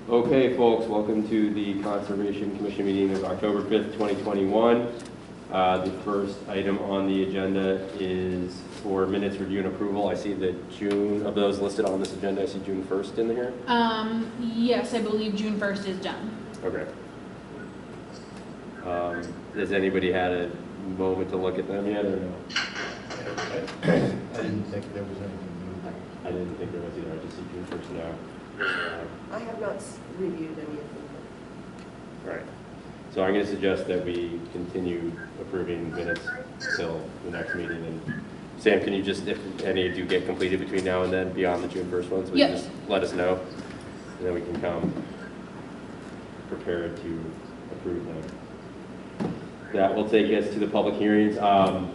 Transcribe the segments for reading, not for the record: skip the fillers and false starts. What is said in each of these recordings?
Okay, folks, welcome to the Conservation Commission meeting of October 5th, 2021. The first item on the agenda is for minutes review and approval. I see that June, of those listed on this agenda, I see June 1st in here. Yes, I believe June 1st is done. Okay. Has anybody had a moment to look at them yet, or no? I didn't think there was anything new. I didn't think there was either. I just see June 1st now. I have not reviewed any of them. Right. So I'm going to suggest that we continue approving minutes till the next meeting. And Sam, can you just, if any do get completed between now and then, beyond the June 1st ones, Yep. just let us know, and then we can come prepared to approve them. That will take us to the public hearings. Tom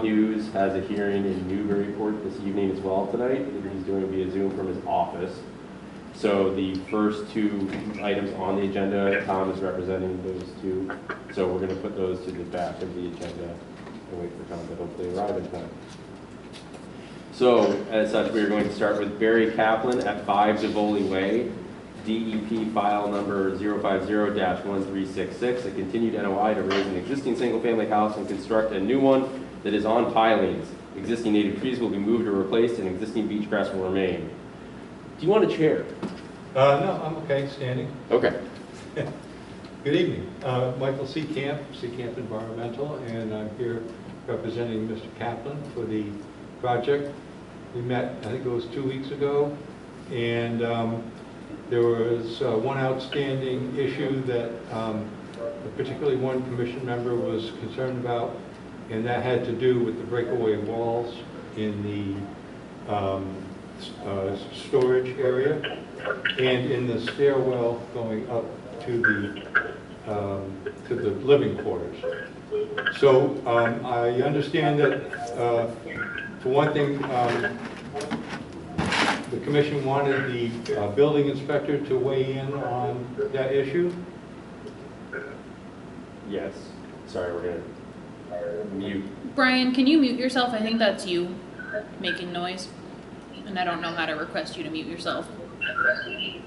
Hughes has a hearing in Newburyport this evening as well tonight. He's doing via Zoom from his office. So the first two items on the agenda, Tom is representing those two. So we're going to put those to the back of the agenda and wait for Tom to hopefully arrive in time. So as such, we are going to start with Barry Kaplan at 5 Devoli Way, DEP file number 050-1366, a continued NOI to raise an existing single-family house and construct a new one that is on pilings. Existing native trees will be moved or replaced and existing beach grass will remain. Do you want a chair? No, I'm okay, standing. Okay. Good evening. Michael C. Camp Environmental, and I'm here representing Mr. Kaplan for the project. We met, I think it was 2 weeks ago, and there was one outstanding issue that particularly one commission member was concerned about, and that had to do with the breakaway walls in the storage area and in the stairwell going up to the living quarters. So I understand that for one thing, the commission wanted the building inspector to weigh in on that issue. Yes. Sorry, we're going to mute. Brian, can you mute yourself? I think that's you making noise. And I don't know how to request you to mute yourself. Alright, let me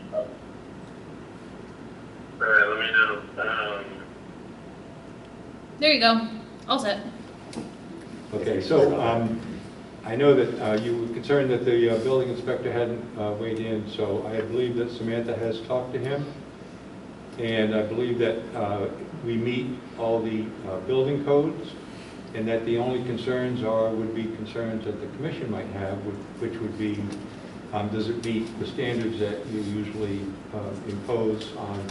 know. There you go. All set. Okay, so I know that you were concerned that the building inspector hadn't weighed in, so I believe that Samantha has talked to him, and I believe that we meet all the building codes, and that the only concerns would be concerns that the commission might have, which would be, does it meet the standards that you usually impose on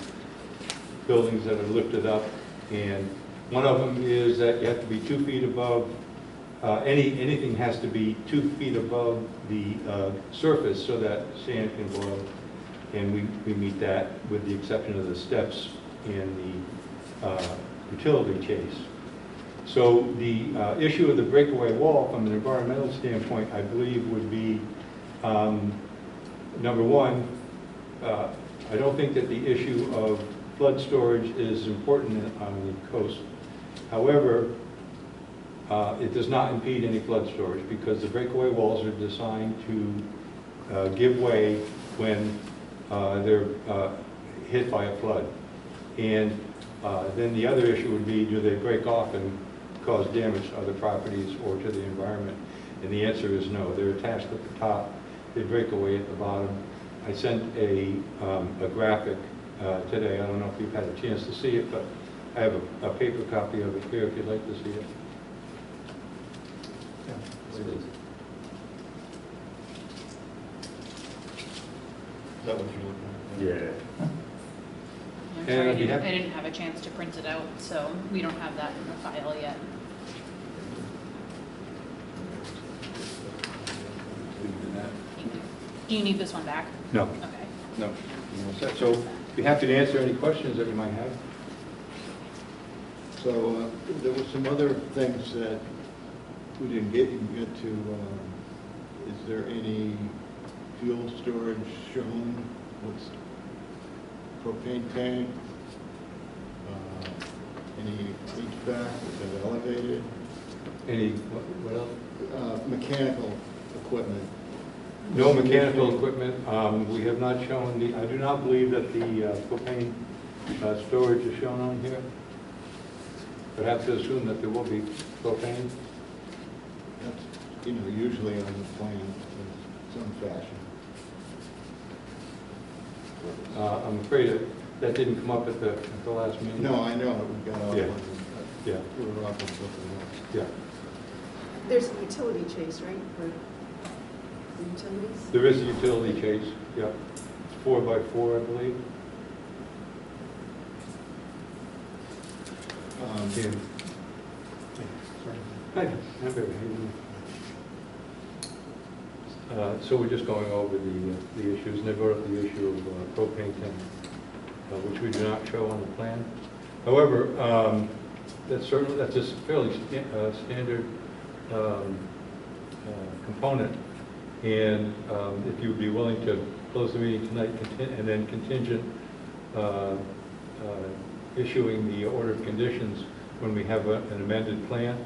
buildings that are lifted up? And one of them is that you have to be 2 feet above, anything has to be 2 feet above the surface so that sand can blow. And we meet that with the exception of the steps in the utility chase. So the issue of the breakaway wall from an environmental standpoint, I believe would be, number one, I don't think that the issue of flood storage is important on the coast. However, it does not impede any flood storage because the breakaway walls are designed to give way when they're hit by a flood. And then the other issue would be, do they break off and cause damage to other properties or to the environment? And the answer is no. They're attached at the top. They break away at the bottom. I sent a graphic today. I don't know if you've had a chance to see it, but I have a paper copy of it here if you'd like to see it. Yeah, Is that what you're looking at? Yeah. I'm And sorry, I'd be happy- I didn't have a chance to print it out, so we don't have that in the file yet. Do you need this one back? No. Okay. No. So be happy to answer any questions that you might have. So there were some other things that we didn't get to. Is there any fuel storage shown? What's propane tank? Any HVAC? Is it elevated? Any, what else? Mechanical equipment. No mechanical equipment. We have not shown I do not believe that the propane storage is shown on here. But I have to assume that there will be propane. That's, usually on the plan in some fashion. I'm afraid that didn't come up at the last meeting. No, I know, we got off Yeah. on, Yeah. we were off on something else. Yeah. There's a utility chase, right, for the utilities? There is a utility chase. Yeah. It's 4x4, I believe. And so we're just going over the issues, and they brought up the issue of propane tank, which we do not show on the plan. However, that's a fairly standard component, and if you would be willing to close the meeting tonight and then contingent issuing the order of conditions when we have an amended plan.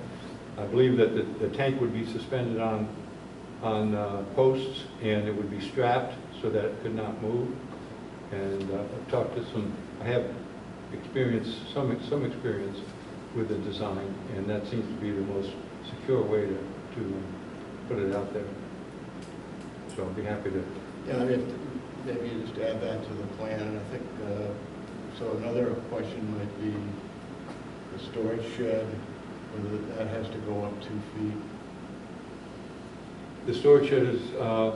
I believe that the tank would be suspended on posts, and it would be strapped so that it could not move. And I've talked to I have some experience with the design, and that seems to be the most secure way to put it out there. So I'll be happy to. Yeah, I mean, maybe just add that to the plan, and I think, so another question might be the storage shed, whether that has to go up 2 feet. The storage shed is,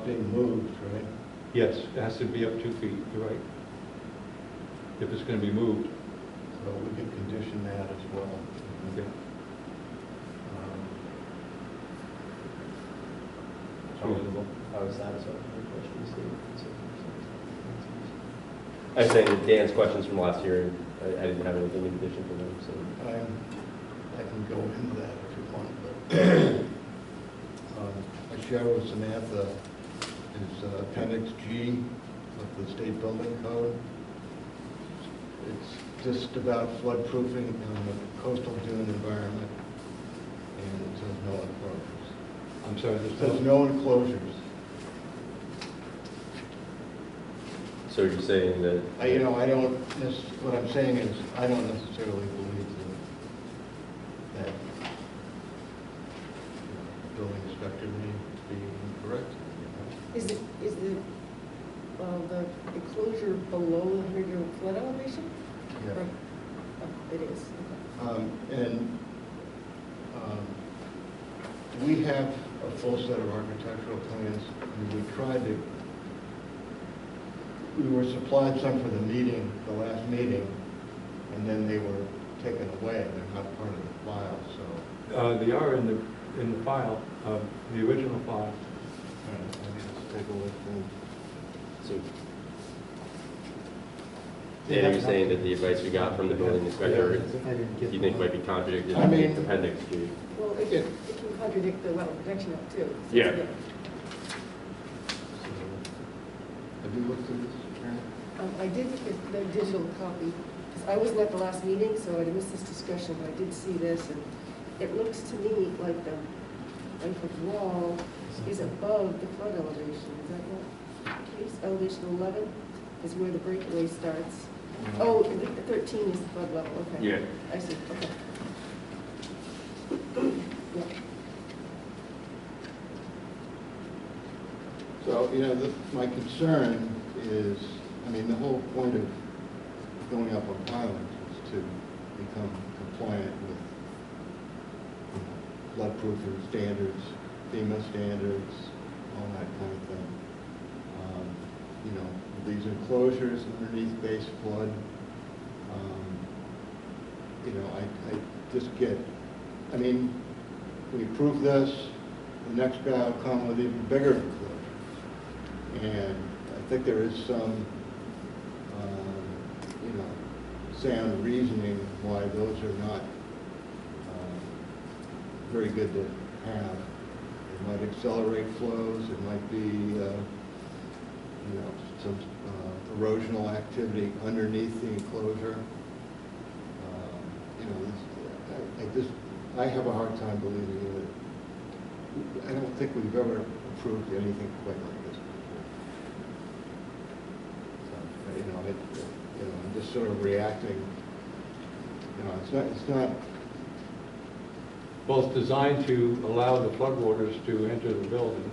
Being moved, right? yes, it has to be up 2 feet, you're right. If it's going to be moved. So we can condition that as well. Okay. Reasonable. I was satisfied with your questions, Steve. I was saying that Dan's questions from last hearing, I didn't have anything in addition to them, so. I can go into that if you want, but I share with Samantha is Appendix G of the State Building Code. It's just about floodproofing in the coastal dune environment, and it says no enclosures. I'm sorry, It says no enclosures. So you're saying that? I don't, what I'm saying is, I don't necessarily believe that building inspector may be incorrect. Is the enclosure below the 100-year flood elevation? Yeah. Or- oh, it is, okay. And we have a full set of architectural plans, and we were supplied some for the meeting, the last meeting, and then they were taken away. They're not part of the file, so. they are in the file, the original file. Let's take a look then. So, Dan, are you saying that the advice we got from the building inspector, you think might be contradicted I in mean- Appendix G? Well, it can contradict the Wetland Protection Act too. Yeah. Have you looked through this, Karen? I did get the digital copy, 'cause I wasn't at the last meeting, so I missed this discussion, but I did see this, and it looks to me like the wall is above the flood elevation. Is that not the case? Elevation 11 is where the breakaway starts. Oh, the 13 is the flood level, okay. Yeah. I see, okay. Yeah. So, my concern is, the whole point of going up on pilings is to become compliant with floodproofing standards, FEMA standards, all that kind of thing. These enclosures underneath base flood, I just get, we approve this, the next guy will come with even bigger enclosures. And I think there is some, sound reasoning why those are not very good to have. It might accelerate flows, it might be, some erosional activity underneath the enclosure. I have a hard time believing that. I don't think we've ever approved anything quite like this before. So, I'm just sort of reacting, it's not, Well, it's designed to allow the floodwaters to enter the building.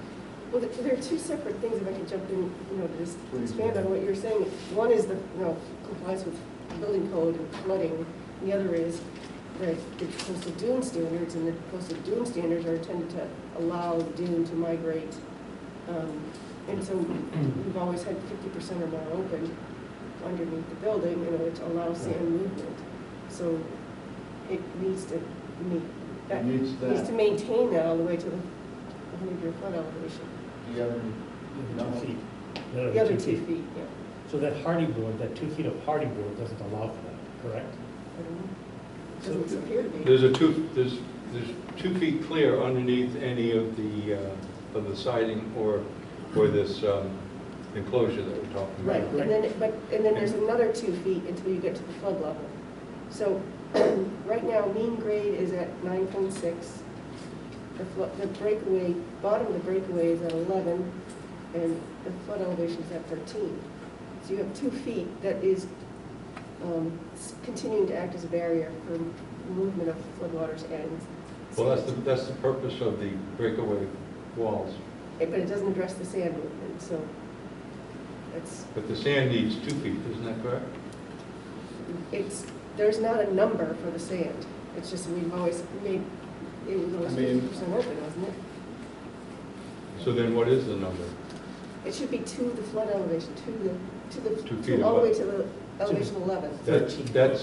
Well, there are two separate things, if I could jump in, to just expand on what you're saying. One is the, compliance with building code and flooding. The other is the coastal dune standards, and the coastal dune standards are intended to allow the dune to migrate. And so we've always had 50% or more open underneath the building in order to allow sand movement. So it needs to meet, that needs that. maintain that all the way to the 100-year flood elevation. Do you have any? 2 feet. The other 2 feet, yeah. So that hardy board, that 2 feet of hardy board doesn't allow for that, correct? I don't know. Doesn't appear to be. There's 2 feet clear underneath any of the siding or this enclosure that we're talking Right, about. and then there's another 2 feet until you get to the flood level. So right now, mean grade is at 9.6. The breakaway, bottom of the breakaway is at 11, and the flood elevation is at 13. So you have 2 feet that is continuing to act as a barrier for movement of floodwaters and Well, sand. that's the purpose of the breakaway walls. But it doesn't address the sand movement, so it's, But the sand needs 2 feet, isn't that correct? there's not a number for the sand. It's just we've always made, it was always 50% open, wasn't it? So then what is the number? It should be to the flood elevation, to 2 feet all the way above. to the elevation 11. That's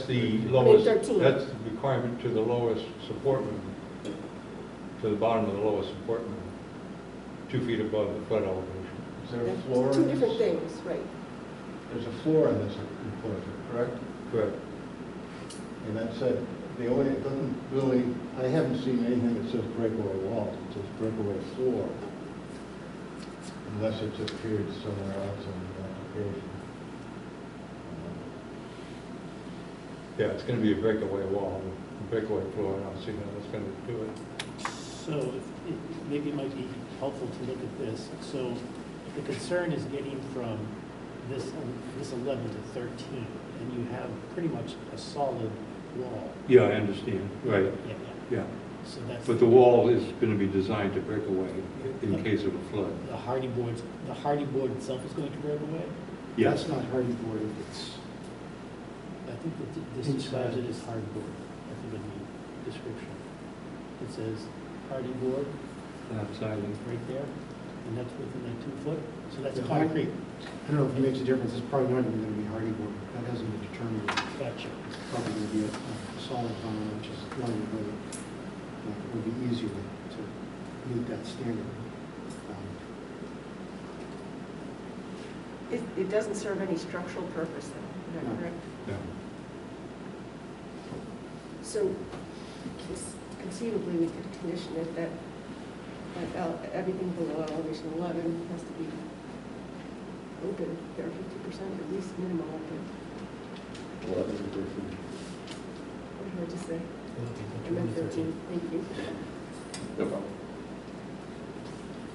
the lowest, 13. that's the requirement to the lowest support movement, to the bottom of the lowest support movement, 2 feet above the flood elevation. Is there a That's floor? two in this? different things, right. There's a floor in this enclosure, correct? Correct. And that said, it doesn't really, I haven't seen anything that says breakaway walls, it says breakaway floor. Unless it's appeared somewhere else in the application. Yeah, it's going to be a breakaway wall, a breakaway floor, and I'll see how that's going to do it. So maybe it might be helpful to look at this. So the concern is getting from this 11 to 13, and you have pretty much a solid wall. Yeah, I understand, right, Yeah. yeah. So that's. But the wall is going to be designed to break away in case of a flood. The hardy board itself is going to break away? Yes. That's not hardy board, it's, I think that this describes it as hardy board, I think in the description. It says hardy board Siding. right there, and that's within that 2 foot, so that's Yeah, concrete. I don't know if it makes a difference, it's probably not even gonna be hardy board, that hasn't been determined. Gotcha. It's probably gonna be a solid vinyl, which is lighter weight. It would be easier to meet that standard. It doesn't serve any structural purpose, then, is that No. correct? Yeah. So conceivably, we could condition it that everything below elevation 11 has to be open, there are 50% at least minimum open. 11 to 13. What did I just say? I meant 13, thank you. No problem.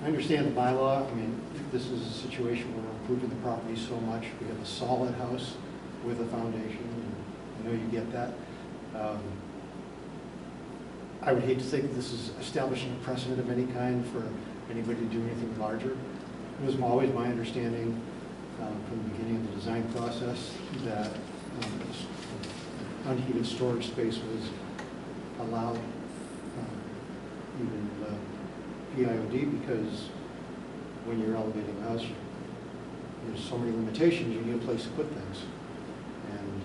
I understand the bylaw, I mean, this is a situation where we're improving the property so much, we have a solid house with a foundation, and I know you get that. I would hate to think this is establishing a precedent of any kind for anybody to do anything larger. It was always my understanding from the beginning of the design process that unheated storage space was allowed, even PIOD, because when you're elevating a house, there's so many limitations, you need a place to put things. And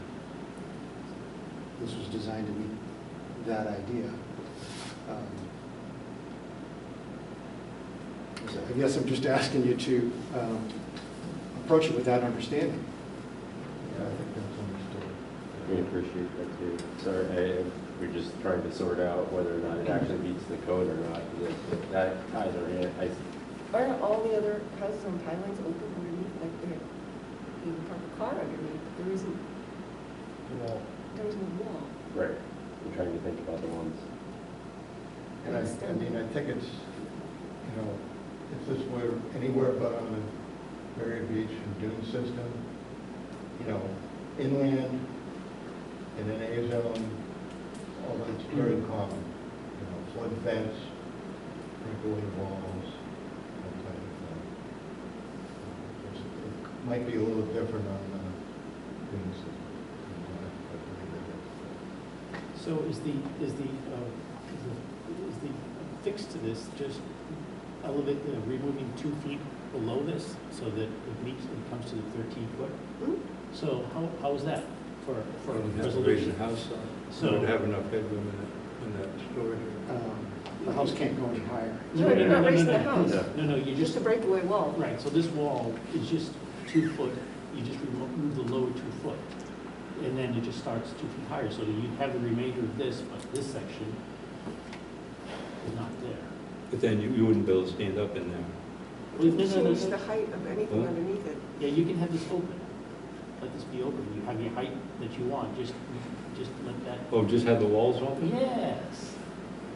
this was designed to meet that idea. So I guess I'm just asking you to approach it with that understanding. Yeah, I think that's understood. We appreciate that too. Sorry, we're just trying to sort out whether or not it actually meets the code or not. That either, Aren't all the other houses on pylons open underneath, like you can park a car underneath, but there isn't a wall. right. I'm trying to think about the ones. And I mean, I think it's, it's this were anywhere but on the Berry Beach and dune system, you know, inland, in an A zone, all that's very common. You know, flood fence, sprinkler walls, that type of thing. It might be a little different on the dune system. So is the fix to this just removing 2 feet below this so that it comes to the 13 foot? Hmm? So how is that for Have to raise resolution? the house up. So- Would have enough headroom in that storage. The house can't go any higher. No, you're not raising the house. No, you Just a breakaway wall. right, so this wall is just 2 foot, you just remove the lower 2 foot. And then it just starts 2 feet higher, so you have the remainder of this, but this section is not there. But then you wouldn't be able to stand up in there. Well, You no, can no, change no. the height of anything Huh? underneath it. Yeah, you can have this open. Let this be open. You have your height that you want. Just let that. Oh, just have the walls open? Yes.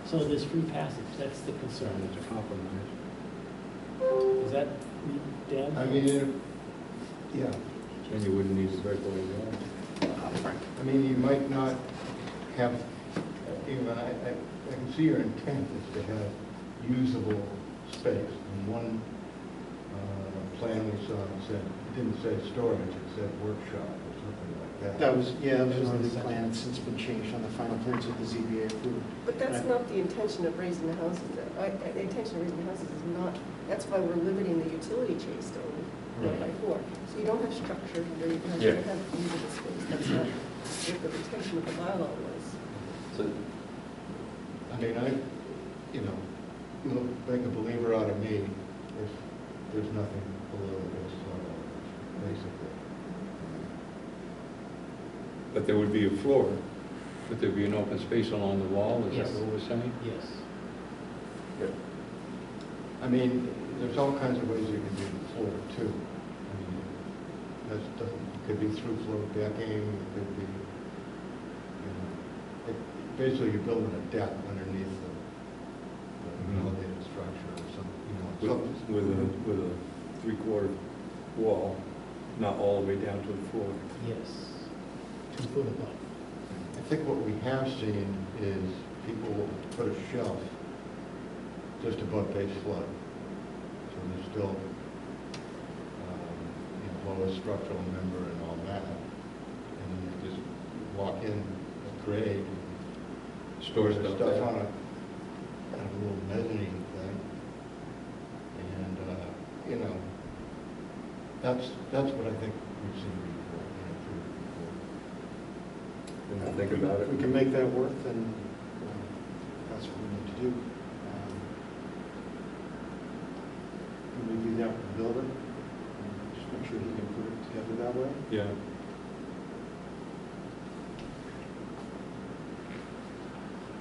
So there's free passage. That's the concern. It's a compromise. Is that, Dan? I mean, yeah, Then you wouldn't need the breakaway wall. I mean, you might not have, even, I can see your intent is to have usable space. And one plan we saw said, didn't say storage, it said workshop or something like that. That was the plan, it's since been changed on the final plans that the ZBA approved. But that's not the intention of raising the houses. The intention of raising the houses is not, that's why we're limiting the utility chase to only 4x4. So you don't have structure, you don't have Yeah. usable space. That's not what the intention of the bylaw was. So, I mean, you'll make a believer out of me if there's nothing below this, basically. But there would be a floor, but there'd be an open space along the wall, is Yes. that what we're saying? Yes. I mean, there's all kinds of ways you can do the floor too. I mean, it could be through floor decking, it could be, basically you're building a deck underneath the elevated structure or something, With a three-quarter wall, not all the way down to the floor. Yes. 2 foot above. I think what we have seen is people will put a shelf just above base flood. So there's still, lowest structural member and all that. And then they just walk in at grade, store Store their stuff stuff there. on a little mezzanine thing. And, that's what I think we've seen before. And think about If we it. can make that work, then that's what we need to do. Can we do that with the builder? Just make sure he can put it together that way. Yeah.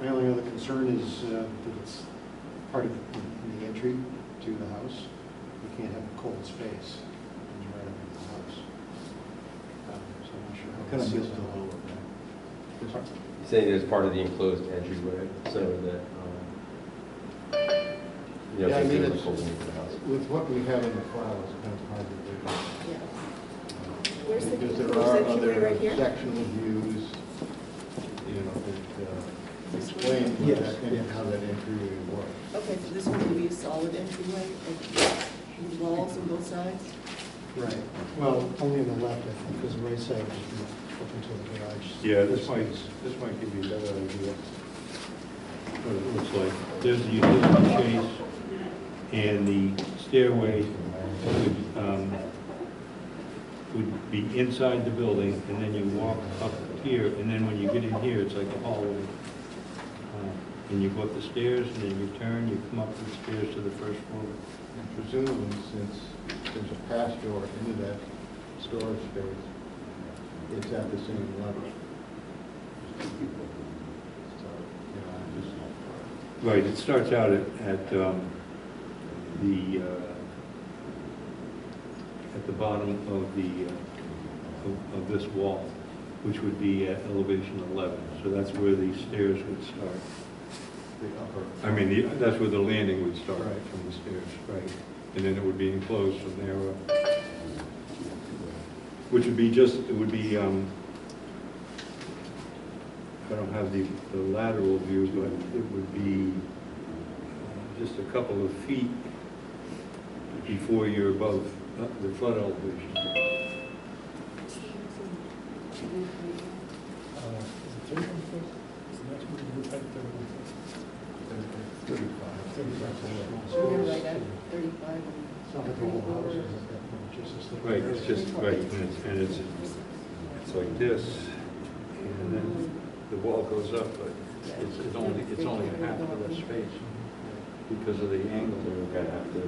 My only other concern is that it's part of the entry to the house. You can't have a cold space when you're right up in the house. So I'm not sure how Kind to of seal missed that. the lower, right? you're saying it as part of the enclosed entryway, so that, Yeah, I mean, it's it's- holding into the house. With what we have in the file, it's kind of hard to do. Yeah. Where's the Because there enclosed are entryway other right here? sectional views, that explain what Yes, that, yes. how that entryway works. Okay, so this one would be a solid entryway, with walls on both sides? Right. Well, only on the left, I think, because the right side is open to the garage. Yeah, this might give you a better idea what it looks like. There's the utility chase and the stairway would be inside the building, and then you walk up here, and then when you get in here, it's like a hallway. And you go up the stairs, and then you turn, you come up the stairs to the first floor. And presumably, since there's a pass door into that storage space, it's at the same level. So, I'm just. Right, it starts out at the bottom of this wall, which would be at elevation 11. So that's where the stairs would start. The upper. I mean, that's where the landing would start Right. from the stairs, right? and then it would be enclosed from there up. Which would be just, it would be, I don't have the lateral view, but it would be just a couple of feet before you're above the flood elevation. Is it 31 foot? Is the maximum roof height 31 foot? 35. You're right at 35 and It's not like the whole house is like that, just this little Right, area. it's just, right, and it's like this, and then the wall goes up, but it's only a half of that space because of the angle. So we're gonna have to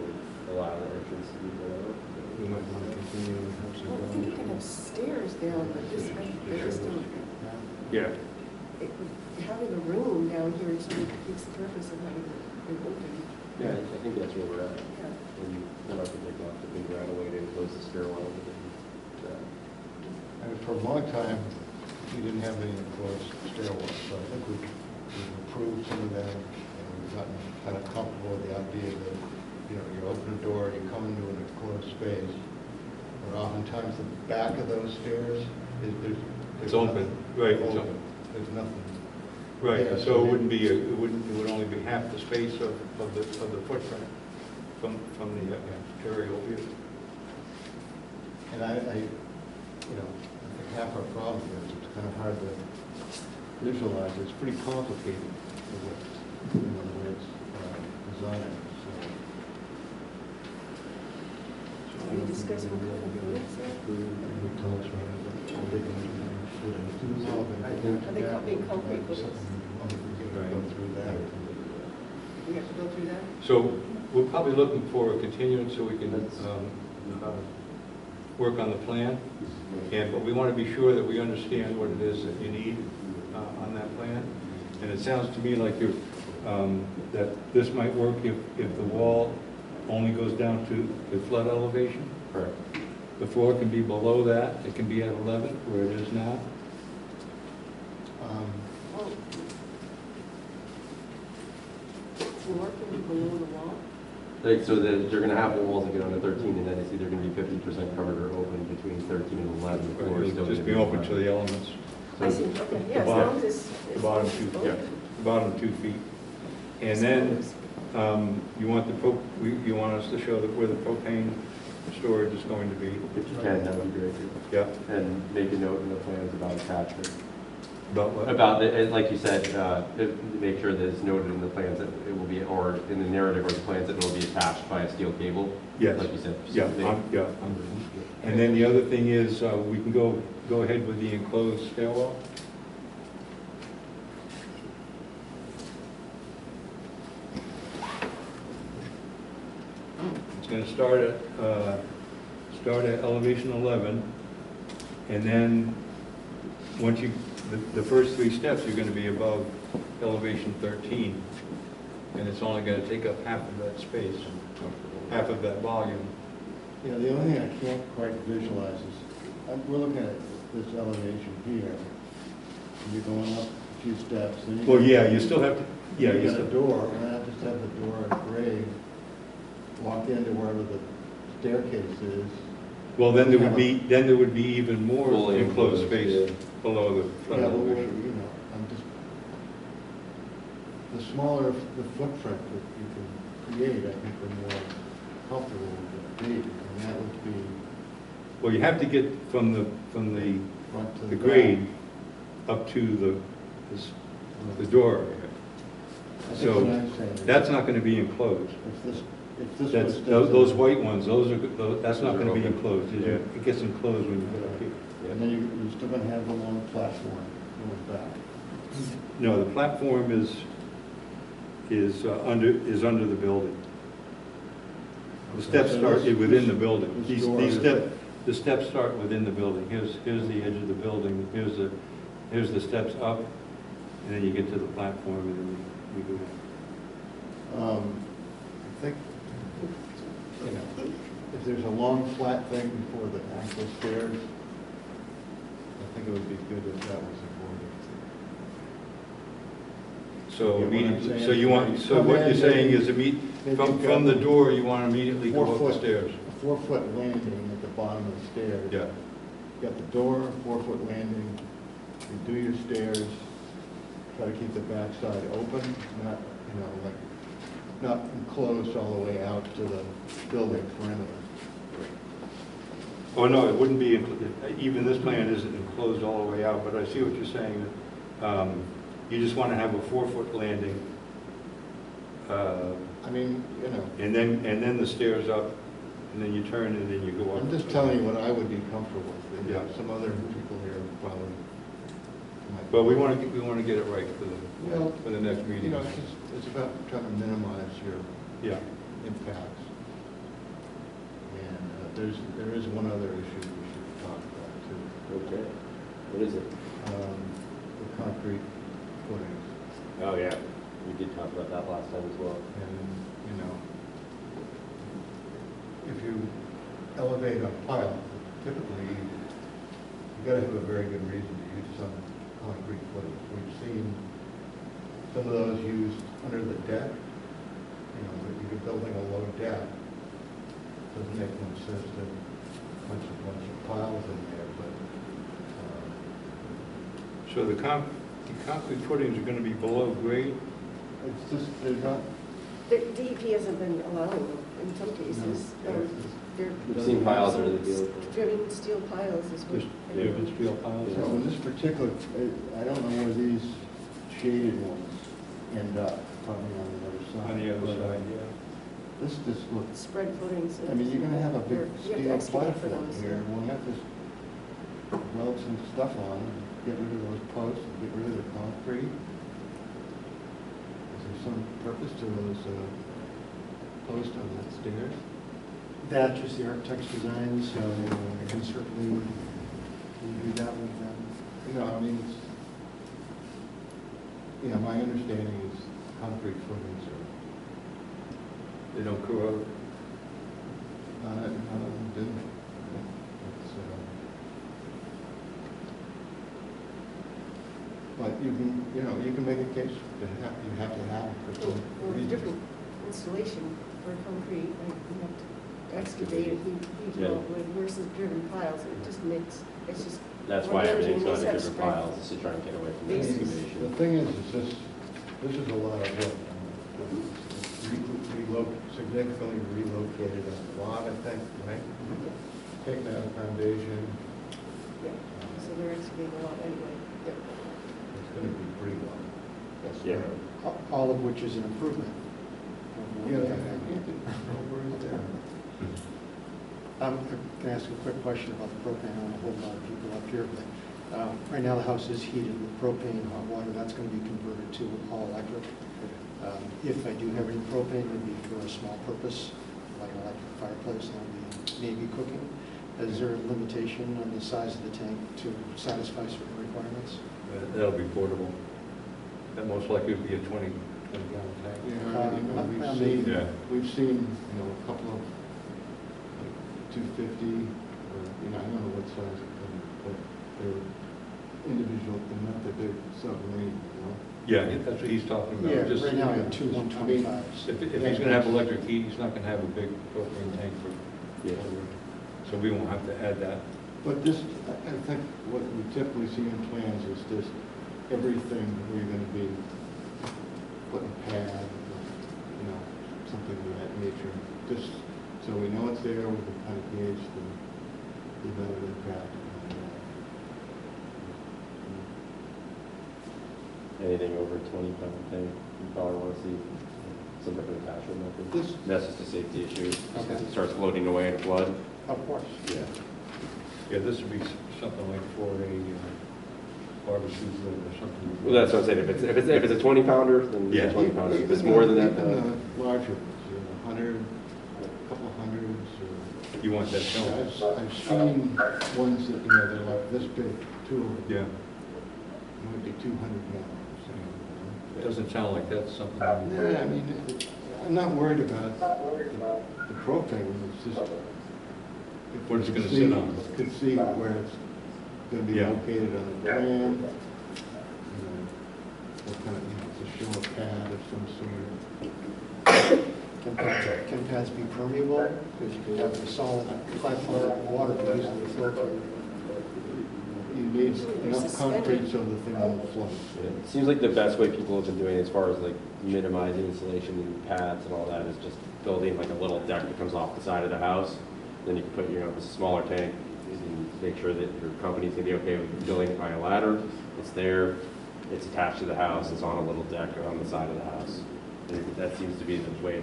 allow the entrance to be below. We might want to continue and have Well, I think you can have stairs down, but this, there is still, Yeah, having a room down here is defeats the purpose of having it open. Yeah, I think that's where we're at. Yeah. And you don't have to take off the big right away to enclose the stairwell. And for a long time, we didn't have any enclosed stairwells, so I think we've improved some of them, and we've gotten kind of comfortable with the idea that, you know, you open a door, you come into an enclosed space, but oftentimes the back of those stairs there's it's open, nothing. right, it's open. There's nothing. Right, Yeah, so it wouldn't be, it would only be half the space of the footprint from the aerial view. And I, you know, I think half our problem here is it's kind of hard to visualize. It's pretty complicated the way, you know, the way it's designed. Are you discussing what kind of units there? Are they being concrete buildings? Go through that. We have to go through that? So we're probably looking for a continuance so we can work on the plan, but we want to be sure that we understand what it is that you need on that plan. And it sounds to me like that this might work if the wall only goes down to the flood elevation. Correct. The floor can be below that, it can be at 11, where it is now. Well, floor can be below the wall? Like, so that they're gonna have walls that get onto 13, and then it's either gonna be 50% covered or open between 13 and 11. The floor is It'll still just gonna be open to the elements. I see, okay, yeah, as bottom- long as it's. The bottom 2 feet, yeah, the bottom 2 feet. And then you want you want us to show where the propane storage is going to be. If you can, that would be great. Yeah. And make a note in the plans about attachment. About what? About, like you said, make sure that it's noted in the plans that it will be, or in the narrative or the plans that it will be attached by a steel cable. Yes. Like you said. Yeah, yeah. And then the other thing is, we can go ahead with the enclosed stairwell. It's going to start at elevation 11, and then once the first 3 steps, you're going to be above elevation 13, and it's only going to take up half of that space, half of that volume. Yeah, the only thing I can't quite visualize is, we're looking at this elevation here. And you're going up a few steps. Then you Well, got- yeah, you still have to, yeah, You you got a still, door, and I just have the door at grade, walk into wherever the staircase is. well, then there would be even more Fully enclosed enclosed, space yeah. below the Yeah, front but we're, elevation. you know, I'm just, the smaller the footprint that you can create, I think the more comfortable it would be. And that would be Well, you have to get from the front to the the grade back. up to the door. I think So what I'm saying is that's not going to be enclosed. If this That's, was. those white ones, that's not going to be open. enclosed. It gets enclosed when you get up here. And then you're still gonna have the long platform going back. No, the platform is under the building. The steps So start this- within the building. this These door is- the steps start within the building. Here's the edge of the building, here's the steps up, and then you get to the platform, and then we go down. I think, you know, if there's a long flat thing before the actual stairs, I think it would be good if that was avoided. So You know what I'm immediately, saying? so you want, so Come what in, you're saying maybe- is maybe from you've got the door, you want to immediately go up the 4-foot stairs? A 4-foot landing at the bottom of the stairs. Yeah. You got the door, 4-foot landing, you do your stairs, try to keep the backside open, not, you know, like, not enclosed all the way out to the building perimeter. Oh, no, it wouldn't be, even this plan isn't enclosed all the way out, but I see what you're saying. You just want to have a 4-foot landing, I mean, you know, and then the stairs up, and then you turn and then you go up. I'm just telling you what I would be comfortable with. And, Yeah. some other people here probably might. But we want to get it right for Well, the next You meeting. know, it's about trying to minimize your Yeah. impacts. And there is one other issue we should talk about too. Okay. What is it? The concrete footings. Oh, yeah. We did talk about that last time as well. And, you know, if you elevate a pile, typically, you gotta have a very good reason to use some concrete footings. We've seen some of those used under the deck. You know, if you're building a low deck, doesn't make much sense to bunch of piles in there, but, So the concrete footings are going to be below grade? it's just, they're not. The DEP hasn't been allowing them in some cases. They're We've seen piles under the deal. driven steel piles is what. Just driven steel piles? So in this particular, I don't know where these shaded ones end up, probably on the other side. On the other But, side, yeah. This just looks, Spread footings. I mean, you're gonna have a big You have to steel excavate for platform those. here, why not just weld some stuff on, and get rid of those posts, and get rid of the concrete? Is there some purpose to those, posts on the stairs? That is the architect's design, so I can certainly review that with them. You know, I mean, it's, you know, my understanding is concrete footings are, They don't corrode? none of them do. It's, but you can, you know, you can make a case that you have to have it for some Or reason. different installation for concrete, like you have to excavate and heat Yeah. it with versus driven piles. It just makes, it's just. That's one why of the everything's things on that different spread- piles, is to try and get away from the Bases. The excavation. thing is this is a lot of work. Significantly relocated a lot, I think, right? Taking out a foundation, Yeah, so they're excavating a lot anyway. Yep. it's gonna be pretty long. That's Yeah. All of which is an improvement. Yeah, where is there? Can I ask a quick question about the propane? I don't want to hold a lot of people up here, but right now the house is heated with propane, hot water. That's going to be converted to all electric. If I do have any propane, it would be for a small purpose, like an electric fireplace, that would be maybe cooking. Is there a limitation on the size of the tank to satisfy certain requirements? That'll be portable. That most likely would be a 20-gallon tank. Yeah, you know, I we've mean- seen, Yeah. we've seen, you know, a couple of, like, 250, or, you know, I don't know what size, but they're individual, they're not the big submarine, you know? Yeah, that's what he's talking about. Yeah, Just- right now I have two 125s. If he's going to have electric heat, he's not going to have a big propane tank for, Yeah. so we won't have to add that. But this, I think what we typically see in plans is this, everything where you're gonna be putting pad, you know, something of that nature, just so we know it's there, we can kind of gauge the amount of impact. Anything over 20-pound tank, you probably want to see some type of attachment method. This- That's just a safety issue, because Okay. it starts floating away in flood. Of course. Yeah. Yeah, this would be something like for a barbecue grill or something. Well, that's what I'm saying, if it's a 20-pounder, then it's Yeah. a 20-pounder. If it's more than that, Even the larger ones, you know, 100, a couple hundreds, or. You want that shown? I've seen ones that, you know, they're like this big, two of them. Yeah. Might be 200 gallons. It doesn't sound like that's something. Yeah, I mean, I'm not worried about the propane, it's just. if What it's you gonna see- sit on. Could see where it's gonna be Yeah. located on the plan. You know, what kind of, you know, to show a pad of some sort. Can pads be permeable? Because you can have a solid platform of water to easily flow through. You need enough concrete so the thing won't float. It seems like the best way people have been doing it as far as like minimizing insulation and pads and all that is just building like a little deck that comes off the side of the house. Then you can put, a smaller tank and make sure that your company's gonna be okay with building it by a ladder. It's there, it's attached to the house, it's on a little deck on the side of the house. And that seems to be the way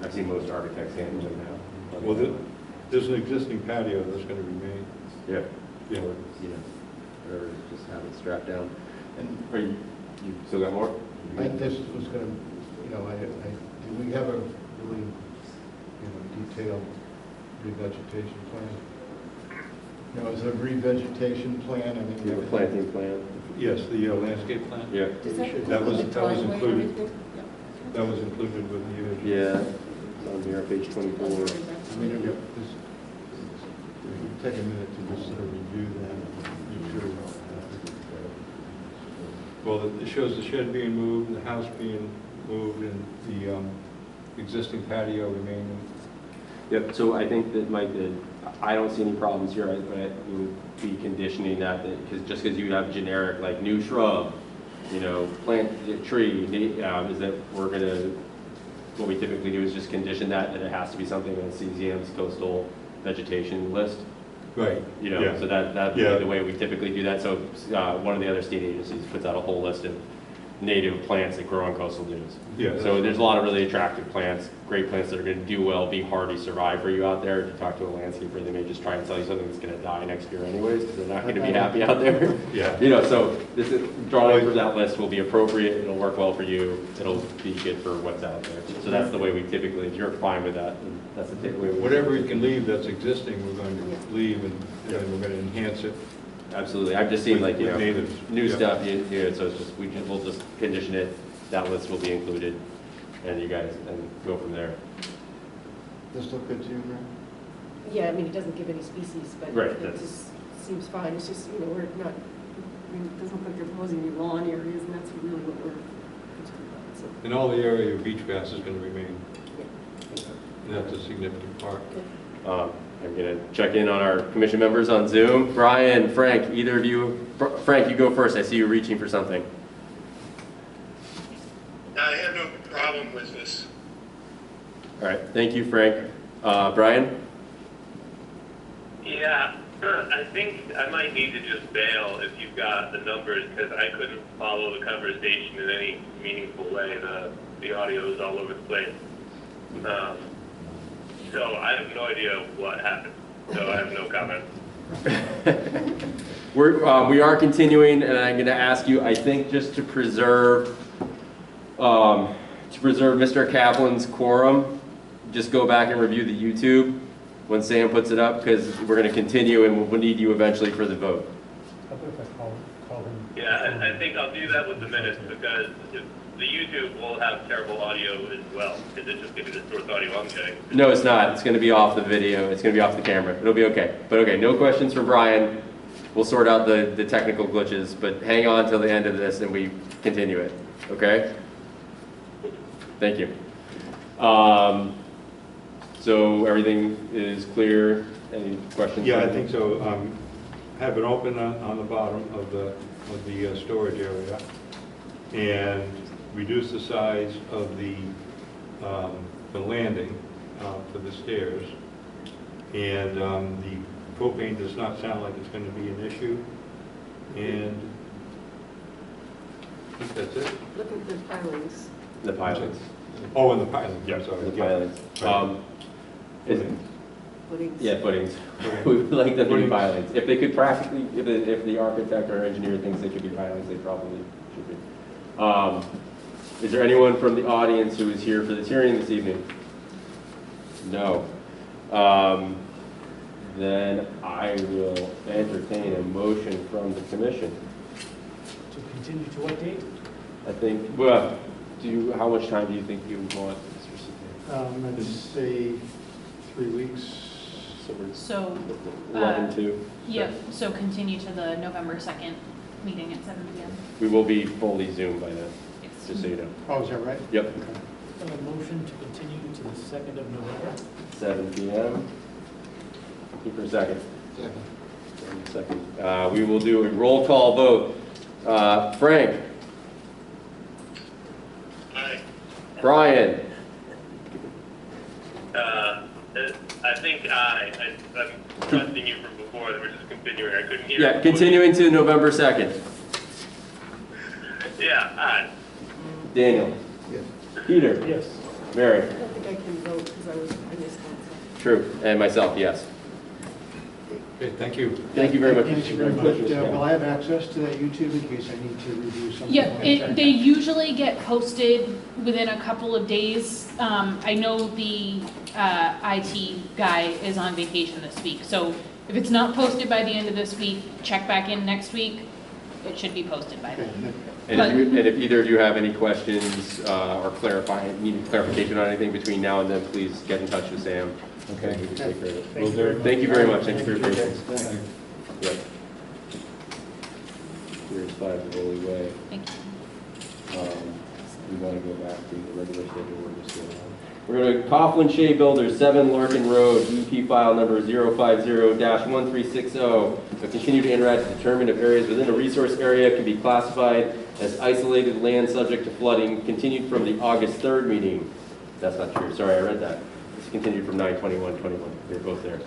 I've seen most architects handle it now. Well, there's an existing patio that's going to remain. Yeah. Yeah. Or, whatever, just have it strapped down. And Are you still got more? this was going to, do we have a really, detailed revegetation plan? No, is it a revegetation plan? I mean, You have a planting plan? Yes, the landscape plan? Yeah. Does that That was- include the that was driveway and included. everything? That was included with the. Yeah, it's on here, page 24. I mean, if take a minute to just sort of review that, make sure. Well, it shows the shed being moved, the house being moved, and the existing patio remaining. Yep, so I think that Mike, I don't see any problems here, but it would be conditioning that, just because you have generic, like, new shrub, plant a tree, is that we're gonna, what we typically do is just condition that it has to be something on CZM's coastal vegetation list. Right. Yeah. So that'd be Yeah. the way we typically do that. So one of the other state agencies puts out a whole list of native plants that grow on coastal dunes. Yeah. So there's a lot of really attractive plants, great plants that are going to do well, be hardy, survive for you out there. If you talk to a landscaper, they may just try and tell you something that's going to die next year anyways, because they're not going to be happy out there. Yeah. So this is, drawing from that list will be appropriate. It'll work well for you. It'll be good for what's out there. So that's the way we typically, if you're fine with that, then that's the way we. Whatever we can leave that's existing, we're going to leave, and then we're going to enhance it. Absolutely. I've just seen like, With natives. new Yeah. stuff, so it's just, we'll just condition it, that list will be included, and you guys, and go from there. This look good to you, Rick? Yeah, I mean, it doesn't give any species, but Right, it that's- just seems fine. It's just, we're not, it doesn't look like they're proposing any lawn areas, and that's really what we're concerned about, so. And all the area of beach grass is going to remain. Yeah. And that's a significant part. I'm going to check in on our commission members on Zoom. Brian, Frank, either of you, Frank, you go first. I see you reaching for something. I have no problem with this. All right, thank you, Frank. Brian? Yeah, I think I might need to just bail if you've got the numbers, because I couldn't follow the conversation in any meaningful way. The audio is all over the place. So I have no idea what happened. So I have no comment. We are continuing, and I'm going to ask you, I think, just to preserve Mr. Kaplan's quorum, just go back and review the YouTube when Sam puts it up, because we're going to continue, and we'll need you eventually for the vote. How about if I call him? Yeah, I think I'll do that with the minutes, because the YouTube will have terrible audio as well. Is it just going to be the source audio I'm getting? No, it's not. It's going to be off the video. It's going to be off the camera. It'll be okay. But okay, no questions for Brian. We'll sort out the technical glitches, but hang on till the end of this and we continue it. Okay? Thank you. So everything is clear. Any questions? Yeah, I think so. Have it open on the bottom of the storage area, and reduce the size of the landing for the stairs. And the propane does not sound like it's going to be an issue. And I think that's it. Look at the pilings. The pilings. Oh, and the pilings. Yeah, I'm sorry. the Yeah. pilings. Right. Footings. Yeah, footings. We would like them to be pilings. If they could practically, if the architect or engineer thinks they could be pilings, they probably should be. Is there anyone from the audience who is here for this hearing this evening? No. Then I will entertain a motion from the commission. To continue to what date? I think, well, how much time do you think you want, Mr. Sidney? I'd say 3 weeks. So, 11/2. yep, so continue to the November 2nd meeting at 7 p.m. We will be fully Zoom by then. Yes. just so you know. Oh, is that right? Yep, A motion to continue to the 2nd of November. 7 p.m. Keep for a second. Second. We will do a roll call vote. Frank. Aye. Brian. I think I'm trusting you from before that we're just continuing. I couldn't hear. Yeah, continuing to November 2nd. Yeah, aye. Daniel. Yes. Peter. Yes. Mary. I don't think I can vote because I missed one. True. And myself, yes. Okay, thank you. Thank you very much. Thank you very much. Will I have access to that YouTube in case I need to review something? Yeah, they usually get posted within a couple of days. I know the IT guy is on vacation this week, so if it's not posted by the end of this week, check back in next week. It should be posted by then. And if either of you have any questions or need clarification on anything between now and then, please get in touch with Sam. Okay. We can take care of it. Thank you very much. Thank you very much. Thank you for your patience. Thank you. Yep. Here's 5 the Holy Way. Thank you. We want to go back to the regular schedule. We're going to Coughlin Shea Builders, 7 Larkin Road, EP file number 050-1360. To continue to interact to determine if areas within a resource area can be classified as isolated land subject to flooding, continued from the August 3rd meeting. That's not true. Sorry, I read that. It's continued from 9/21/21. They're both there.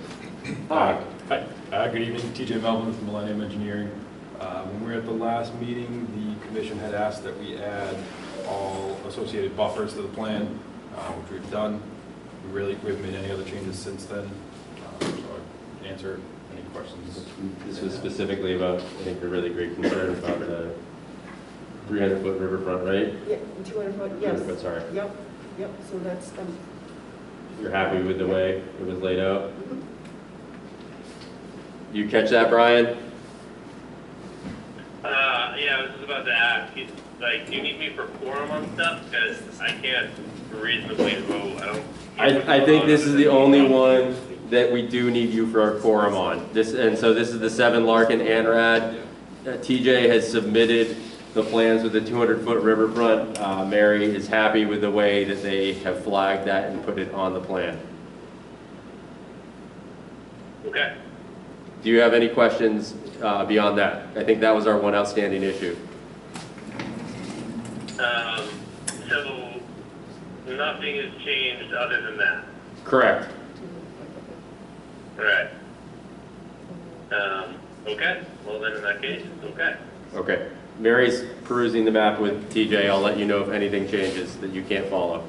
Hi. Hi, good evening, TJ Melvin from Millennium Engineering. When we were at the last meeting, the commission had asked that we add all associated buffers to the plan, which we've done. We haven't made any other changes since then, so I'd answer any questions. This was specifically about, I think, a really great concern about the 300-foot riverfront, right? Yeah, 200 foot, yes. 200 foot, sorry. Yep, so that's, You're happy with the way it was laid out? You catch that, Brian? Yeah, I was just about to ask. Do you need me for quorum on stuff? Because I can't reasonably vote. I think this is the only one that we do need you for our quorum on. So this is the 7 Larkin ANRAD. TJ has submitted the plans with the 200-foot riverfront. Mary is happy with the way that they have flagged that and put it on the plan. Okay. Do you have any questions beyond that? I think that was our one outstanding issue. So nothing has changed other than that. Correct. Right. Okay. Well, then in that case, it's okay. Okay. Mary's perusing the map with TJ. I'll let you know if anything changes that you can't follow.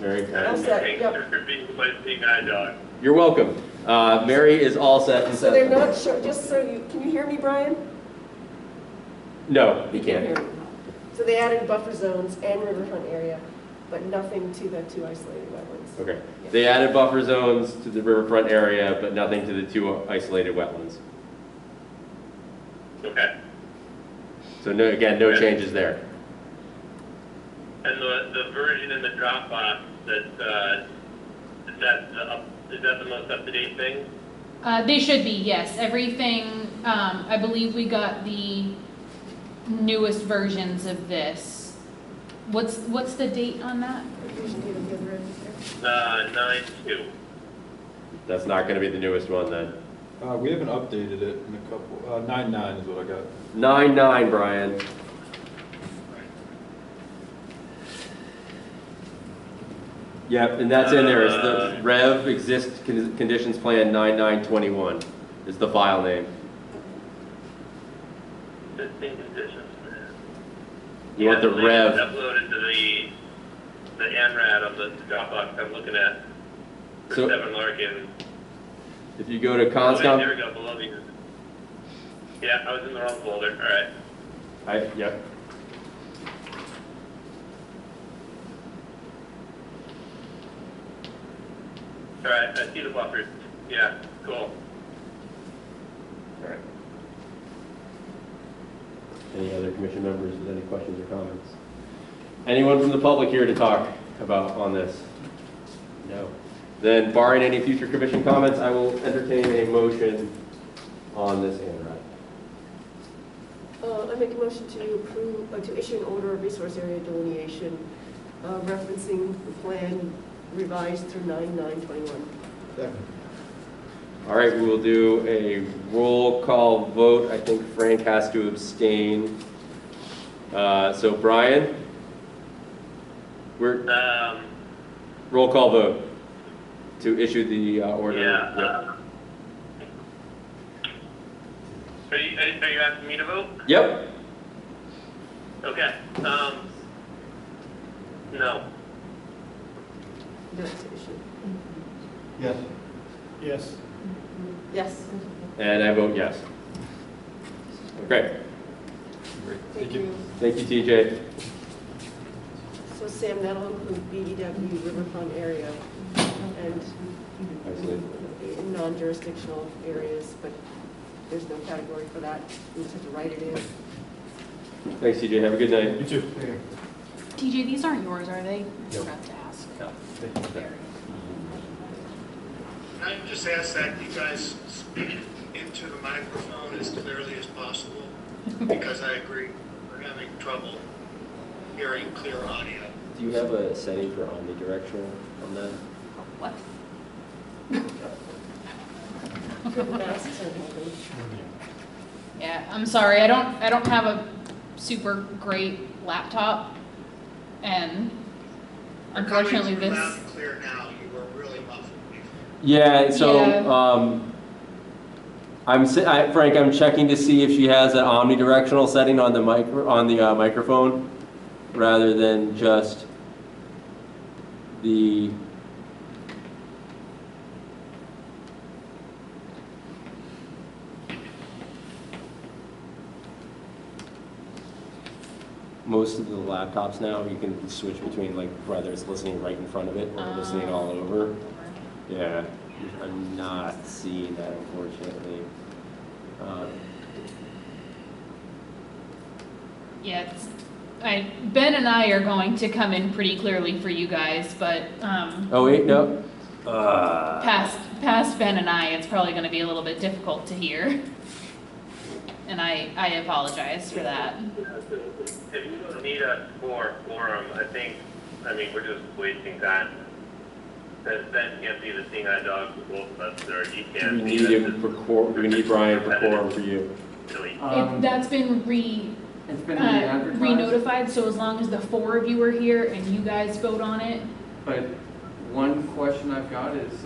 Mary? All set, Thanks yep. for being guide dog. You're welcome. Mary is all set. And So they're not sure, just so you, can you hear me, Brian? No, he You can't can't. hear me. So they added buffer zones and riverfront area, but nothing to the 2 isolated wetlands. Okay. They added buffer zones to the riverfront area, but nothing to the 2 isolated wetlands. Okay. So no, again, no changes there. And the version in the Dropbox is that the most up-to-date thing? They should be, yes. Everything, I believe we got the newest versions of this. What's the date on that? Usually the other end is there. 9/2. That's not going to be the newest one then. We haven't updated it in a couple, 9/9 is what I got. 9/9, Brian. Yep, and that's in there. It's the Rev Exist Conditions Plan 9921 is the file name. 15 conditions. You want the It's Rev. uploaded to the ANRAD on the Dropbox I'm looking at for So- 7 Larkin. If you go to Oh, wait, there Conscom. we go, below me. Yeah, I was in the wrong folder. All right. Yep. All right, I see the buffers. Yeah, cool. All right. Any other commission members with any questions or comments? Anyone from the public here to talk about on this? No. Then barring any future commission comments, I will entertain a motion on this ANRAD. I make a motion to approve, to issue an order of resource area delineation referencing the plan revised through 9/9/21. Second. All right, we will do a roll call vote. I think Frank has to abstain. So Brian? Roll call vote to issue the order. Yeah. Yep. Are you asking me to vote? Yep. Okay. No. That's the issue. Yes. Yes. Yes. And I vote yes. Okay. Thank you. Thank you, TJ. So Sam, that'll include BEW, Riverfront area, and in non-jurisdictional areas, but there's no category for that. We just have to write it in. Thanks, TJ. Have a good night. You too. TJ, these aren't yours, are they? I forgot to ask. No. There. I just ask that you guys speak into the microphone as clearly as possible, because I agree, we're having trouble hearing clear audio. Do you have a setting for omnidirectional on that? What? Masks aren't helping. Yeah, I'm sorry. I don't have a super great laptop, and unfortunately You're coming this. through loud and clear now, you were really muffled before. Yeah, so Yeah. Frank, I'm checking to see if she has an omnidirectional setting on the microphone rather than just the most of the laptops now you can switch between, like, whether it's listening right in front of it or listening all over. Yeah, I'm not seeing that, unfortunately. Yeah, Ben and I are going to come in pretty clearly for you guys, but Oh wait, no. past Ben and I, it's probably going to be a little bit difficult to hear, and I apologize for that. If you don't need us for a quorum, I mean, we're just wasting time. Ben can't be the seeing eye dog for both of us, or he Do can't we be need him for we need Brian for quorum for you. Really. That's been It's been re-advertised, re-notified, so as long as the 4 of you are here and you guys vote on it. but one question I've got is,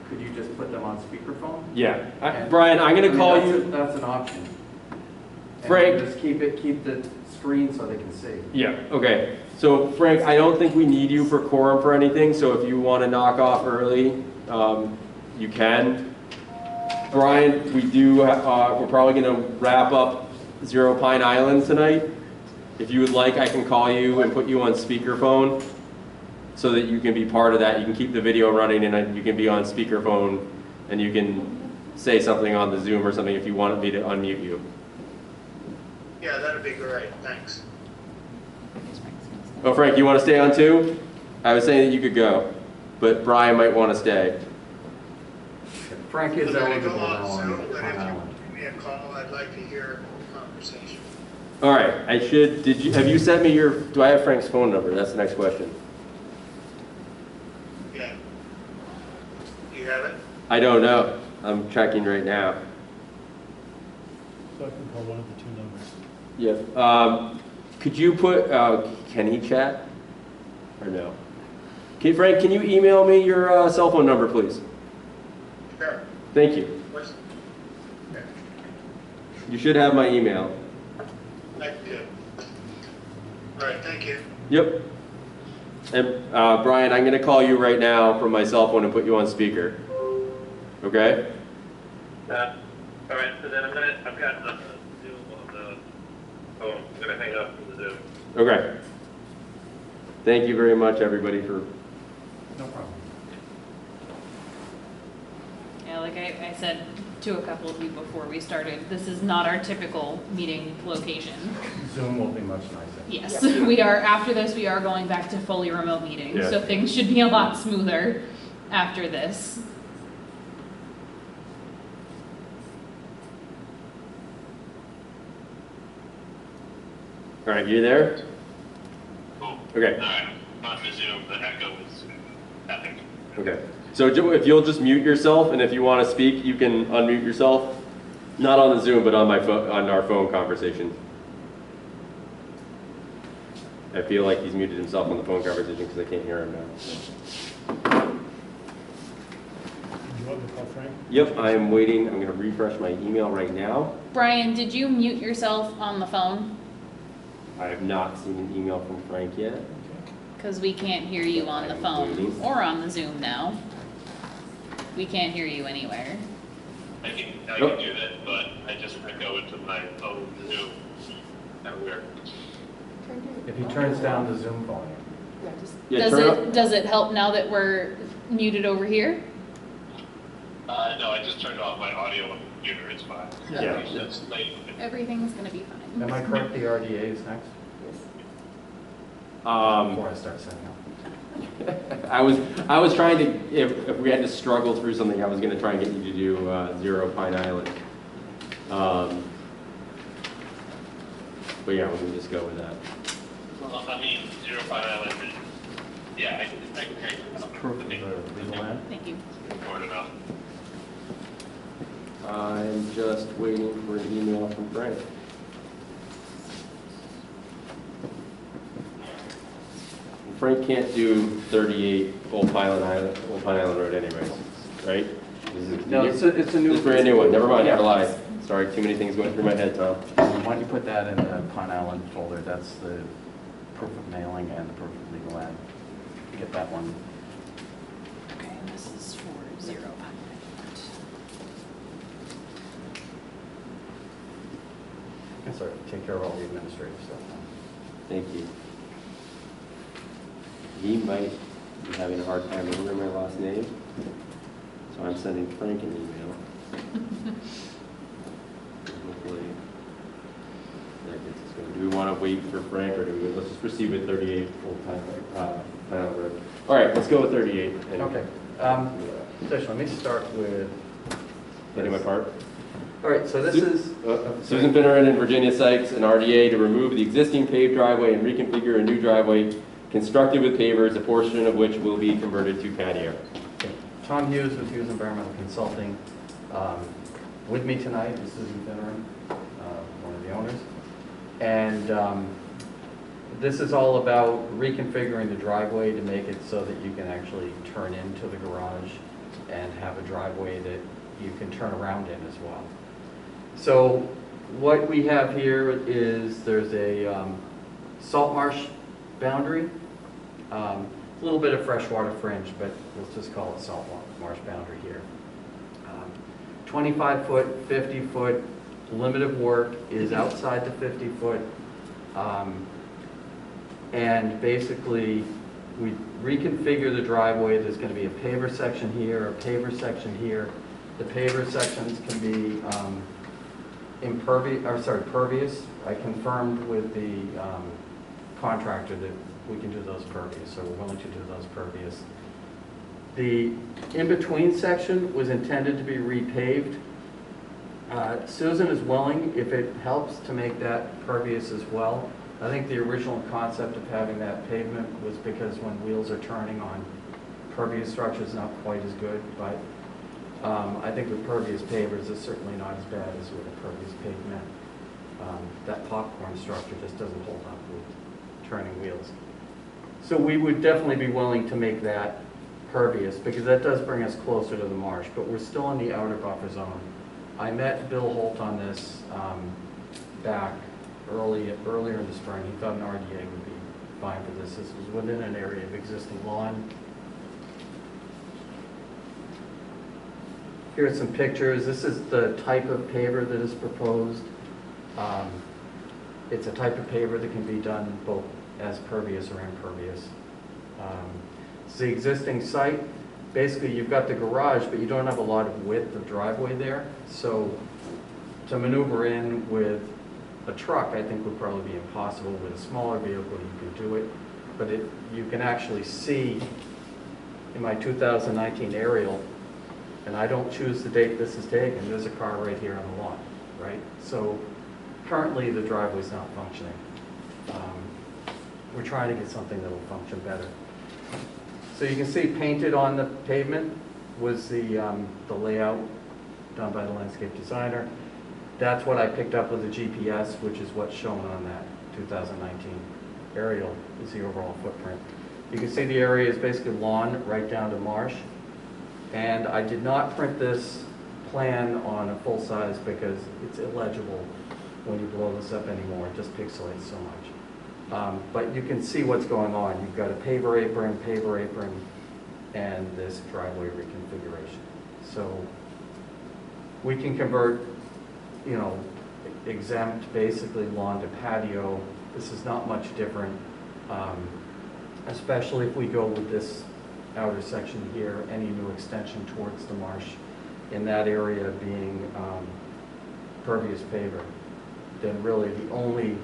could you just put them on speakerphone? Yeah, And- Brian, I'm I gonna mean, call that's you. That's an option. And Frank. Just keep the screen so they can see. Yeah, okay. So Frank, I don't think we need you for quorum for anything, so if you want to knock off early, you can. Brian, we're probably going to wrap up Zero Pine Island tonight. If you would like, I can call you and put you on speakerphone so that you can be part of that. You can keep the video running and you can be on speakerphone and you can say something on the Zoom or something if you want me to unmute you. Yeah, that'd be great, thanks. Oh, Frank, you want to stay on too? I was saying that you could go, but Brian might want to stay. Frank is I'm gonna eligible go now on on Zoom, but Pine if Island. you give me a call, I'd like to hear the conversation. All right, have you sent me do I have Frank's phone number? That's the next question. Yeah. Do you have it? I don't know. I'm checking right now. So I can call one of the 2 numbers. Yeah. Could you put, can he chat? Or no? Okay, Frank, can you email me your cell phone number, please? Sure. Thank you. What's, okay. You should have my email. I do. All right, thank you. Yep. And Brian, I'm going to call you right now from my cell phone and put you on speaker. Okay? All right, so then I've got the Zoom on the phone. I'm gonna hang up from the Zoom. Okay. Thank you very much, everybody, for. No problem. Yeah, like I said to a couple of you before we started, this is not our typical meeting location. Zoom will be much nicer. Yes, we are, after this, we are going back to fully remote meetings, Yeah. so things should be a lot smoother after this. All right, you there? Cool. Okay. All right. Not the Zoom, the echo is epic. Okay. So if you'll just mute yourself, and if you want to speak, you can unmute yourself. Not on the Zoom, but on my phone, on our phone conversation. I feel like he's muted himself on the phone conversation because I can't hear him now. You want to call Frank? Yep, I'm waiting. I'm going to refresh my email right now. Brian, did you mute yourself on the phone? I have not seen an email from Frank yet. Because we can't hear you on the phone or on the Zoom now. We can't hear you anywhere. I can Nope. do that, but I just go into my own Zoom. Kind of weird. If he turns down the Zoom volume. Yeah, just, Yeah, turn up. Does it help now that we're muted over here? No, I just turned off my audio on the computer. It's fine. Yeah. It's late. Everything's gonna be fine. Am I correct, the RDA is next? Before I start setting up. I was trying to, if we had to struggle through something, I was going to try and get you to do 0 Pine Island. But yeah, we can just go with that. Well, I mean, 0 Pine Island is, yeah, I can take it. Proof of the legal land. Thank you. Important enough. I'm just waiting for an email from Frank. Frank can't do 38 Old Pine Island Road anyways, right? No, it's a new. It's a brand new one. Never mind, never Yeah. lie. Sorry, too many things going through my head, Tom. Why don't you put that in the Pine Island folder? That's the proof of mailing and the proof of legal land. Get that one. Okay, this is for 0 Pine Island. Can start to take care of all the administrative stuff now. Thank you. He might be having a hard time remembering my last name, so I'm sending Frank an email. Hopefully that gets us going. Do we want to wait for Frank, or do we, let's just proceed with 38 Pine Island Road? All right, let's go with 38. And Okay. Tish, let me start with. Getting my part. All right, so this is. Susan Finneran and Virginia Sykes, an RDA, to remove the existing paved driveway and reconfigure a new driveway constructed with pavers, a portion of which will be converted to patio. Tom Hughes with Hughes Environmental Consulting. With me tonight is Susan Finneran, one of the owners. And this is all about reconfiguring the driveway to make it so that you can actually turn into the garage and have a driveway that you can turn around in as well. So what we have here is there's a salt marsh boundary. A little bit of freshwater fringe, but let's just call it salt marsh boundary here. 25-foot, 50-foot limit of work is outside the 50-foot. And basically, we reconfigure the driveway. There's going to be a paver section here, a paver section here. The paver sections can be pervious. I confirmed with the contractor that we can do those pervious, so we're willing to do those pervious. The in-between section was intended to be repaved. Susan is willing, if it helps, to make that pervious as well. I think the original concept of having that pavement was because when wheels are turning on pervious structures, not quite as good, but I think with pervious pavers, it's certainly not as bad as with a pervious pavement. That popcorn structure just doesn't hold up with turning wheels. So we would definitely be willing to make that pervious, because that does bring us closer to the marsh, but we're still in the outer buffer zone. I met Bill Holt on this back earlier in the spring. He thought an RDA would be fine for this. This was within an area of existing lawn. Here are some pictures. This is the type of paver that is proposed. It's a type of paver that can be done both as pervious or impervious. It's the existing site. Basically, you've got the garage, but you don't have a lot of width of driveway there. So to maneuver in with a truck, I think would probably be impossible. With a smaller vehicle, you can do it. But you can actually see in my 2019 aerial, and I don't choose the date this is taken, there's a car right here on the lot, right? So currently the driveway's not functioning. we're trying to get something that will function better. So you can see painted on the pavement was the layout done by the landscape designer. That's what I picked up with the GPS, which is what's shown on that 2019 aerial, is the overall footprint. You can see the area is basically lawn right down to marsh. And I did not print this plan on a full size because it's illegible when you blow this up anymore. It just pixelates so much. But you can see what's going on. You've got a paver apron, and this driveway reconfiguration. So we can convert, exempt basically lawn to patio. This is not much different, especially if we go with this outer section here, any new extension towards the marsh in that area being pervious paver. Then really the only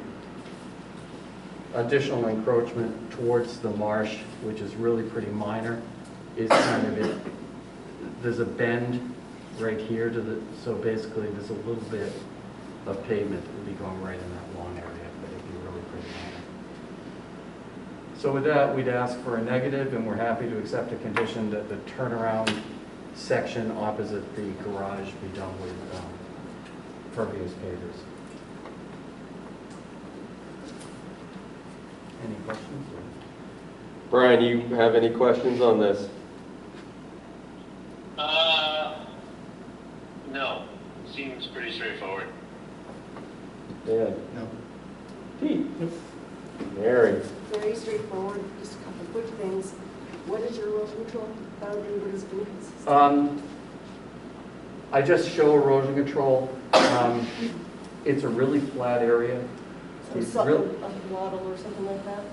additional encroachment towards the marsh, which is really pretty minor, is kind of it. There's a bend right here so basically there's a little bit of pavement that would be going right in that lawn area, but it'd be really pretty minor. So with that, we'd ask for a negative, and we're happy to accept a condition that the turnaround section opposite the garage be done with pervious pavers. Any questions? Brian, do you have any questions on this? No. Seems pretty straightforward. Dan? No. Pete? Mary? Very straightforward, just a couple quick things. What is your erosion control boundary, what is it going to consist of? I just show erosion control. It's a really flat area. So It's something, real- a wattle or something like that?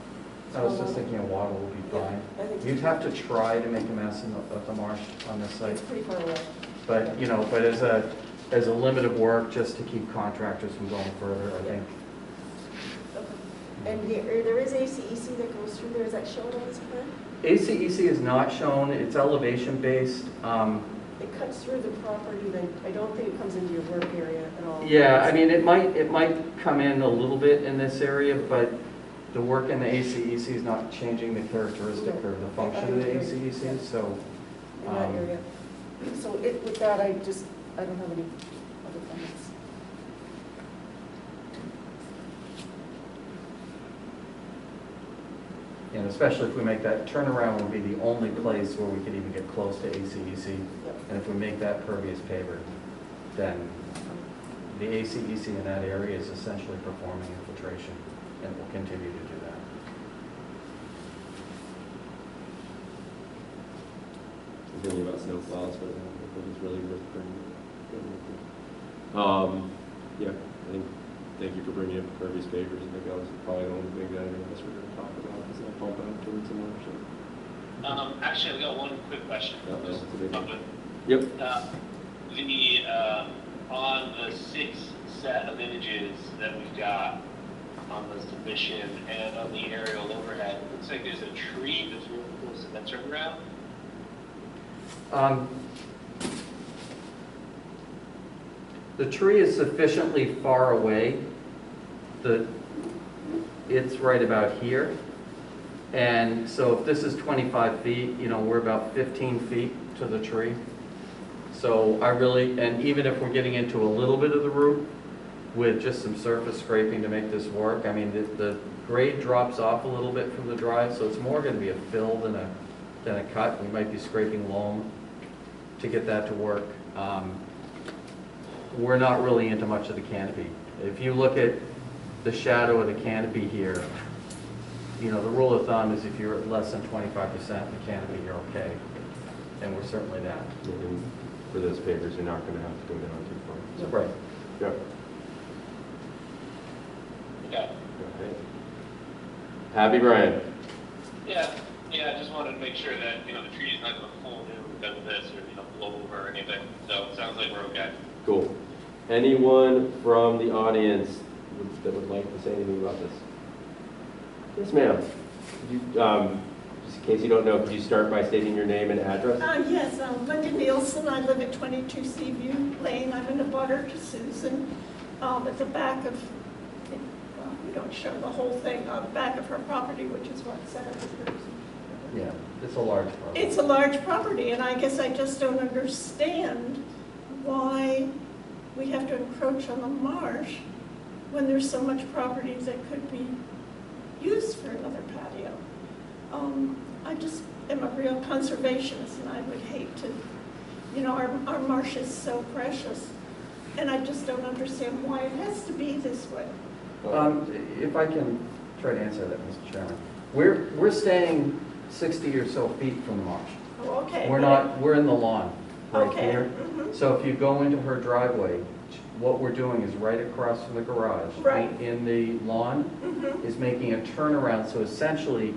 I was just thinking a wattle would be Yeah, fine. I think so. You'd have to try to make a mess of the marsh on this site. It's pretty far away. But, but as a limit of work, just to keep contractors from going further, I think. Okay. And there is ACEC that goes through there, is that shown on this plan? ACEC is not shown, it's elevation based. It cuts through the property, then I don't think it comes into your work area at all. Yeah, I mean, it might come in a little bit in this area, but the work in the ACEC is not changing the characteristic or the function of the ACEC, so. In that area. So with that, I don't have any other comments. And especially if we make that turnaround would be the only place where we could even get close to ACEC. Yep. And if we make that pervious paver, then the ACEC in that area is essentially performing infiltration and will continue to do that. I'm thinking about snow plows, but it was really worth bringing. Yeah, I think, thank you for bringing up pervious pavers. I think that was probably the only thing that any of us were going to talk about, because I'll bump out towards the marsh. Actually, I've got one quick question. Yeah, that's a big one. But, Yep. on the 6 set of images that we've got on the submission and on the aerial overhead, it looks like there's a tree that's really close to that turnaround. The tree is sufficiently far away that it's right about here. And so if this is 25 feet, we're about 15 feet to the tree. So and even if we're getting into a little bit of the root with just some surface scraping to make this work, I mean, the grade drops off a little bit from the drive, so it's more going to be a fill than a cut. We might be scraping loam to get that to work. We're not really into much of the canopy. If you look at the shadow of the canopy here, the rule of thumb is if you're at less than 25% of the canopy, you're okay. And we're certainly that. And for those pavers, you're not going to have to go down too far. Right. Yep. Yeah. Okay. Happy Brian? Yeah, I just wanted to make sure that, the tree is not going to fall in because of this or, blow over or anything. So it sounds like we're okay. Cool. Anyone from the audience that would like to say anything about this? Yes, ma'am. Just in case you don't know, could you start by stating your name and address? Yes, Linda Nielsen. I live at 22 Seaview Lane. I'm in a butter to Susan at the back of, well, we don't would show the whole thing on the back of her property, which is what, 7 acres. Yeah, it's a large property. It's a large property, and I guess I just don't understand why we have to encroach on the marsh when there's so much property that could be used for another patio. I just am a real conservationist, and I would hate to, you know, our marsh is so precious, and I just don't understand why it has to be this way. If I can try to answer that, Mr. Chairman. We're staying 60 or so feet from the marsh. Oh, okay. We're in the lawn right Okay. here. Mhm. So if you go into her driveway, what we're doing is right across from the garage. Right. In the lawn Mhm. is making a turnaround, so essentially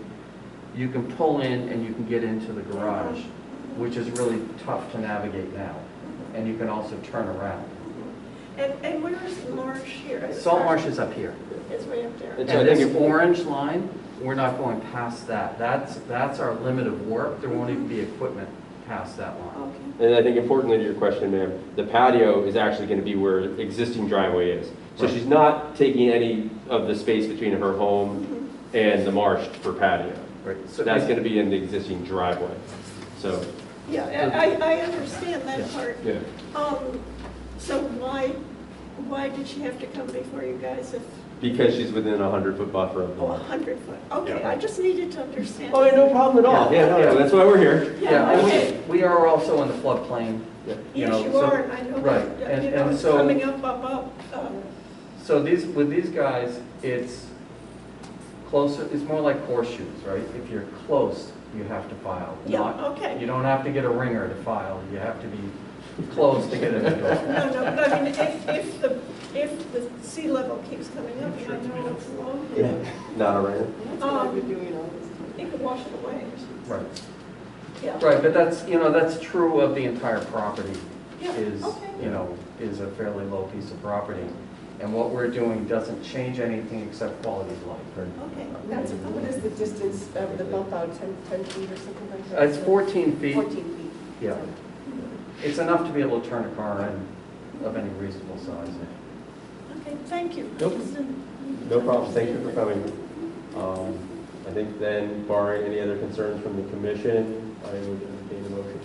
you can pull in and you can get into the garage, which is really tough to navigate now. And you can also turn around. And where is the marsh here? Salt marsh is up here. It's way up there. It's- And I think this if- orange line, we're not going past that. That's our limit of work. There won't even be equipment past that line. Okay. And I think importantly to your question, ma'am, the patio is actually going to be where existing driveway is. So Right. she's not taking any of the space between her home and the marsh for patio. Right. So that's going to be in the existing driveway. So, Yeah, I understand that Yeah. part. yeah. So why did she have to come before you guys if, Because she's within a 100-foot buffer of the oh, marsh. 100 foot? Okay, Yeah. I just needed to understand. Oh, no problem at all. Yeah, no, that's why we're here. Yeah, okay. and we are also in the floodplain. Yeah. You know, Yes, you so- are, and I know right, that, and- you know, and it's so- coming up. So with these guys, it's closer, it's more like horseshoes, right? If you're close, you have to file. Yeah, Not- okay. You don't have to get a ringer to file. You have to be close to get in the door. No, but I mean, if the sea level keeps coming up, and I know it's low Yeah. here, Not a rain. That's what I've been doing all this time. it could wash it away. Right. Yeah. Right, but that's true of the entire property, Yeah, is, okay. is a fairly low piece of property. And what we're doing doesn't change anything except quality of life. Okay. What is the distance of the bump out, 10 feet or something like that? It's 14 feet. 14 feet. Yeah. It's enough to be able to turn a car in of any reasonable size. Okay, thank you. Nope. No problem. Thank you for coming. I think then, barring any other concerns from the commission, I would entertain a motion.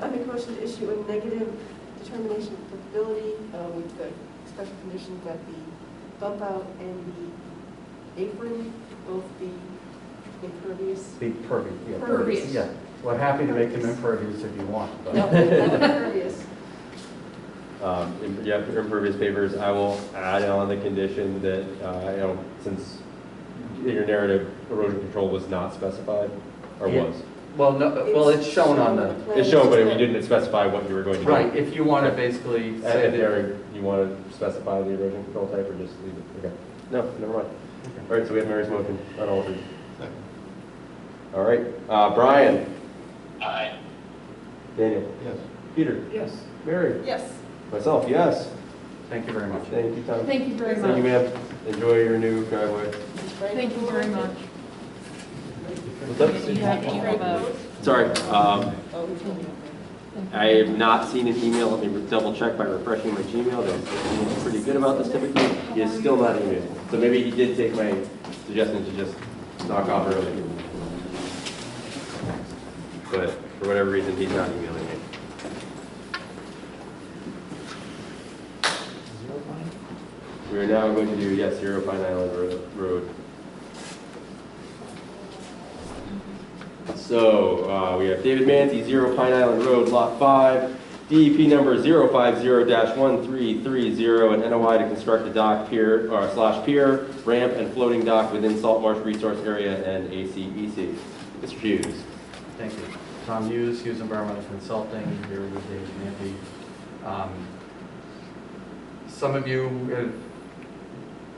I make a motion to issue a negative determination of applicability with the special condition that the bump out and the apron both be impervious. Be pervious. Yeah, Pervious. Yeah. We're happy to make them impervious if you want. But. No, impervious. Yeah, for impervious pavers, I will add on the condition that, since in your narrative, erosion control was not specified, or Yeah. was. Well, no, well, it's shown on the, plan. It's shown, but you didn't specify what you were going to do. right, if you want to basically say And that. Eric, you want to specify the erosion control type, or just leave it? Okay. No, never mind. All right, so we have Mary's motion, unaltered. All right, Brian, Aye. Daniel, Yes. Peter, Yes. Mary, Yes. myself, yes. Thank you very much. Thank you, Tom. Thank you very Thank you, much. ma'am. Enjoy your new driveway. Thank you very much. What's up? You have a, Sorry, Oh, he's coming up I have not seen an email. Let me double check by refreshing my Gmail. He's pretty good about this typically. He is still not emailing. So maybe he did take my suggestion to just knock off early. But for whatever reason, he's not emailing me. We are now going to do, yes, 0 Pine Island Road. So we have David Manti, 0 Pine Island Road, Lot 5, DEP number 050-1330, and NOI to construct a dock pier, / pier, ramp, and floating dock within Salt Marsh Resource Area and ACEC. Mr. Hughes. Thank you. Tom Hughes, Hughes Environmental Consulting, here with David Manti. Some of you have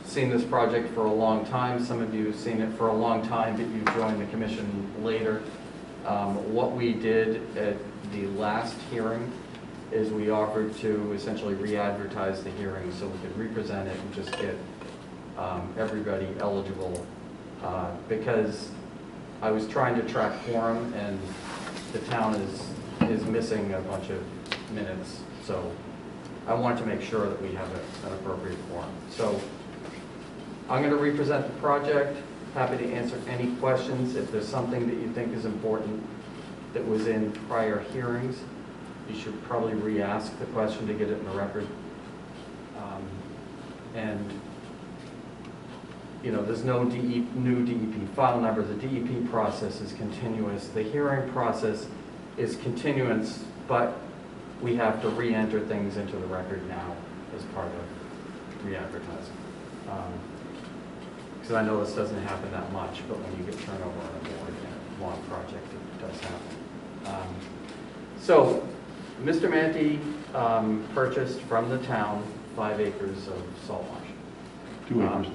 seen this project for a long time. Some of you have seen it for a long time, but you joined the commission later. What we did at the last hearing is we offered to essentially re-advertise the hearing so we could represent it and just get everybody eligible. Because I was trying to track quorum and the town is missing a bunch of minutes. So I wanted to make sure that we have an appropriate quorum. So I'm going to represent the project. Happy to answer any questions. If there's something that you think is important that was in prior hearings, you should probably re-ask the question to get it in the record. And you know, there's no new DEP file number. The DEP process is continuous. The hearing process is continuous, but we have to re-enter things into the record now as part of re-advertising. Because I know this doesn't happen that much, but when you get turnover on a board and a long project, it does happen. So, Mr. Manti purchased from the town 5 acres of salt marsh. 2 acres,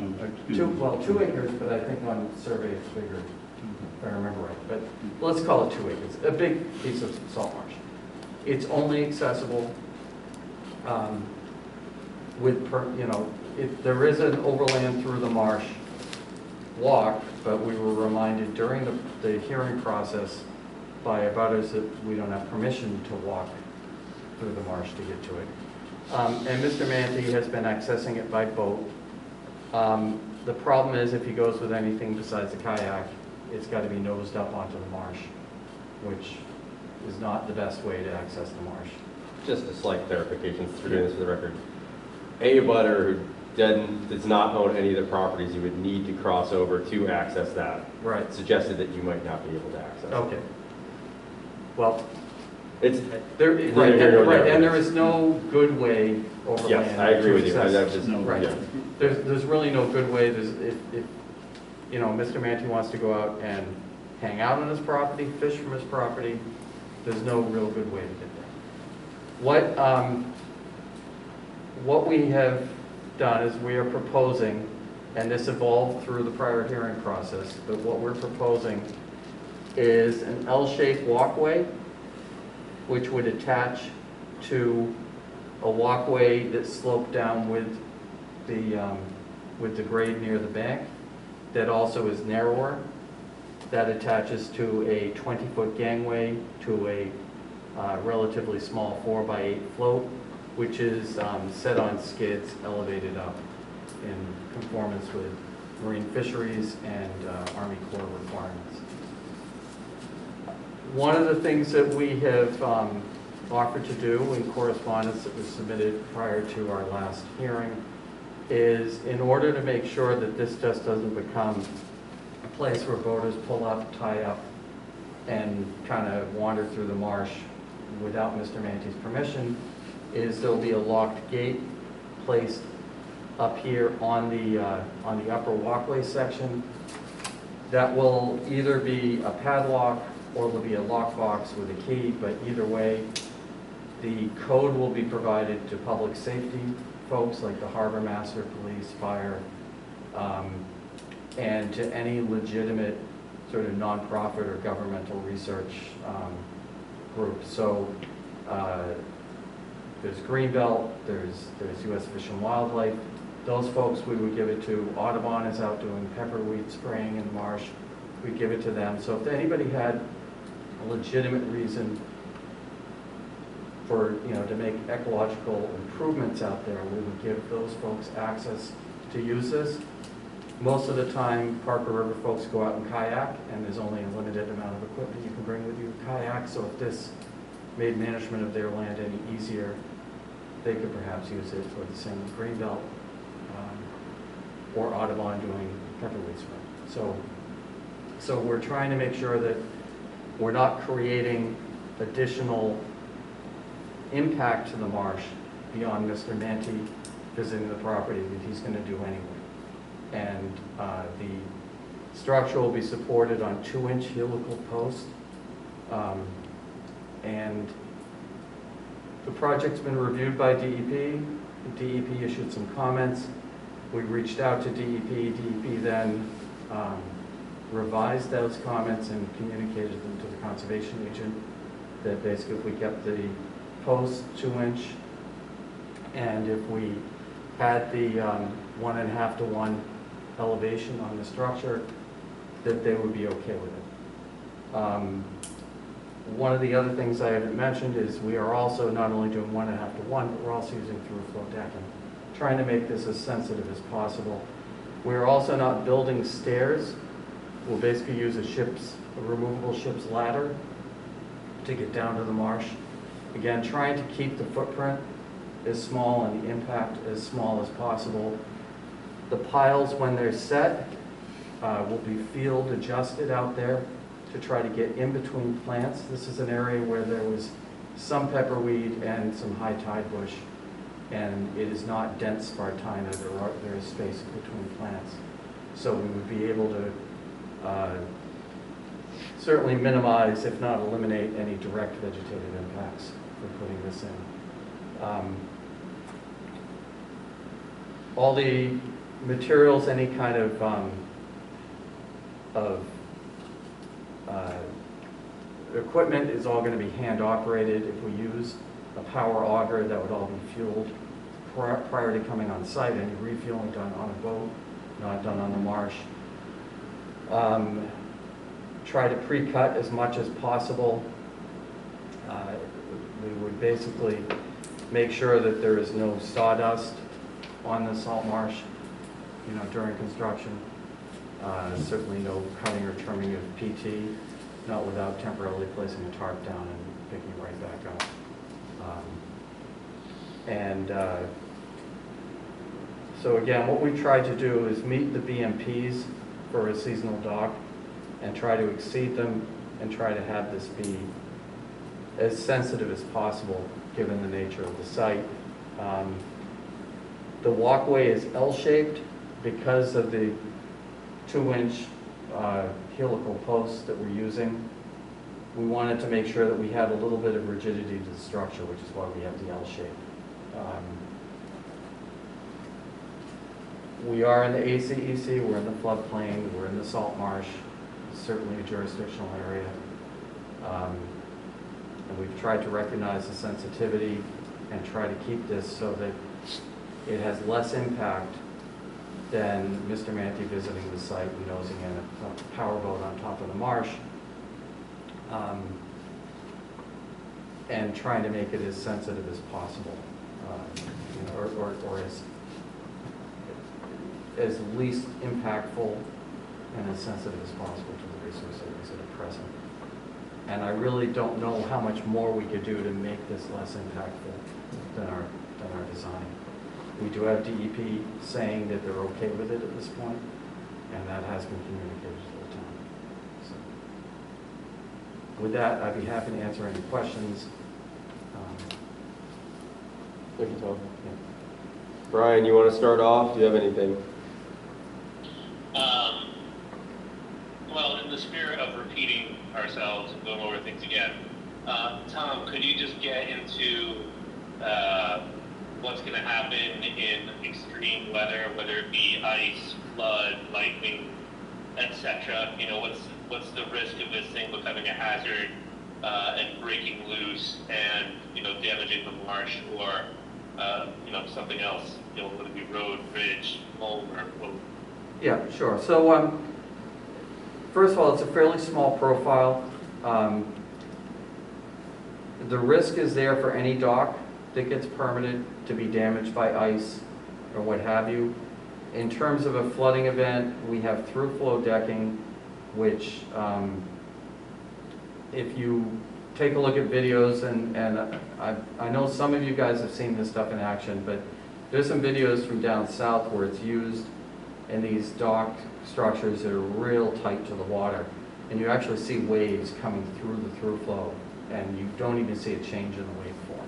no. 2 acres, but I think on survey it's bigger, if I remember right. But let's call it 2 acres, a big piece of salt marsh. It's only accessible with, there is an overland through the marsh walk, but we were reminded during the hearing process by abutters that we don't have permission to walk through the marsh to get to it. And Mr. Manti has been accessing it by boat. The problem is if he goes with anything besides a kayak, it's got to be nosed up onto the marsh, which is not the best way to access the marsh. Just a slight clarification, since we're doing this for the record. A abutter who does not own any of the properties, you would need to cross over to access that. Right. Suggested that you might not be able to access it. Okay. Well, It's, right, and there is no good way overland. yes, I agree with you. Right. Yeah. There's really no good way. If you know, Mr. Manti wants to go out and hang out on his property, fish from his property, there's no real good way to get there. What we have done is we are proposing, and this evolved through the prior hearing process, but what we're proposing is an L-shaped walkway which would attach to a walkway that sloped down with the grade near the bank, that also is narrower, that attaches to a 20-foot gangway to a relatively small 4x8 float, which is set on skids, elevated up in conformance with marine fisheries and Army Corps requirements. One of the things that we have offered to do in correspondence that was submitted prior to our last hearing is, in order to make sure that this just doesn't become a place where boaters pull up, tie up, and kind of wander through the marsh without Mr. Manti's permission, is there'll be a locked gate placed up here on the upper walkway section that will either be a padlock or there'll be a lockbox with a key, but either way, the code will be provided to public safety folks like the harbor master, police, fire, and to any legitimate sort of nonprofit or governmental research group. So there's Greenbelt, there's U.S. Fish and Wildlife. Those folks we would give it to. Audubon is out doing pepperweed spraying in the marsh. We give it to them. So if anybody had a legitimate reason for, to make ecological improvements out there, we would give those folks access to use this. Most of the time, Parker River folks go out and kayak, and there's only a limited amount of equipment you can bring with you to kayak. So if this made management of their land any easier, they could perhaps use it for the same Greenbelt or Audubon doing pepperweed spray. So we're trying to make sure that we're not creating additional impact to the marsh beyond Mr. Manti visiting the property that he's going to do anyway. And the structure will be supported on 2-inch helical posts. And the project's been reviewed by DEP. The DEP issued some comments. We reached out to DEP. DEP then revised those comments and communicated them to the conservation agent, that basically if we kept the post 2-inch and if we had the 1.5 to 1 elevation on the structure, that they would be okay with it. One of the other things I haven't mentioned is we are also not only doing 1.5 to 1, but we're also using through flow decking, trying to make this as sensitive as possible. We're also not building stairs. We'll basically use a removable ship's ladder to get down to the marsh. Again, trying to keep the footprint as small and the impact as small as possible. The piles, when they're set, will be field adjusted out there to try to get in between plants. This is an area where there was some pepperweed and some high tide bush, and it is not dense spartina. There is space between plants. So we would be able to certainly minimize, if not eliminate, any direct vegetative impacts for putting this in. All the materials, any kind of equipment is all going to be hand operated. If we use a power auger, that would all be fueled prior to coming on site. Any refueling done on a boat, not done on the marsh. Try to pre-cut as much as possible. We would basically make sure that there is no sawdust on the salt marsh, during construction. Certainly no cutting or trimming of PT, not without temporarily placing a tarp down and picking it right back up. So again, what we tried to do is meet the BMPs for a seasonal dock and try to exceed them and try to have this be as sensitive as possible given the nature of the site. The walkway is L-shaped because of the 2-inch helical posts that we're using. We wanted to make sure that we had a little bit of rigidity to the structure, which is why we have the L shape. We are in the ACEC, we're in the floodplain, we're in the salt marsh, certainly a jurisdictional area. And we've tried to recognize the sensitivity and try to keep this so that it has less impact than Mr. Manti visiting the site and nosing in a powerboat on top of the marsh, and trying to make it as sensitive as possible, or as least impactful and as sensitive as possible to the resource areas that are present. And I really don't know how much more we could do to make this less impactful than our design. We do have DEP saying that they're okay with it at this point, and that has been communicated to the town. So, with that, I'd be happy to answer any questions. Thank you, Tom. Yeah. Brian, you want to start off? Do you have anything? Well, in the spirit of repeating ourselves and going over things again, Tom, could you just get into what's going to happen in extreme weather, whether it be ice, flood, lightning, etc.? What's the risk of this thing becoming a hazard and breaking loose and damaging the marsh or something else? Would it be road, bridge, home, or? Yeah, sure. So first of all, it's a fairly small profile. The risk is there for any dock that gets permitted to be damaged by ice or what have you. In terms of a flooding event, we have through flow decking, which if you take a look at videos, and I know some of you guys have seen this stuff in action, but there's some videos from down south where it's used in these dock structures that are real tight to the water, and you actually see waves coming through the through flow, and you don't even see a change in the waveform.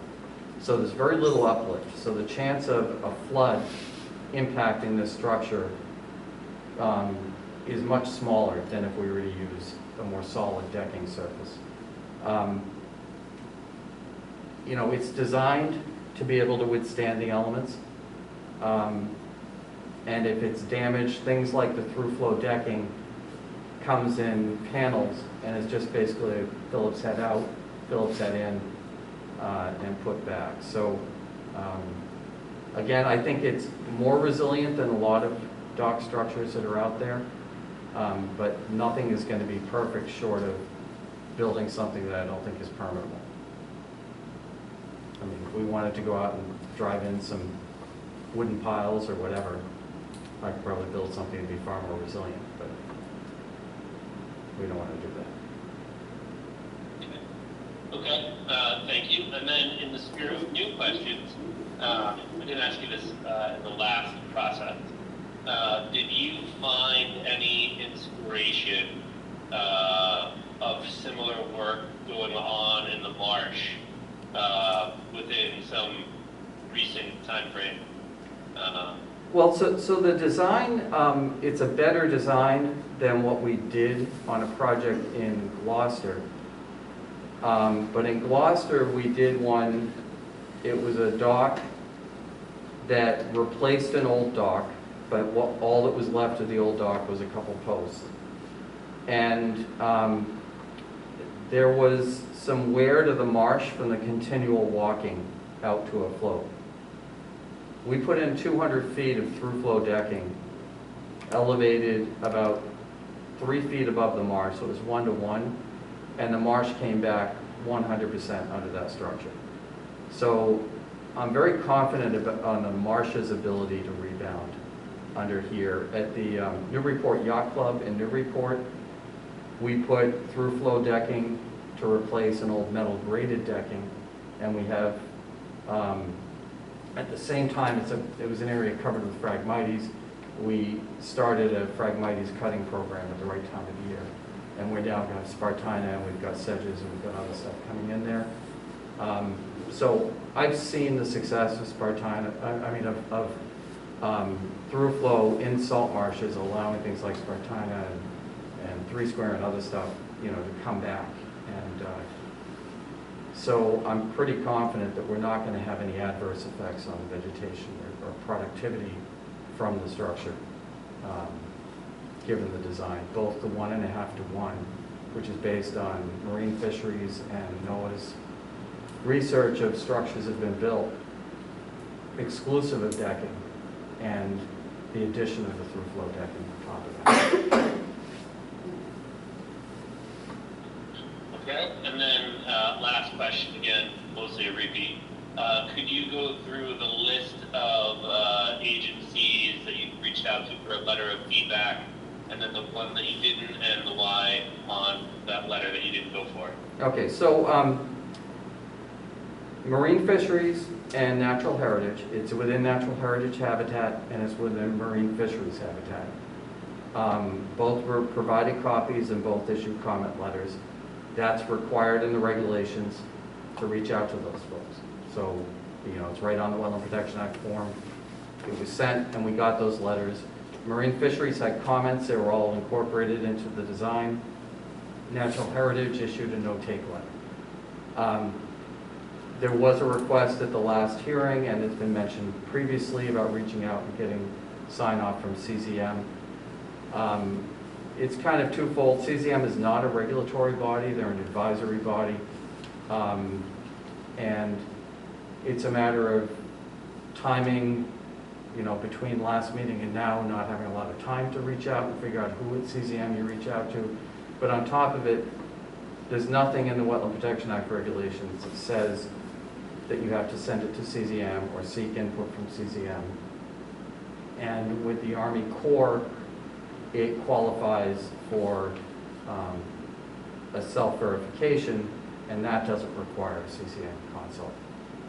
So there's very little uplift. So the chance of a flood impacting this structure is much smaller than if we were to use a more solid decking surface. It's designed to be able to withstand the elements. And if it's damaged, things like the through flow decking comes in panels and is just basically a Phillips head out, Phillips head in, and put back. So again, I think it's more resilient than a lot of dock structures that are out there, but nothing is going to be perfect short of building something that I don't think is permanent. I mean, if we wanted to go out and drive in some wooden piles or whatever, I could probably build something to be far more resilient, but we don't want to do that. Okay, thank you. And then in the spirit of new questions, I didn't ask you this in the last process. Did you find any inspiration of similar work going on in the marsh within some recent time frame? Well, so the design, it's a better design than what we did on a project in Gloucester. But in Gloucester, we did one, it was a dock that replaced an old dock, but all that was left of the old dock was a couple posts. And there was some wear to the marsh from the continual walking out to a float. We put in 200 feet of through-flow decking, elevated about 3 feet above the marsh, so it was 1-to-1, and the marsh came back 100% under that structure. So I'm very confident on the marsh's ability to rebound under here. At the Newburyport Yacht Club in Newburyport, we put through-flow decking to replace an old metal braided decking, and we have, at the same time, it was an area covered with Phragmites. We started a Phragmites cutting program at the right time of the year. And we're now going to have Spartina, and we've got sedges, and we've got other stuff coming in there. So I've seen the success of Spartina, of through flow in salt marshes, allowing things like Spartina and 3-square and other stuff, to come back. And so I'm pretty confident that we're not going to have any adverse effects on vegetation or productivity from the structure, given the design, both the 1.5-to-1, which is based on marine fisheries and NOAA's research of structures that have been built exclusive of decking, and the addition of the through-flow decking on top of that. Okay, and then last question, again, mostly a repeat. Could you go through the list of agencies that you reached out to for a letter of feedback, and then the one that you didn't, and the why on that letter that you didn't go for? Okay, so marine fisheries and natural heritage, it's within natural heritage habitat and it's within marine fisheries habitat. Both were provided copies and both issued comment letters. That's required in the regulations to reach out to those folks. So, it's right on the Wetland Protection Act form. It was sent and we got those letters. Marine fisheries had comments, they were all incorporated into the design. Natural heritage issued a no-take letter. There was a request at the last hearing, and it's been mentioned previously, about reaching out and getting sign-off from CZM. It's kind of twofold. CZM is not a regulatory body, they're an advisory body. And it's a matter of timing, between last meeting and now, not having a lot of time to reach out and figure out who at CZM you reach out to. But on top of it, there's nothing in the Wetland Protection Act regulations that says that you have to send it to CZM or seek input from CZM. And with the Army Corps, it qualifies for a self-verification, and that doesn't require a CCM consult.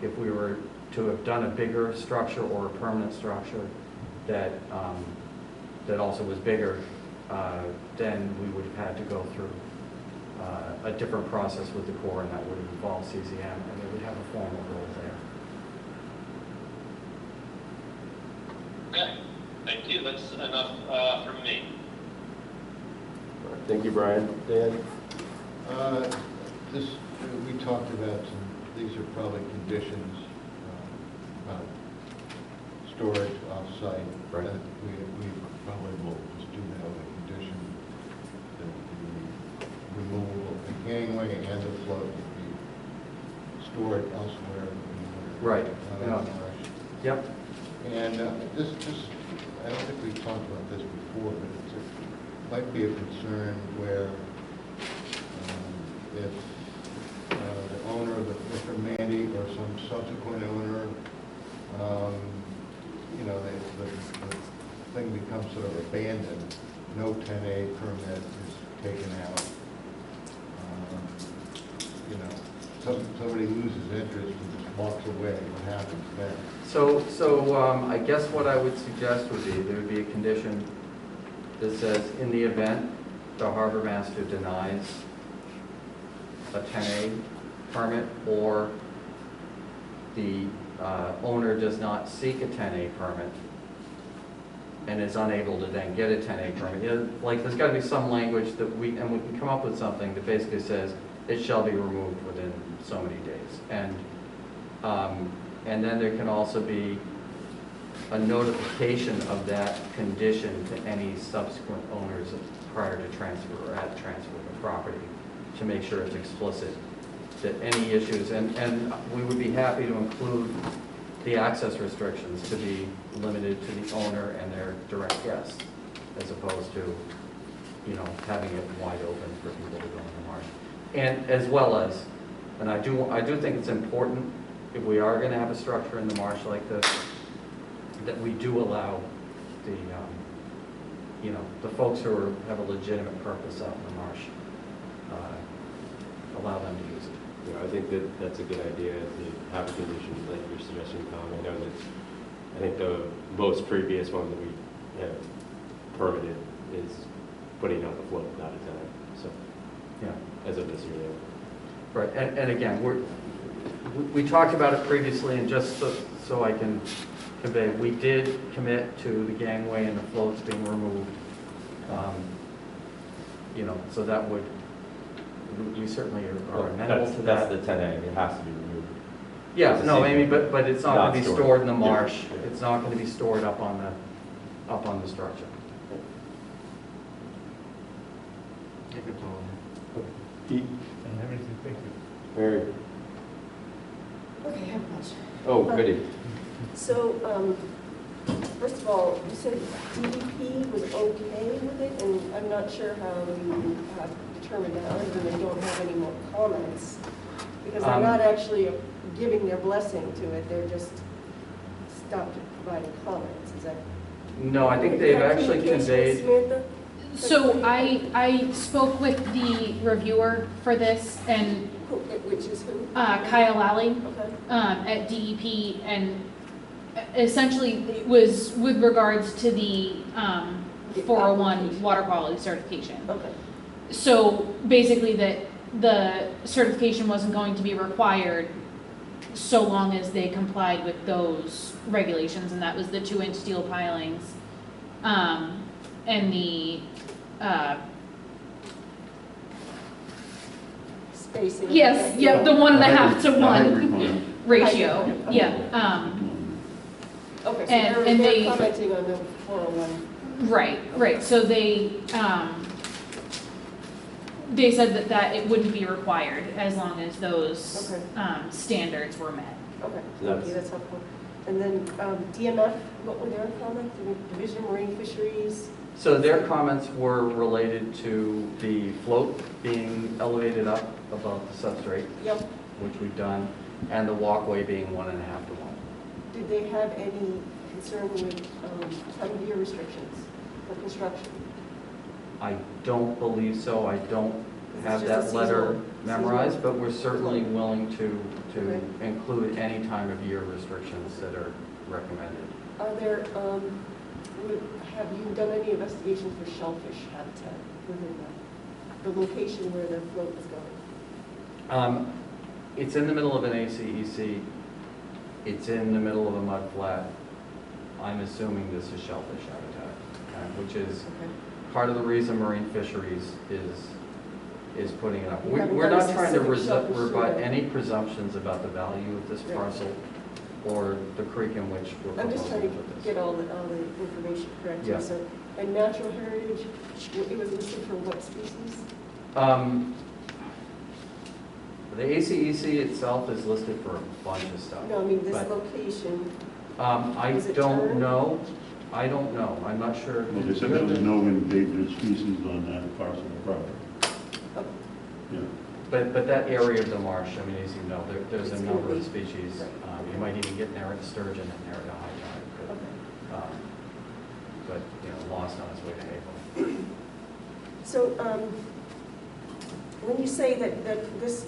If we were to have done a bigger structure or a permanent structure that also was bigger, then we would have had to go through a different process with the Corps, and that would have involved CCM, and they would have a formal role there. Okay, thank you. That's enough from me. Thank you, Brian. Dan? We talked about these are probably conditions about storage off-site. Right. That we probably will just do that with a condition that the removal of the gangway and the float will be stored elsewhere. Right. Yeah. Yep. And this, I don't think we've talked about this before, but it might be a concern where if the owner of Mr. Mandy or some subsequent owner, the thing sort of abandoned, no 10A permit is taken out. You know, somebody loses interest and just walks away, what happens then? So I guess what I would suggest would be, there would be a condition that says, in the event the harbor master denies a 10A permit, or the owner does not seek a 10A permit and is unable to then get a 10A permit. You know, like, there's got to be some language that we can come up with something that basically says it shall be removed within so many days. And then there can also be a notification of that condition to any subsequent owners prior to transfer or at transfer of the property, to make sure it's explicit that any issues, and we would be happy to include the access restrictions to be limited to the owner and their direct guests, as opposed to, you know, having it wide open for people to go in the marsh. And as well as, and I do think it's important, if we are going to have a structure in the marsh like this, that we do allow the, you know, the folks who have a legitimate purpose out in the marsh, allow them to use it. You know, I think that that's a good idea to have a condition like you're suggesting, Tom. I know that, I think the most previous one that we have permitted is putting out the float, not a tenant. So, Yeah. as of this year, yeah. Right, and again, we talked about it previously, and just so I can convey, we did commit to the gangway and the floats being removed. You know, so that would, we certainly are amenable to that. That's the 10A, it has to be removed. Yeah, no, I mean, but it's not going to be stored in the Yeah. marsh. It's not going to be stored up on the structure. Pete? I don't have anything, thank you. Mary? Okay, I have a question. Oh, goody. So, first of all, you said DEP was okay with it, and I'm not sure how you have determined that, other than they don't have any more comments. Because they're not actually giving their blessing to it, they're just stopped providing comments, is that? No, I think they've actually conveyed. Samantha? So I spoke with the reviewer for this, and Which is who? Kyle Lally Okay. at DEP, and essentially it was with regards to the 401 water quality certification. Okay. So basically that the certification wasn't going to be required so long as they complied with those regulations, and that was the 2-inch steel pilings, and the Spacing. yes, yeah, the 1.5 to 1 ratio, yeah. Okay, so and they're they- commenting on the 401. Right, so they said that it wouldn't be required as long as those Okay. standards were met. Okay, So thank you, that's helpful. And then DMF, what were their comments? Division of Marine Fisheries? So their comments were related to the float being elevated up above the substrate, Yep. which we've done, and the walkway being 1.5 to 1. Did they have any concern with time of year restrictions for construction? I don't believe so. I don't It's have just a that letter seasonal- memorized, but we're certainly willing to Okay. include any time of year restrictions that are recommended. Are there, have you done any investigation for shellfish habitat within the location where the float is going? It's in the middle of an ACEC. It's in the middle of a mud flat. I'm assuming this is shellfish habitat, which is Okay. part of the reason Marine Fisheries is putting it up. You haven't We're done a not trying to specific shellfish rebut survey. any presumptions about the value of this Right. parcel or the creek in which we're I'm just trying to proposing to put this. get all the information correct Yeah. here. So, and natural heritage, it was listed for what species? The ACEC itself is listed for a bunch of stuff. No, I mean, this But, location, I is it don't turned? know. I don't know. I'm not sure. Well, they said there was no endangered species on that parcel of property. oh, Yeah. But that area of the marsh, I mean, as you know, there's a It's number gonna of be- species. right. You might even get there at sturgeon in there at a high tide. okay. But you know, lost on his way to Haverhill. So, when you say that this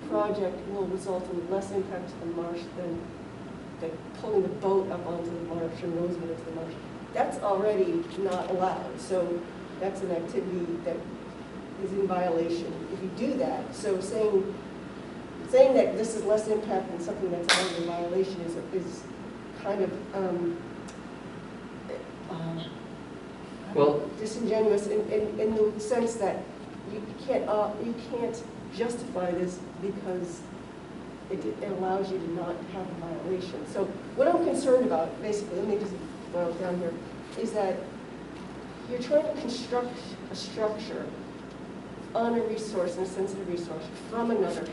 project will result in less impact to the marsh than pulling the boat up onto the marsh and Rosewood into the marsh, that's already not allowed. So that's an activity that is in violation if you do that. So saying that this is less impact than something that's already in violation is kind of Well, disingenuous in the sense that you can't justify this because it allows you to not have a violation. So what I'm concerned about, basically, let me just boil it down here, is that you're trying to construct a structure on a resource, and a sensitive resource, from another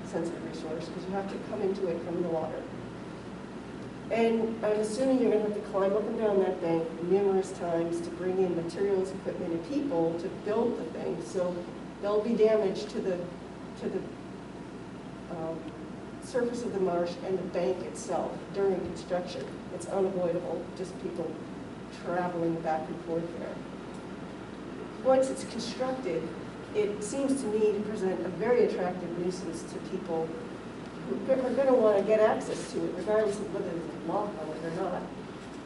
sensitive resource, because you have to come into it from the water. And I'm assuming you're going to have to climb up and down that bank numerous times to bring in materials, equipment, and people to build the thing. So there'll be damage to the surface of the marsh and the bank itself during construction. It's unavoidable, just people traveling back and forth there. Once it's constructed, it seems to me to present a very attractive nuisance to people who are going to want to get access to it, regardless of whether there's a lock on it or not.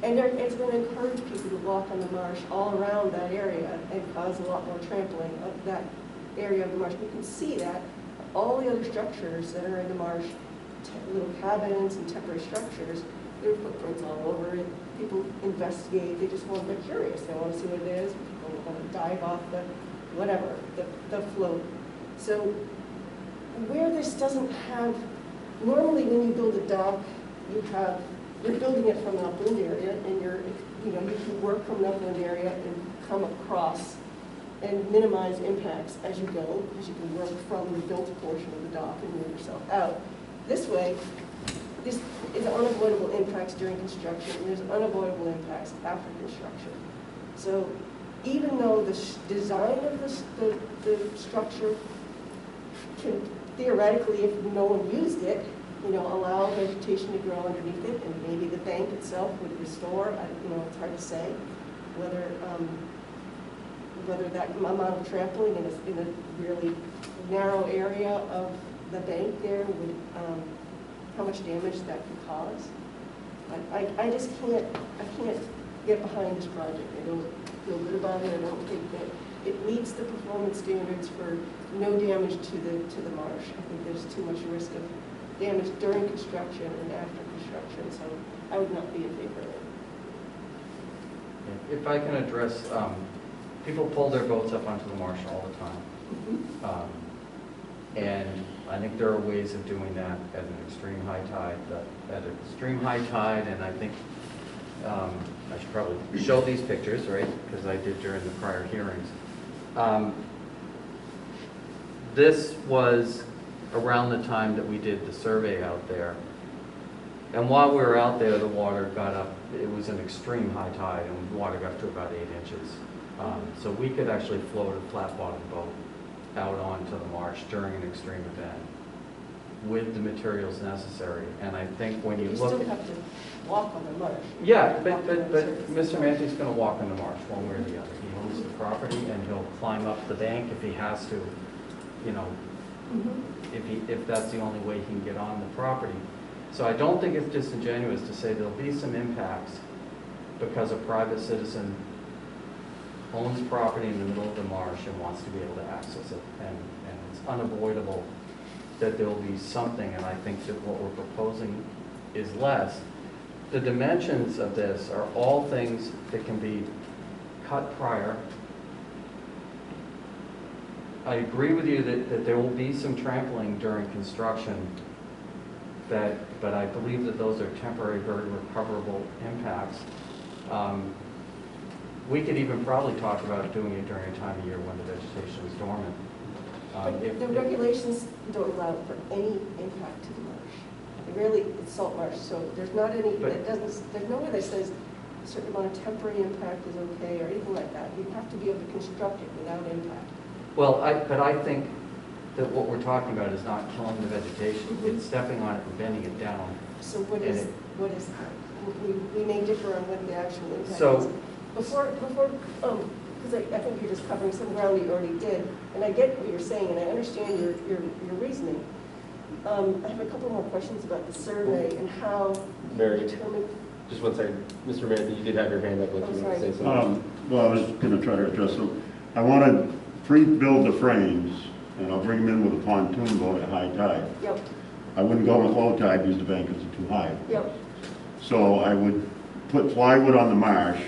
And it's going to encourage people to walk on the marsh all around that area and cause a lot more trampling of that area of the marsh. You can see that all the other structures that are in the marsh, little cabins and temporary structures, there are footprints all over it. People investigate, they're curious, they want to see what it is. People want to dive off the float. So where this doesn't have, normally when you build a dock, you're building it from an upland area, and you can work from an upland area and come across and minimize impacts as you go, because you can work from the built portion of the dock and move yourself out. This way, this is unavoidable impacts during construction, and there's unavoidable impacts after construction. So even though the design of the structure can theoretically, if no one used it, allow vegetation to grow underneath it, and maybe the bank itself would restore. It's hard to say whether that amount of trampling in a really narrow area of the bank there would, how much damage that could cause. I just can't get behind this project. I don't feel good about it. I don't think that it meets the performance standards for no damage to the marsh. I think there's too much risk of damage during construction and after construction, so I would not be in favor of it. if I can address, people pull their boats up onto the marsh all the time. And I think there are ways of doing that at an extreme high tide. And I think I should probably show these pictures, right? Because I did during the prior hearings. This was around the time that we did the survey out there. And while we were out there, the water got up. It was an extreme high tide, and the water got up to about 8 inches. So we could actually float a flat-bottom boat out onto the marsh during an extreme event with the materials necessary. And I think when you look, still have to walk on the marsh. yeah, but Mr. Mante's going to walk on the marsh one way or the other. He owns the property, and he'll climb up the bank if he has to. If that's the only way he can get on the property. So I don't think it's disingenuous to say there'll be some impacts because a private citizen owns property in the middle of the marsh and wants to be able to access it. And it's unavoidable that there will be something, and I think that what we're proposing is less. The dimensions of this are all things that can be cut prior. I agree with you that there will be some trampling during construction, but I believe that those are temporary, very recoverable impacts. We could even probably talk about doing it during a time of year when the vegetation is dormant. The regulations don't allow for any impact to the marsh. It's salt marsh, so there's not any, there's nowhere that says a certain amount of temporary impact is okay or anything like that. You have to be able to construct it without impact. Well, but I think that what we're talking about is not killing the vegetation. It's stepping on it and bending it down. So what is that? We may differ on what the actual impact So is. Before, because I think you're just covering some ground you already did, and I get what you're saying, and I understand your reasoning. I have a couple more questions about the survey and how you Mary. determine. Just one second. Mr. Manthey, you did have your hand up, like Oh, you want to sorry. say something. Well, I was going to try to address them. I want to pre-build the frames, and I'll bring them in with a pontoon boat at high tide. Yep, I wouldn't go with low tide because the bankers are too high. yep, So I would put plywood on the marsh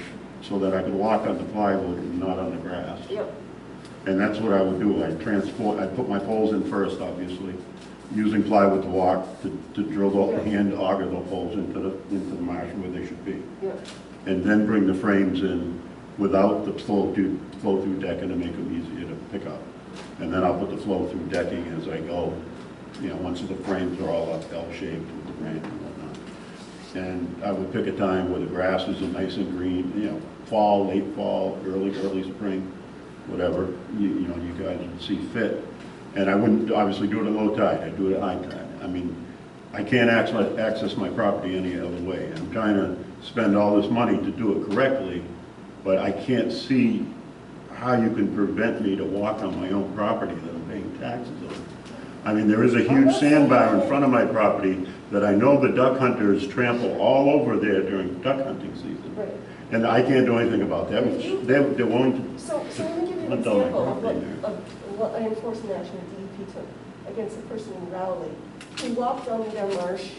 so that I could walk on the plywood and not on the grass. yep, And that's what I would do. I'd put my poles in first, obviously, using plywood to walk, to drill the hand auger the poles into the marsh where they should be. yep. And then bring the frames in without the flow-through decking to make them easier to pick up. And then I'll put the flow-through decking as I go, once the frames are all up L-shaped with the ramp and whatnot. And I would pick a time where the grasses are nice and green, fall, late fall, early spring, whatever, you guys would see fit. And I wouldn't obviously do it at low tide, I'd do it at high tide. I mean, I can't access my property any other way. I'm trying to spend all this money to do it correctly, but I can't see how you can prevent me to walk on my own property that I'm paying taxes on. I mean, there is a huge sandbar in front of my property that I know the duck hunters trample all over there during duck hunting season. Right. And I can't do anything about that. They're willing to So let me give you an hunt on my example of property there. what an enforcement action DEP took against a person in Rowley who walked on their marsh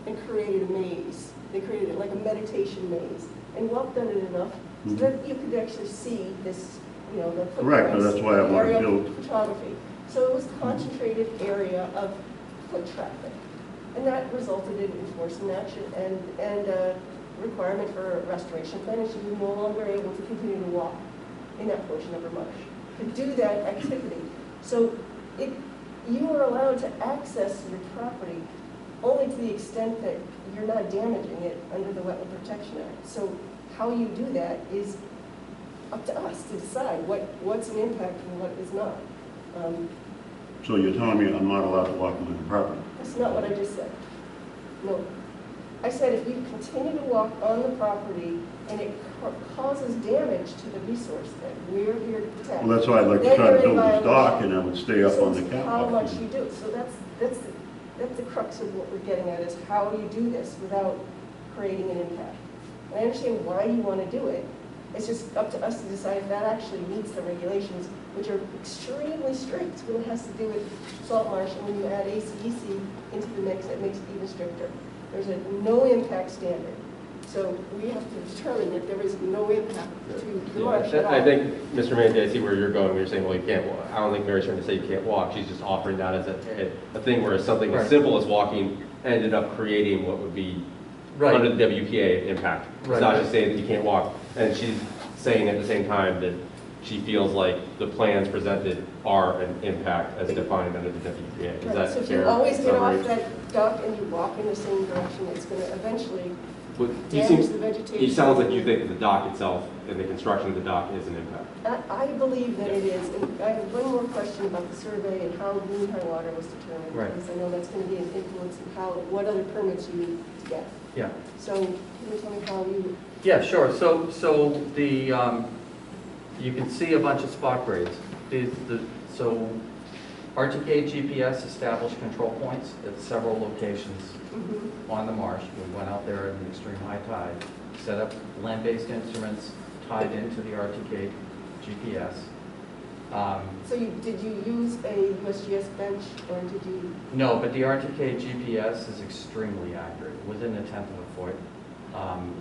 and created a maze. They created it like a meditation maze and walked on it enough so that you could actually see this, the footprints, Correct, but that's why I want to aerial build. photography. So it was a concentrated area of foot traffic. And that resulted in enforcement action and requirement for a restoration plan, and she was no longer able to continue to walk in that portion of her marsh, to do that activity. So you are allowed to access your property only to the extent that you're not damaging it under the Wetland Protection Act. So how you do that is up to us to decide what's an impact and what is not. So you're telling me I'm not allowed to walk on my property? That's not what I just said. No. I said if you continue to walk on the property and it causes damage to the resource that we're here to protect. Well, that's why I'd like to then try to you're in build this dock violation. and I would stay up So on the it's catwalk. how much you do. So that's the crux of what we're getting at is how you do this without creating an impact. And I understand why you want to do it. It's just up to us to decide if that actually meets the regulations, which are extremely strict when it has to do with salt marsh. And when you add ACEC into the mix, it makes it even stricter. There's a no impact standard. So we have to determine if there is no impact to the marsh at all. I think, Mr. Manthey, I see where you're going, when you're saying, well, you can't walk. I don't think Mary's trying to say you can't walk. She's just offering that as a thing where something as simple as walking ended up creating what would be under the WPA impact. It's not just saying that you can't walk. And she's saying at the same time that she feels like the plans presented are an impact as defined under the WPA. Is that So if fair? you always get summary? off that dock and you walk in the same direction, it's going to eventually Well, damage the vegetation. It sounds like you think that the dock itself and the construction of the dock is an impact. I believe that it is, and I have one more question about the survey and how green high water was determined. Right. Because I know that's going to be an influence in what other permits you need to get. Yeah. So can you tell me how you, Yeah, sure. So the, you can see a bunch of spot grades. So RTK GPS established control points at several locations on the marsh. We went out there at an extreme high tide, set up land-based instruments tied into the RTK GPS. so did you use a USGS bench or did you? No, but the RTK GPS is extremely accurate, within a tenth of a foot.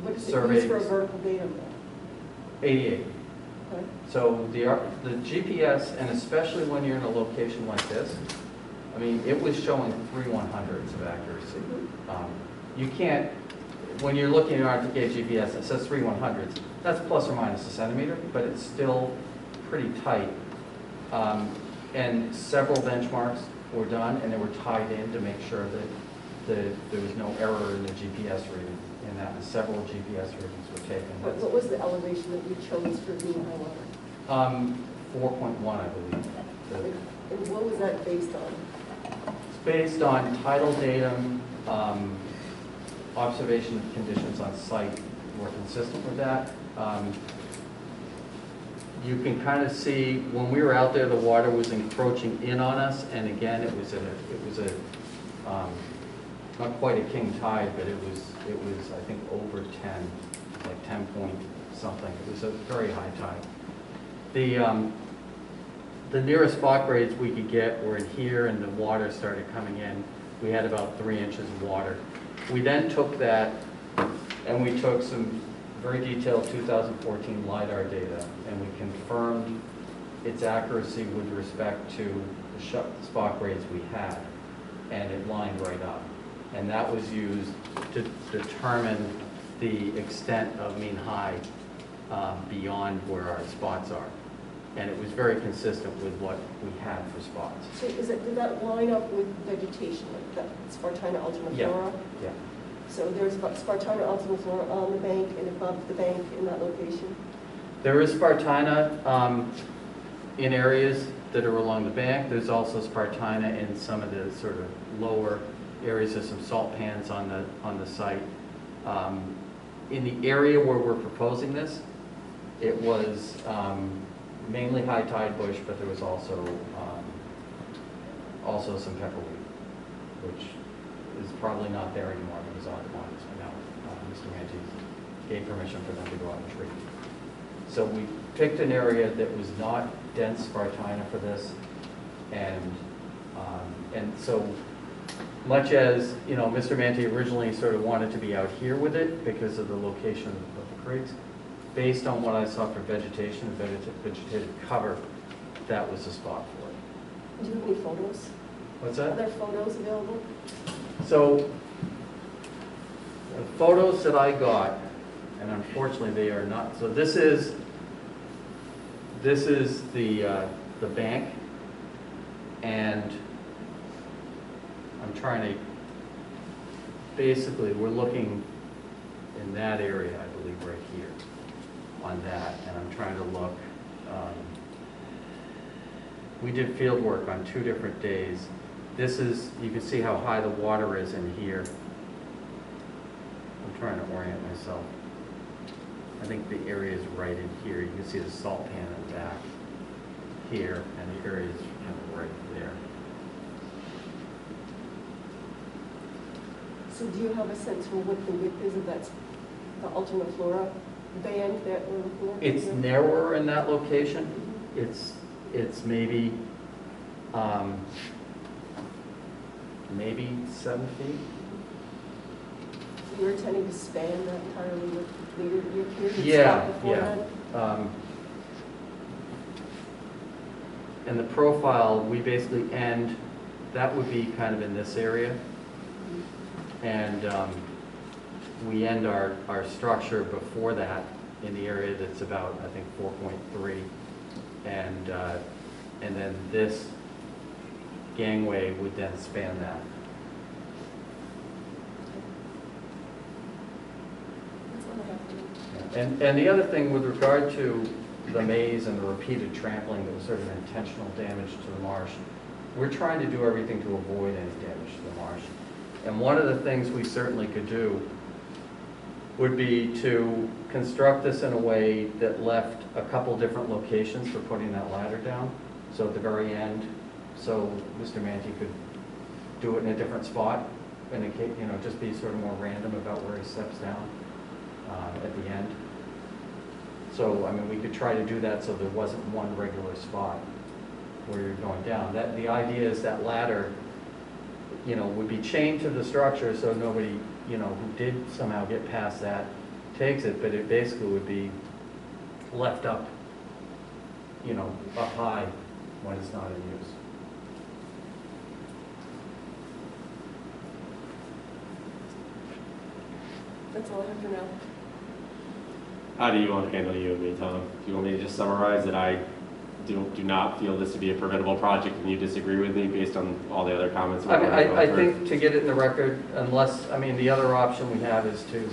What is it Surveys- used for a vertical datum? 88. Okay. So the GPS, and especially when you're in a location like this, I mean, it was showing 3/100ths of accuracy. You can't, when you're looking at RTK GPS, it says 3/100ths. That's plus or minus a centimeter, but it's still pretty tight. And several benchmarks were done, and they were tied in to make sure that there was no error in the GPS reading, and that several GPS readings were taken. What was the elevation that you chose for green high water? 4.1, I believe. And what was that based on? It's based on tidal datum, observation conditions on site were consistent with that. you can kind of see, when we were out there, the water was encroaching in on us, and again, it was not quite a king tide, but it was, I think, over 10, like 10 point something. It was a very high tide. The nearest spot grades we could get were in here, and the water started coming in. We had about 3 inches of water. We then took that, and we took some very detailed 2014 LiDAR data, and we confirmed its accuracy with respect to the spot grades we had, and it lined right up. And that was used to determine the extent of mean high beyond where our spots are. And it was very consistent with what we had for spots. So did that line up with vegetation, like that Spartina ultimiflora? Yeah. So there's Spartina ultimiflora on the bank and above the bank in that location? There is Spartina in areas that are along the bank. There's also Spartina in some of the sort of lower areas. There's some salt pans on the site. In the area where we're proposing this, it was mainly high tide bush, but there was also some pepperweed, which is probably not there anymore because Audubon's now Mr. Manti gave permission for them to go out and treat. So we picked an area that was not dense Spartina for this, and so much as Mr. Manti originally sort of wanted to be out here with it because of the location of the creeks. Based on what I saw for vegetation and vegetative cover, that was the spot for it. Do you have any photos? What's Are that? there photos available? So, the photos that I got, and unfortunately they are not, so this is the bank, and I'm trying to, basically we're looking in that area, I believe, right here. On that, and I'm trying to look. We did field work on 2 different days. This is, you can see how high the water is in here. I'm trying to orient myself. I think the area is right in here. You can see the salt pan in the back here, and the area is kind of right there. So do you have a sense for what the width is of that, the ultimiflora band that we're looking at? It's narrower in that location. It's maybe 7 feet. So you're intending to span that entirely with your period Yeah, stop before yeah. that? And the profile, we basically end, that would be kind of in this area. And we end our structure before that in the area that's about, I think, 4.3. And then this gangway would then span that. That's all I have to do. And the other thing with regard to the maze and the repeated trampling that was sort of intentional damage to the marsh, we're trying to do everything to avoid any damage to the marsh. And one of the things we certainly could do would be to construct this in a way that left a couple different locations for putting that ladder down. So at the very end, so Mr. Manti could do it in a different spot, and it could, just be sort of more random about where he steps down at the end. So, I mean, we could try to do that so there wasn't one regular spot where you're going down. The idea is that ladder, would be chained to the structure so nobody, who did somehow get past that takes it, but it basically would be left up, up high when it's not in use. That's all I have for now. How do you want to handle you and me, Tom? Do you want me to just summarize that I do not feel this to be a preventable project and you disagree with me based on all the other comments? I think to get it in the record, unless, the other option we have is to,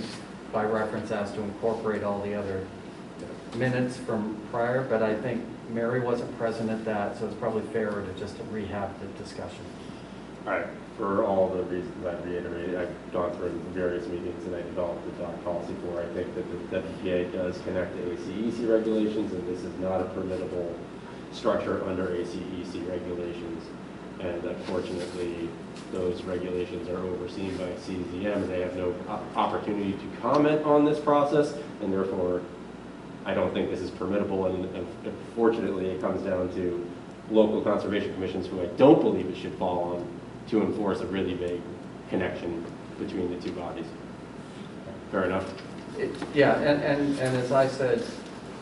by reference, ask to incorporate all the other minutes from prior, but I think Mary wasn't present at that, so it's probably fairer to just rehab the discussion. All right. For all the reasons I've reiterated, I've gone through various meetings and I developed the dock policy for. I think that the WPA does connect to ACEC regulations, and this is not a permittable structure under ACEC regulations. And unfortunately, those regulations are overseen by CZM, and they have no opportunity to comment on this process, and therefore, I don't think this is permittable. And unfortunately, it comes down to local conservation commissions, who I don't believe it should fall on, to enforce a really vague connection between the two bodies. Fair enough? Yeah, and as I said,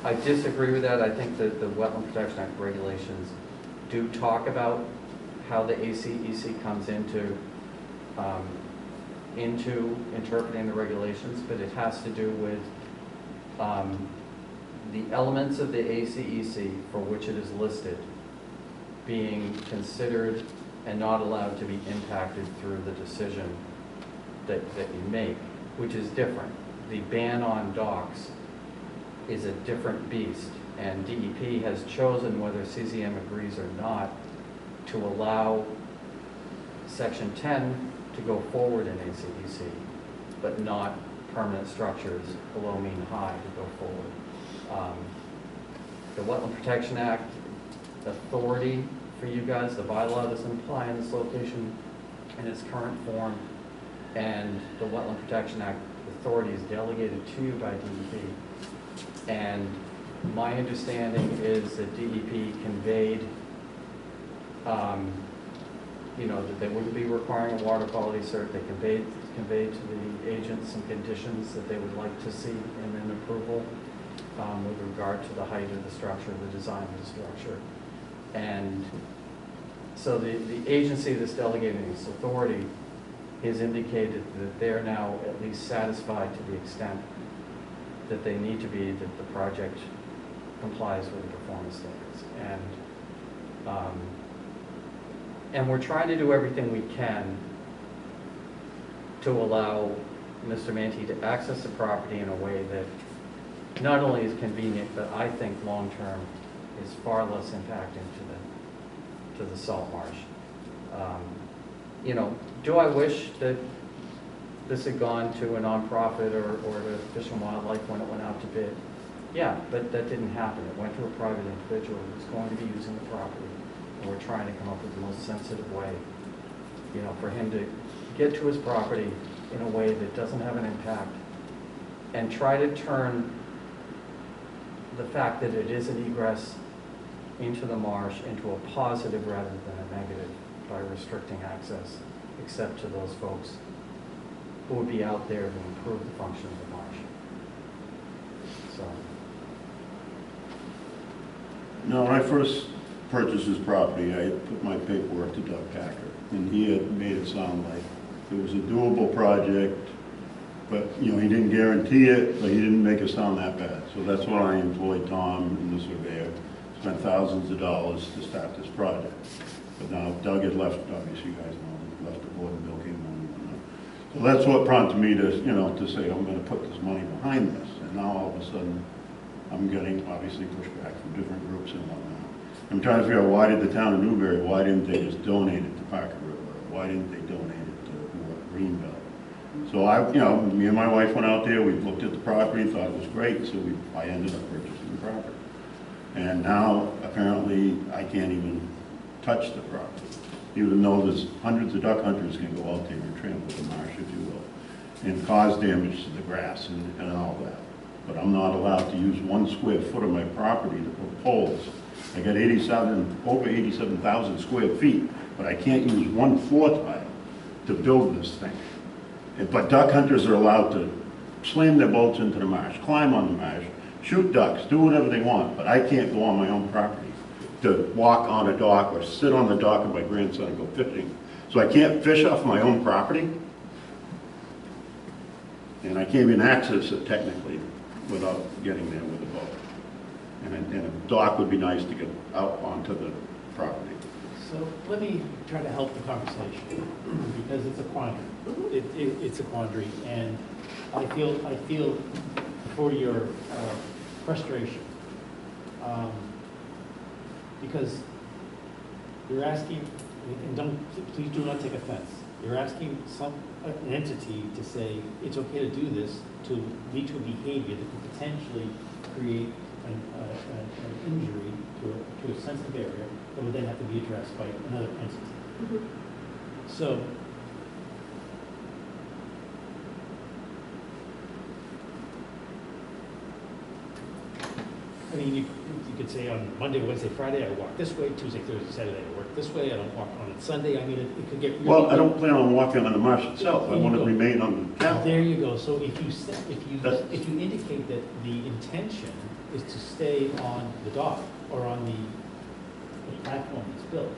I disagree with that. I think that the Wetland Protection Act regulations do talk about how the ACEC comes into interpreting the regulations, but it has to do with the elements of the ACEC for which it is listed being considered and not allowed to be impacted through the decision that you make, which is different. The ban on docks is a different beast, and DEP has chosen, whether CZM agrees or not, to allow Section 10 to go forward in ACEC, but not permanent structures below mean high to go forward. The Wetland Protection Act authority for you guys, the bylaw doesn't apply in this location in its current form, and the Wetland Protection Act authority is delegated to you by DEP. And my understanding is that DEP conveyed, that they wouldn't be requiring a water quality cert. They conveyed to the agents some conditions that they would like to see in an approval with regard to the height of the structure, the design of the structure. And so the agency that's delegating this authority has indicated that they're now at least satisfied to the extent that they need to be, that the project complies with the performance standards. And we're trying to do everything we can to allow Mr. Mantee to access the property in a way that not only is convenient, but I think long-term is far less impacting to the salt marsh. Do I wish that this had gone to a nonprofit or to Fish and Wildlife when it went out to bid? Yeah, but that didn't happen. It went to a private individual who's going to be using the property, and we're trying to come up with the most sensitive way, for him to get to his property in a way that doesn't have an impact, and try to turn the fact that it is an egress into the marsh into a positive rather than a negative by restricting access, except to those folks who would be out there to improve the function of the marsh. So. No, when I first purchased this property, I had put my paperwork to Doug Packer, and he had made it sound like it was a doable project, but, he didn't guarantee it, but he didn't make it sound that bad. So that's why I employed Tom and the surveyor, spent thousands of dollars to start this project. But now Doug had left, obviously you guys know, he left the board and Bill came on. So that's what prompted me to, to say I'm going to put this money behind this. And now all of a sudden, I'm getting obviously pushback from different groups and whatnot. I'm trying to figure out, why did the town of Newbury, why didn't they just donate it to Parker River? Why didn't they donate it to Greenbelt? So me and my wife went out there, we looked at the property, thought it was great, so I ended up purchasing the property. And now, apparently, I can't even touch the property, even though there's hundreds of duck hunters can go out there and trample the marsh, if you will, and cause damage to the grass and all that. But I'm not allowed to use 1 square foot of my property to put poles. I got over 87,000 square feet, but I can't use 1 floor tile to build this thing. But duck hunters are allowed to slam their boats into the marsh, climb on the marsh, shoot ducks, do whatever they want, but I can't go on my own property to walk on a dock or sit on the dock of my grandson and go fishing. So I can't fish off my own property, and I can't even access it technically without getting there with a boat. And a dock would be nice to get out onto the property. So let me try to help the conversation, because it's a quandary. It's a quandary, and I feel for your frustration, because you're asking and don't, please do not take offense. You're asking an entity to say it's okay to do this to lead to a behavior that could potentially create an injury to a sensitive area that would then have to be addressed by another entity. So, I mean, you could say on Monday, Wednesday, Friday, I walk this way, Tuesday, Thursday, Saturday, I work this way, I don't walk on Sunday. I mean, it could get really... Well, I don't plan on walking on the marsh itself. I want to There you go. remain on the catwalk. There you go. So if you indicate that the intention is to stay on the dock or on the platform that's built,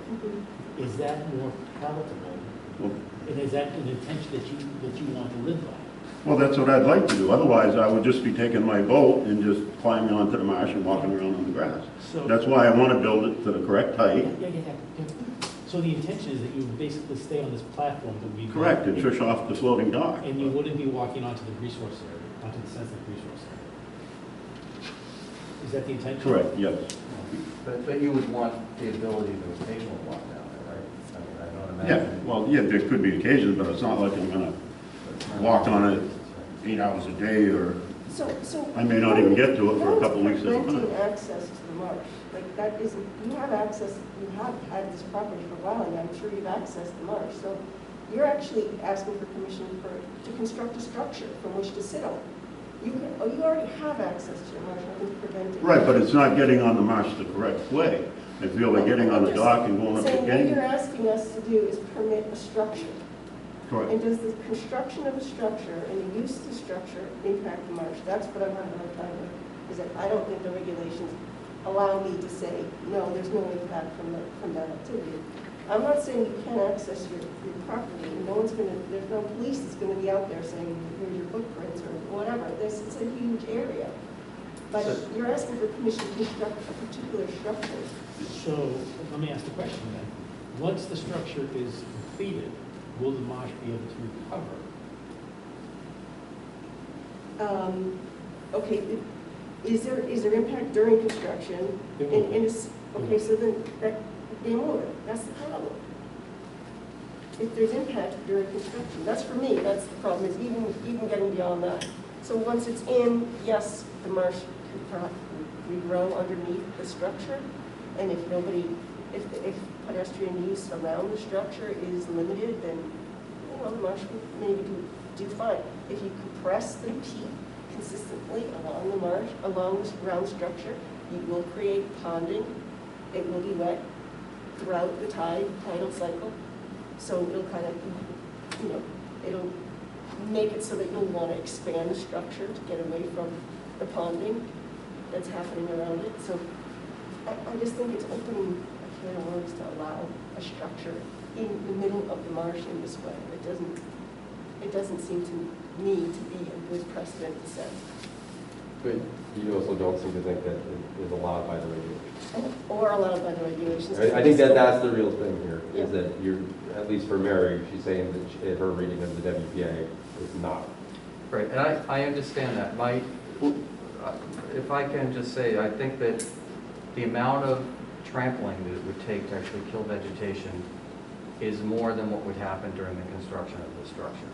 is that more palatable? Well, And is that an intention that you want to live by? Well, that's what I'd like to do. Otherwise, I would just be taking my boat and just climbing onto the marsh and walking around on the grass. So That's why I want to build it to the correct height. Yeah. So the intention is that you would basically stay on this platform that would be Correct, and fish off the floating dock. and you wouldn't be walking onto the resource area, onto the sensitive resource area. Is that the intention? Correct, yes. But you would want the ability to occasionally walk down there, right? I mean, I don't Yeah, imagine. well, yeah, there could be occasions, but it's not like I'm gonna walk on it 8 hours a day, or So. I may not even get to it for a couple weeks at a Preventing time. access to the marsh, like that isn't, you have access, you have had this property for a while, and I'm sure you've accessed the marsh. So you're actually asking for permission to construct a structure from which to sit on. You already have access to your marsh, nothing's preventing. Right, but it's not getting on the marsh the correct way. I feel like getting on the dock and going up Saying what again. you're asking us to do is permit a structure. Correct. And does the construction of a structure and the use of the structure impact the marsh? That's what I'm having a hard time with, is that I don't think the regulations allow me to say, no, there's no impact from that activity. I'm not saying you can't access your property, and no one's gonna, there's no police that's gonna be out there saying, here's your footprints or whatever. It's a huge area. But you're asking for permission to construct a particular structure. So let me ask the question then. Once the structure is completed, will the marsh be able to recover? Okay, is there impact during construction? There will be. Okay, so then, game over, that's the problem. If there's impact during construction, that's for me, that's the problem, is even getting beyond that. So once it's in, yes, the marsh can regrow underneath the structure, and if if pedestrian use around the structure is limited, then, the marsh will maybe do fine. If you compress the peak consistently along the marsh, around the structure, you will create ponding. It will be wet throughout the tidal cycle. So it'll kind of, it'll make it so that you'll want to expand the structure to get away from the ponding that's happening around it. So I just think it's opening a can of worms to allow a structure in the middle of the marsh in this way. It doesn't seem to me to be a good precedent to set. But you also don't seem to think that it is allowed by the regulations. Or allowed by the regulations. I think that's the real thing here, is Yeah. that you're, at least for Mary, she's saying that her reading of the WPA is not. Right, and I understand that. If I can just say, I think that the amount of trampling that it would take to actually kill vegetation is more than what would happen during the construction of the structure.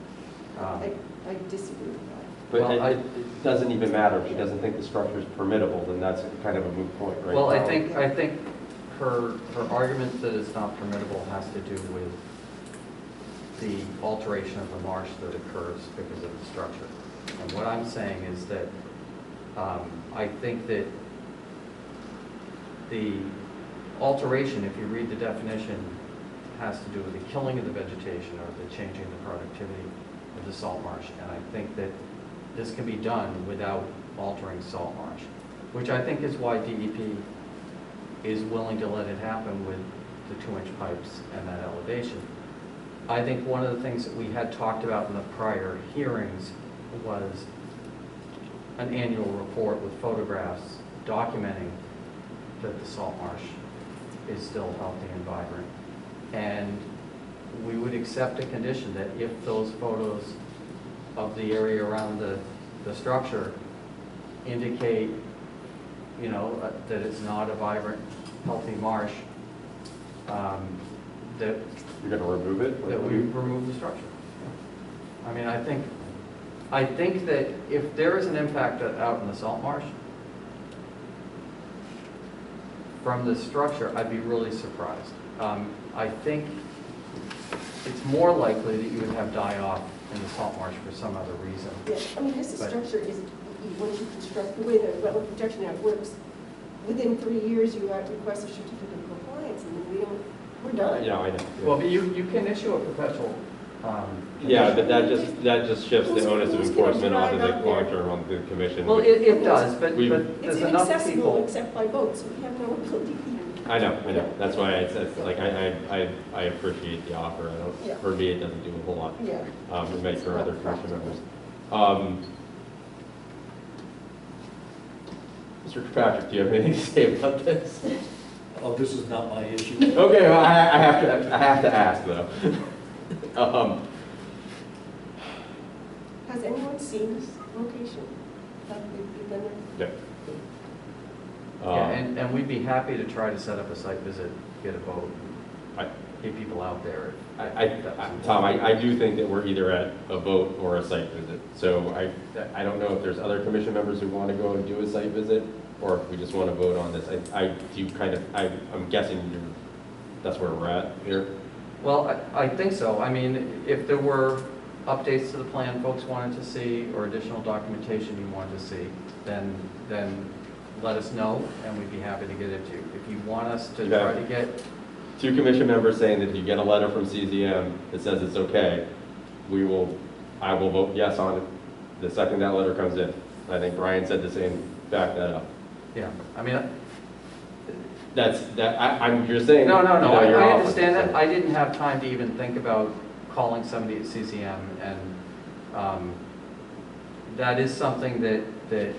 I disagree with that. But Well, it doesn't even matter if she doesn't think the structure is permittable, then that's kind of a moot point, right? Well, I think her argument that it's not permittable has to do with the alteration of the marsh that occurs because of the structure. And what I'm saying is that I think that the alteration, if you read the definition, has to do with the killing of the vegetation or the changing the productivity of the salt marsh. And I think that this can be done without altering salt marsh, which I think is why DEP is willing to let it happen with the 2-inch pipes and that elevation. I think one of the things that we had talked about in the prior hearings was an annual report with photographs documenting that the salt marsh is still healthy and vibrant. And we would accept a condition that if those photos of the area around the structure indicate, that it's not a vibrant, healthy marsh, that You're gonna remove it? that we remove the structure. I mean, I think that if there is an impact out in the salt marsh from the structure, I'd be really surprised. I think it's more likely that you would have die-off in the salt marsh for some other reason. Yeah, I mean, this But- structure is, once you construct, the way the Wetland Protection Act works, within 3 years, you have to request a certificate of compliance, and then we're done. Yeah, I know. Well, but you can issue a perpetual. Yeah, but that just shifts the onus of Who's gonna enforcement onto the drive out there? long-term on the commission. Well, it does, but We- but It's there's enough inaccessible people. except by boat, so we have no ability even. I know, that's why it's like, I appreciate the offer. Yeah. For me, it doesn't do a whole lot. Yeah. It may for other commission members. Mr. Kirkpatrick, do you have anything to say about this? Oh, this is not my issue. Okay, well, I have to ask though. Has anyone seen this location? Have they been there? Yeah. Yeah, and we'd be happy to try to set up a site visit, get a vote, I- get people out there. Tom, I do think that we're either at a vote or a site visit. So I don't know if there's other commission members who want to go and do a site visit, or if we just want to vote on this. I'm guessing that's where we're at here. Well, I think so. I mean, if there were updates to the plan folks wanted to see, or additional documentation you wanted to see, then let us know, and we'd be happy to get it to you. If you want us to try to get... 2 commission members saying that if you get a letter from CZM that says it's okay, I will vote yes on it the second that letter comes in. I think Brian said the same, back that up. Yeah, I mean... You're saying. No, your I office understand is that. I didn't have time to even think about calling somebody at CCM, and that is something that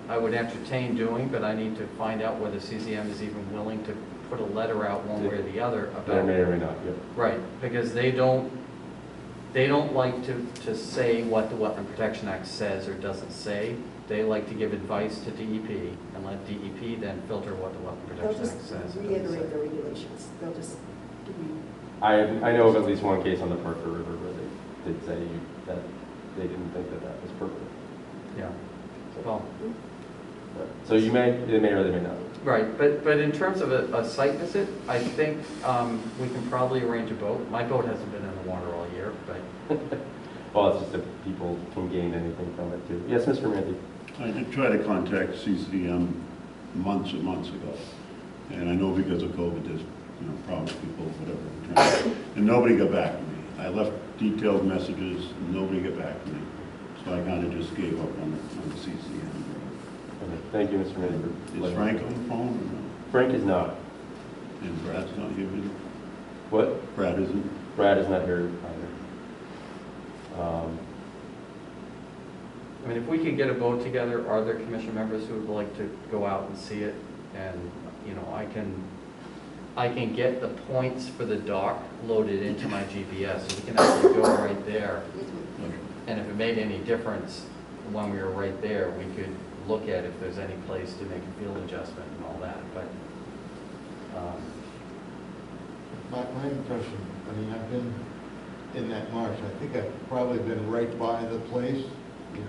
I would entertain doing, but I need to find out whether CCM is even willing to put a letter out one way or the other about. They may or may not, yeah. Right, because they don't like to say what the Wetland Protection Act says or doesn't say. They like to give advice to DEP and let DEP then filter what the Wetland They'll Protection Act just says. reiterate the regulations. They'll just give you. I know of at least one case on the Parker River where they did say that they didn't think that was perfect. Yeah, well. So they may or they may not. Right, but in terms of a site visit, I think we can probably arrange a boat. My boat hasn't been in the water all year, but... Well, it's just if people can gain anything from it too. Yes, Mr. Randy? I did try to contact CCM months and months ago, and I know because of COVID, there's problems, people, whatever, and nobody got back to me. I left detailed messages, and nobody got back to me, so I kind of just gave up on the CCM. Okay. Thank you, Mr. Randy. Is Frank on the phone or no? Frank is not. And Brad's not here either? What? Brad isn't? Brad is not here either. I mean, if we could get a boat together, are there commission members who would like to go out and see it? And, I can get the points for the dock loaded into my GPS, so we can actually go right there. And if it made any difference when we were right there, we could look at if there's any place to make a field adjustment and all that, but... My impression, I mean, I've been in that marsh, I think I've probably been right by the place,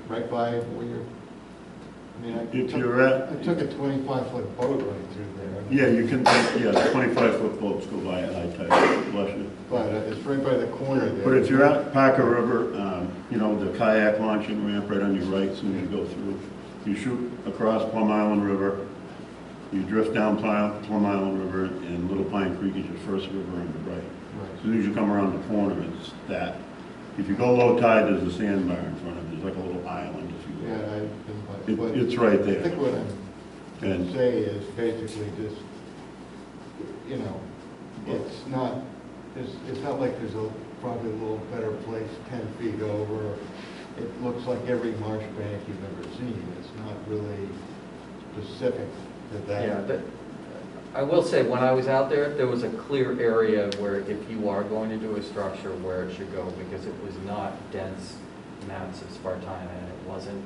right by where you're, I mean, I took a 25-foot boat right through there. Yeah, you can, 25-foot boats go by at high tide, bless you. But it's right by the corner there. But if you're at Parker River, the kayak launching ramp right on your right, as soon as you go through, you shoot across Plum Island River, you drift down Plum Island River, and Little Pine Creek is your first river on the right. As soon as you come around the corner, it's that. If you go low tide, there's a sandbar in front of it. There's like a little island, if you will. Yeah, It's right there. I think what I'm going to say is basically just, it's not like there's probably a little better place 10 feet over. It looks like every marsh bank you've ever seen. It's not really specific to that. Yeah, I will say, when I was out there was a clear area where if you are going to do a structure, where it should go, because it was not dense mats of spartina, and it wasn't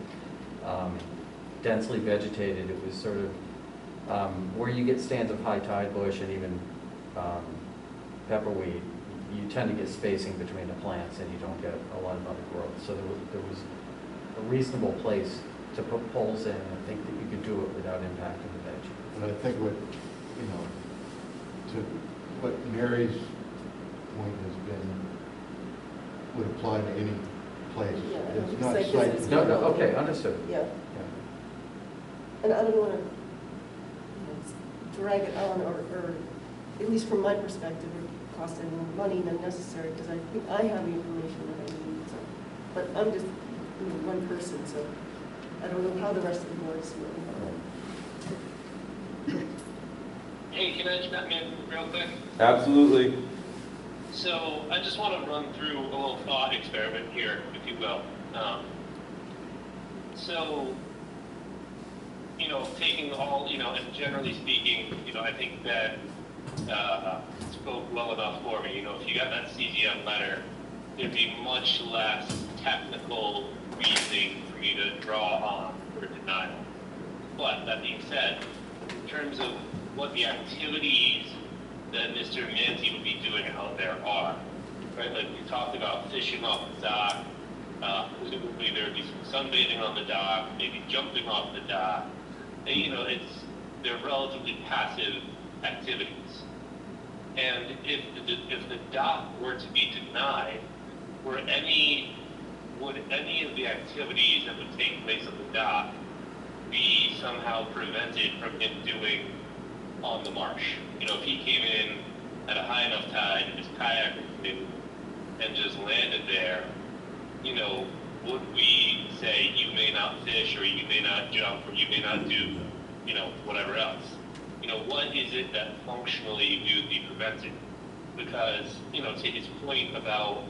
densely vegetated. It was sort of where you get stands of high tide bush and even pepperweed, you tend to get spacing between the plants and you don't get a lot of other growth. So there was a reasonable place to put poles in, and I think that you could do it without impacting the veg. But I think what, to what Mary's point has been, would apply to any place. Yeah, It's not site site. visits. No, okay, understood. Yeah, Yeah. and I don't want to drag it on, or at least from my perspective, or cost any more money than necessary, because I think I have the information that I need. So, but I'm just one person, so I don't know how the rest of the board is feeling about it. Hey, can I jump in real quick? Absolutely. So I just want to run through a little thought experiment here, if you will. So, taking all, and generally speaking, I think that spoke well enough for me. If you got that CGM letter, there'd be much less technical reasoning for me to draw on for denial. But that being said, in terms of what the activities that Mr. Manti would be doing out there are, right? Like we talked about fishing off the dock, presumably there would be some sunbathing on the dock, maybe jumping off the dock. And, they're relatively passive activities. And if the dock were to be denied, would any of the activities that would take place on the dock be somehow prevented from him doing on the marsh? If he came in at a high enough tide and his kayak moved and just landed there, would we say you may not fish, or you may not jump, or you may not do, whatever else? What is it that functionally would be prevented? Because, to his point about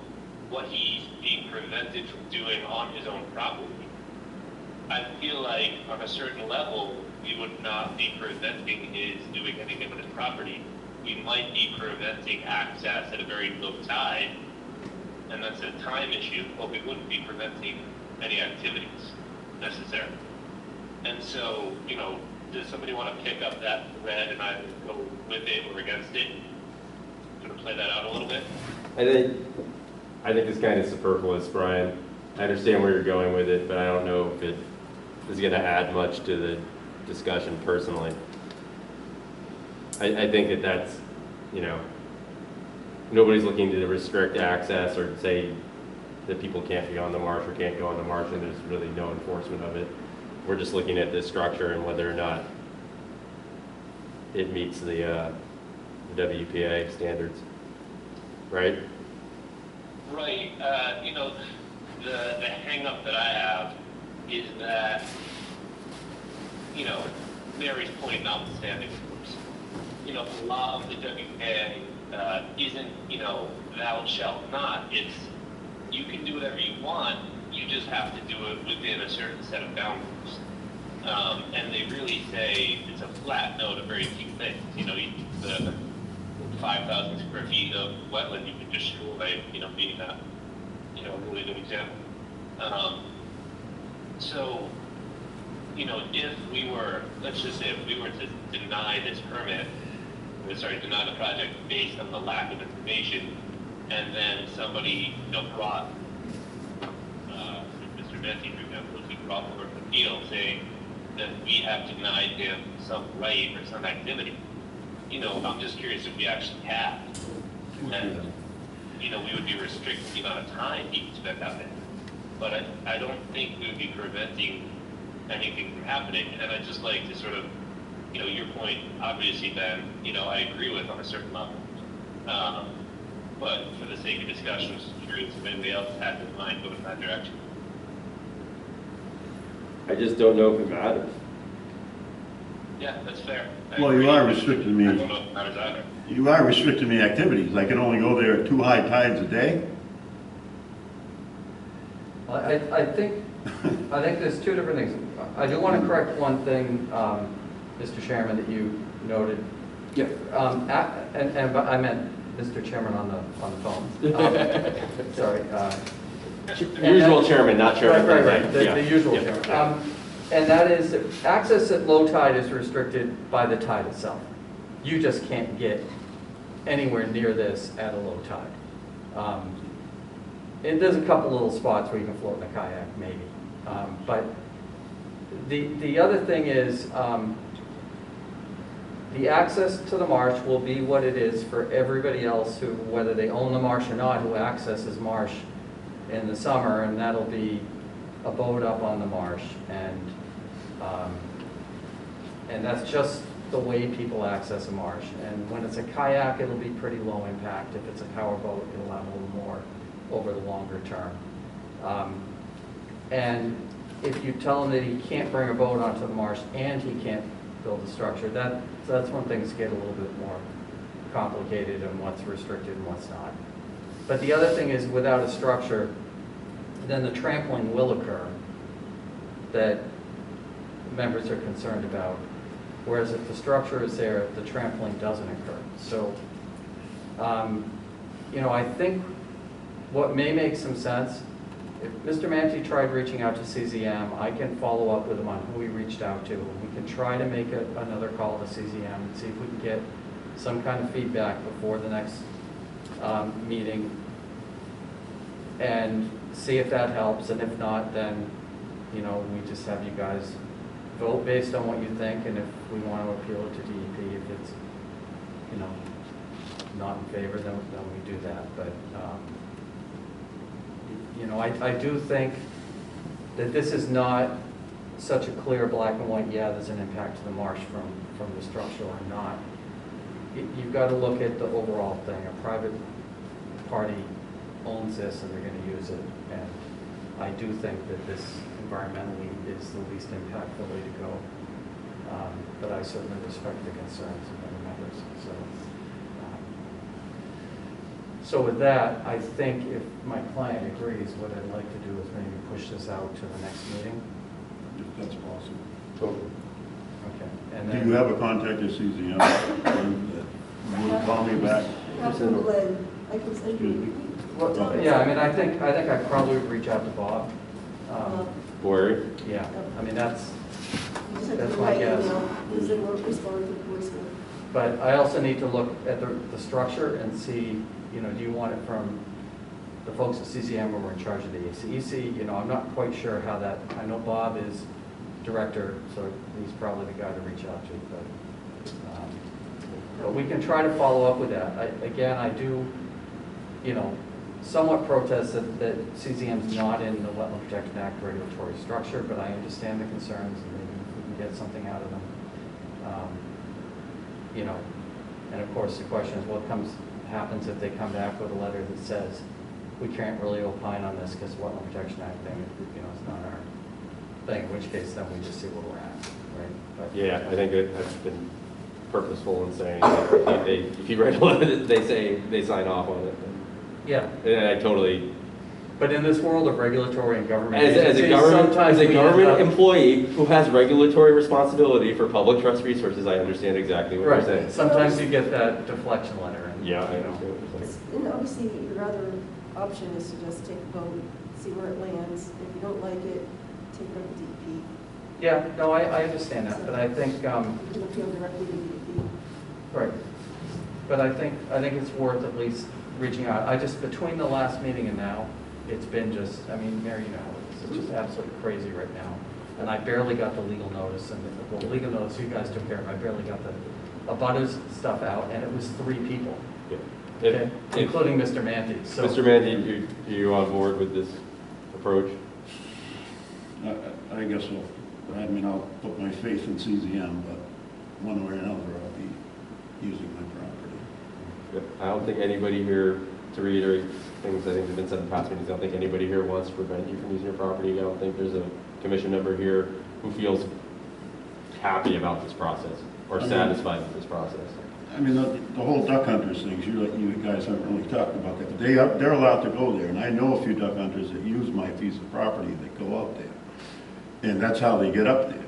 what he's being prevented from doing on his own property, I feel like on a certain level, we would not be preventing his doing anything with his property. We might be preventing access at a very low tide, and that's a time issue, but we wouldn't be preventing any activities necessarily. And so, does somebody want to pick up that thread and either go with it or against it? Going to play that out a little bit? I think it's kind of superfluous, Brian. I understand where you're going with it, but I don't know if it is going to add much to the discussion personally. I think that's, nobody's looking to restrict access or say that people can't be on the marsh or can't go on the marsh, and there's really no enforcement of it. We're just looking at this structure and whether or not it meets the WPA standards, right? Right. The hang up that I have is that, Mary's point notwithstanding, of course, the law of the WPA isn't, thou shalt not. It's, you can do whatever you want, you just have to do it within a certain set of boundaries. And they really say it's a flat note of very few things. The 5,000 square feet of wetland you can destroy, being a, really good example. So, if we were, let's just say if we were to deny this permit, deny the project based on the lack of information, and then somebody, brought, Mr. Manti, for example, if he brought forward an appeal saying that we have denied him some right or some activity, I'm just curious if we actually have. And, we would be restricting the amount of time he can spend out there. But I don't think we would be preventing anything from happening. And I'd just like to sort of, your point, obviously, Ben, I agree with on a certain level. But for the sake of discussion, just curious if anybody else had in mind going in that direction. I just don't know if it matters. Yeah, that's fair. Well, you are restricting me. I don't know if it matters either. You are restricting me activities. I can only go there at 2 high tides a day. I think there's two different things. I do want to correct one thing, Mr. Chairman, that you noted. Yeah. But I meant Mr. Chairman on the phone. Sorry. Usual chairman, not chairman. Right. The Yeah. usual Yeah. chairman. And that is, that access at low tide is restricted by the tide itself. You just can't get anywhere near this at a low tide. And there's a couple little spots where you can float in a kayak, maybe. But the other thing is, the access to the marsh will be what it is for everybody else who, whether they own the marsh or not, who accesses marsh in the summer, and that'll be a boat up on the marsh. And that's just the way people access a marsh. And when it's a kayak, it'll be pretty low impact. If it's a power boat, it'll have a little more over the longer term. And if you tell him that he can't bring a boat onto the marsh and he can't build a structure, that's when things get a little bit more complicated and what's restricted and what's not. But the other thing is, without a structure, then the trampling will occur that members are concerned about. Whereas if the structure is there, the trampling doesn't occur. So, you know, I think what may make some sense, if Mr. Manti tried reaching out to CZM, I can follow up with him on who he reached out to. We can try to make another call to CZM and see if we can get some kind of feedback before the next meeting and see if that helps. And if not, then, you know, we just have you guys vote based on what you think, and if we want to appeal it to DEP, if it's, you know, not in favor, then we do that. But, you know, I do think that this is not such a clear black and white, yeah, there's an impact to the marsh from the structure or not. You've got to look at the overall thing. A private party owns this and they're going to use it. And I do think that this environmentally is the least impactful way to go. But I certainly respect the concerns of other members. So with that, I think if my client agrees, what I'd like to do is maybe push this out to the next meeting. If that's possible. Totally. Okay. And Do then, you have a contact at CZM that will call me back? Len, I can send Excuse me. you. yeah, I mean, I think I probably would reach out to Bob. Bory? Yeah, I mean, that's That's my guess. Because they won't respond to the voicemail. But I also need to look at the structure and see, you know, do you want it from the folks at CCM who are in charge of the ACEC? You know, I'm not quite sure how that, I know Bob is director, so he's probably the guy to reach out to. But we can try to follow up with that. Again, I do, you know, somewhat protest that CZM's not in the Wetland Protection Act regulatory structure, but I understand the concerns, and maybe we can get something out of them. You know, and of course the question is what happens if they come back with a letter that says we can't really opine on this because Wetland Protection Act thing, you know, it's not our thing, in which case then we just see where we're at, right? But, Yeah, I think that's been purposeful in saying that if you write a letter, they say they sign off on it. yeah. And I totally. But in this world of regulatory and government As a agencies, government sometimes we end government up- employee who has regulatory responsibility for public trust resources, I understand exactly what you're saying. Right, sometimes you get that deflection letter. And, Yeah, I you know. understand what you're saying. And obviously, your other option is to just take a vote, see where it lands. If you don't like it, take it up to DEP. Yeah, no, I understand that, but I think, You can appeal directly to DEP. right. But I think it's worth at least reaching out. Between the last meeting and now, it's been just, I mean, Mary, you know, it's just absolutely crazy right now. And I barely got the legal notice, and the legal notice you guys took care of, I barely got the abutters stuff out, and it was 3 people, Yeah. okay? Including Mr. Manti. So, Mr. Manti, are you on board with this approach? I guess so. I mean, I'll put my faith in CZM, but one way or another, I'll be using my property. I don't think anybody here, to reiterate things I think have been said in past meetings, I don't think anybody here wants to prevent you from using your property. I don't think there's a commission member here who feels happy about this process or satisfied with this process. I mean, the whole duck hunters things, you guys haven't really talked about that, but they're allowed to go there, and I know a few duck hunters that use my piece of property that go out there. And that's how they get up there.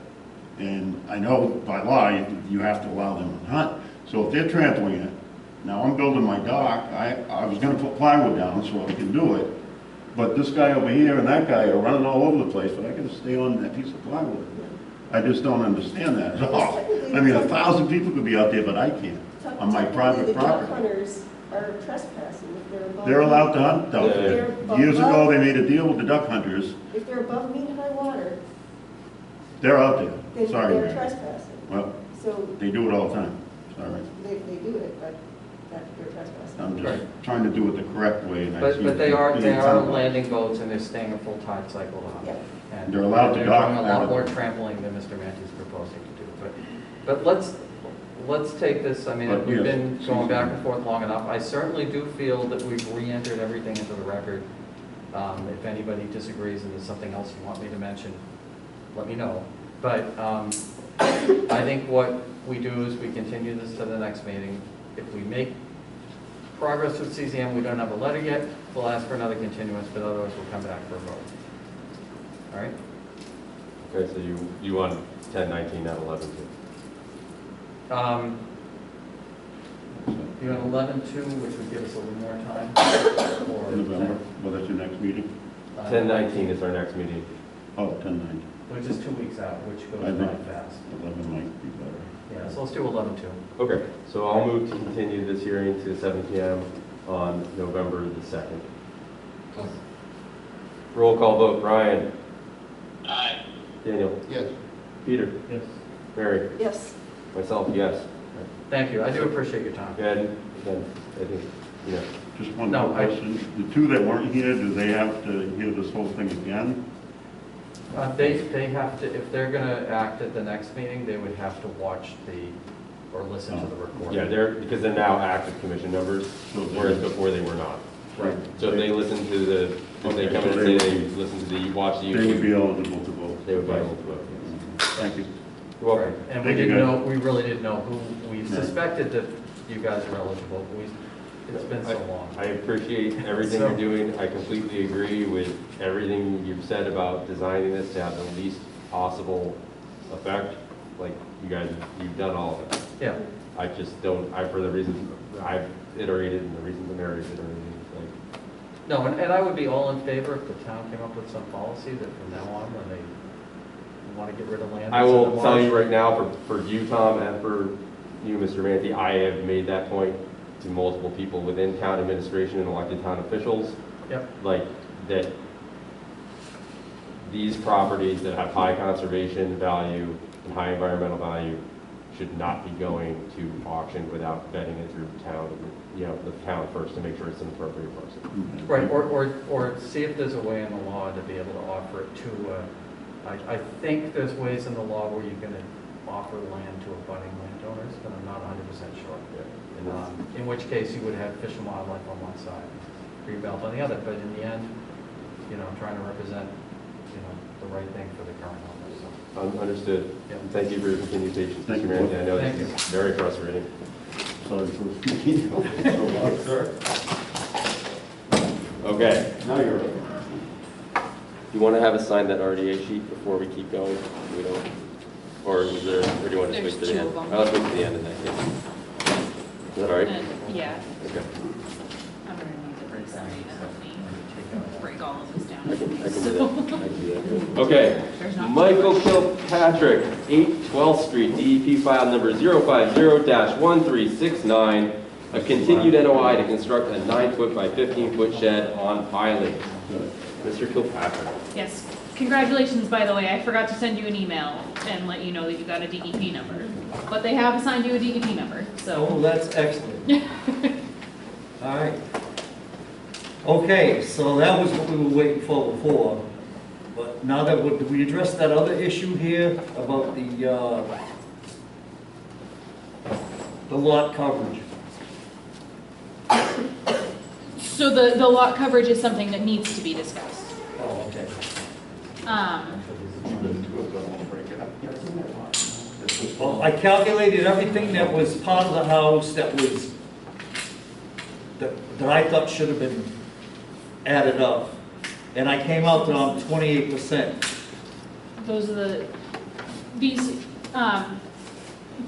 And I know by law, you have to allow them to hunt. So if they're trampling it, now I'm building my dock, I was gonna put plywood down so I can do it. But this guy over here and that guy are running all over the place, but I gotta stay on that piece of plywood. I just don't understand that at all. I mean, 1,000 people could be out there, but I can't. Talk on my private The duck property. hunters are trespassing if they're above. They're allowed to hunt down there. They're Years ago, above- they made a deal with the duck hunters. If they're above mean-high water, They're out there. then Sorry, they're Mary. trespassing. Well, So they do it all the time. Sorry. they do it, but they're trespassing. I'm just trying to do it the correct way. And I But, see but they are, being they are done. landing boats and they're staying a full tide cycle on. Yeah. And They're allowed to they're dock doing a out lot of more it. trampling than Mr. Mante's proposing to do. But let's take this, I mean, But we've yes, been going back and excuse me. forth long enough. I certainly do feel that we've re-entered everything into the record. If anybody disagrees and there's something else you want me to mention, let me know. But I think what we do is we continue this to the next meeting. If we make progress with CCM, we don't have a letter yet, we'll ask for another continuance, but otherwise we'll come back for a vote. All right? Okay, so you want 10/19, not 11 too? You want 11/2, which would give us a little more time? Or November, well, that's your next meeting? 10/19 is our next meeting. Oh, 10/9. Which is 2 weeks out, which I goes by think fast. 11 might be better. Yeah, so let's do 11/2. Okay, so I'll move to continue this hearing to 7 PM on November the 2nd. Roll call vote, Brian, Aye. Daniel, Yes. Peter, Yes. Mary, Yes. myself, yes. Thank you, I do appreciate your time. And then, I think, you know, Just one No, quick question. The two that weren't here, do they have to hear this whole thing again? They have to, if they're gonna act at the next meeting, they would have to watch or listen to the recording. yeah, because they're now active commission members, whereas before they were not. Right. So if they listen to when they come in and say they listen to watch the They would be YouTube, eligible to vote. they would be able to vote. Thank you. You're welcome. And we Thank you, didn't guys. know, we really didn't know who, we Yeah. suspected that you guys were eligible, but it's been so long. I appreciate everything So- you're doing. I completely agree with everything you've said about designing this to have the least possible effect. Like, you guys, you've done all of it. Yeah, I just don't, for the reasons I've iterated and the reasons the mayor's iterated, like, no, and I would be all in favor if the town came up with some policy that from now on, when they want to get rid of land. I that's in will the tell marsh- you right now, for you, Tom, and for you, Mr. Manti, I have made that point to multiple people within town administration and elected town officials. Yep. Like, that these properties that have high conservation value and high environmental value should not be going to auction without vetting it through town, the town first to make sure it's an appropriate person. Right, or see if there's a way in the law to be able to offer it to, I think there's ways in the law where you can offer land to abutting landowners, but I'm not 100% sure. In which case you would have Fish and Wildlife on one side, Greenbelt on the other, but in the end, I'm trying to represent, the right thing for the current owners, so. Understood. Yeah. And thank you for your continued patience, Thank Mr. you. Manti. I know Thank this you. is very frustrating. Sorry for speaking so long, sir. Okay. Now you're up. Do you want to have us sign that RDA sheet before we keep going? We don't, or do you want to There's wait to the two end? of them. Let's wait to the end in that case. Is that all right? Yeah, Okay. I'm gonna need to break some of these, help me break all of this down. I can do that. So- I can do that. Okay. There's not- Michael Kilpatrick, 8 12th Street, DEP file number 050-1369, a continued NOI to construct a 9-foot by 15-foot shed on pilings. Mr. Kilpatrick. Yes, congratulations, by the way, I forgot to send you an email and let you know that you got a DEP number. But they have assigned you a DEP number, so. Oh, that's excellent. All right. Okay, so that was what we were waiting for before. But now that, did we address that other issue here about the lot coverage? So the lot coverage is something that needs to be discussed. Oh, okay. Well, I calculated everything that was part of the house that I thought should have been added up. And I came out to 28%. Those are these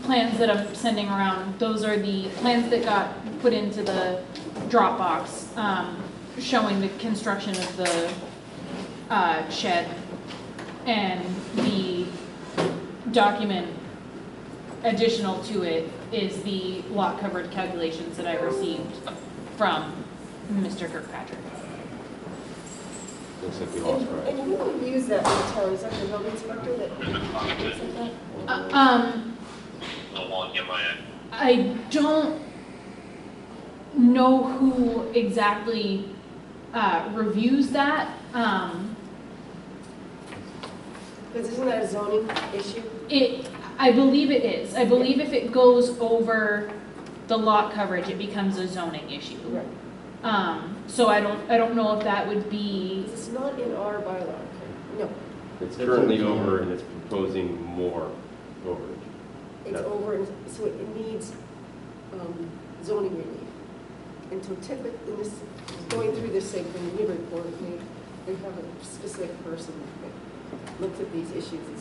plans that I'm sending around, those are the plans that got put into the Dropbox, showing the construction of the shed, and the document additional to it is the lot coverage calculations that I received from Mr. Kirkpatrick. Looks like we lost And Brian. who reviews that in the town? Is that the building inspector that looks at that? The one in my end. I don't know who exactly reviews that. Because isn't that a zoning issue? I believe it is. I believe if it goes over the lot coverage, it becomes a zoning issue. Right. So I don't know if that would be. It's not in our bylaw, okay? No, It's currently over and it's proposing more overage. it's Yep. over, and so it needs zoning relief. And so typically, in this, going through this thing from the Newbury report, they have a specific person that looks at these issues, the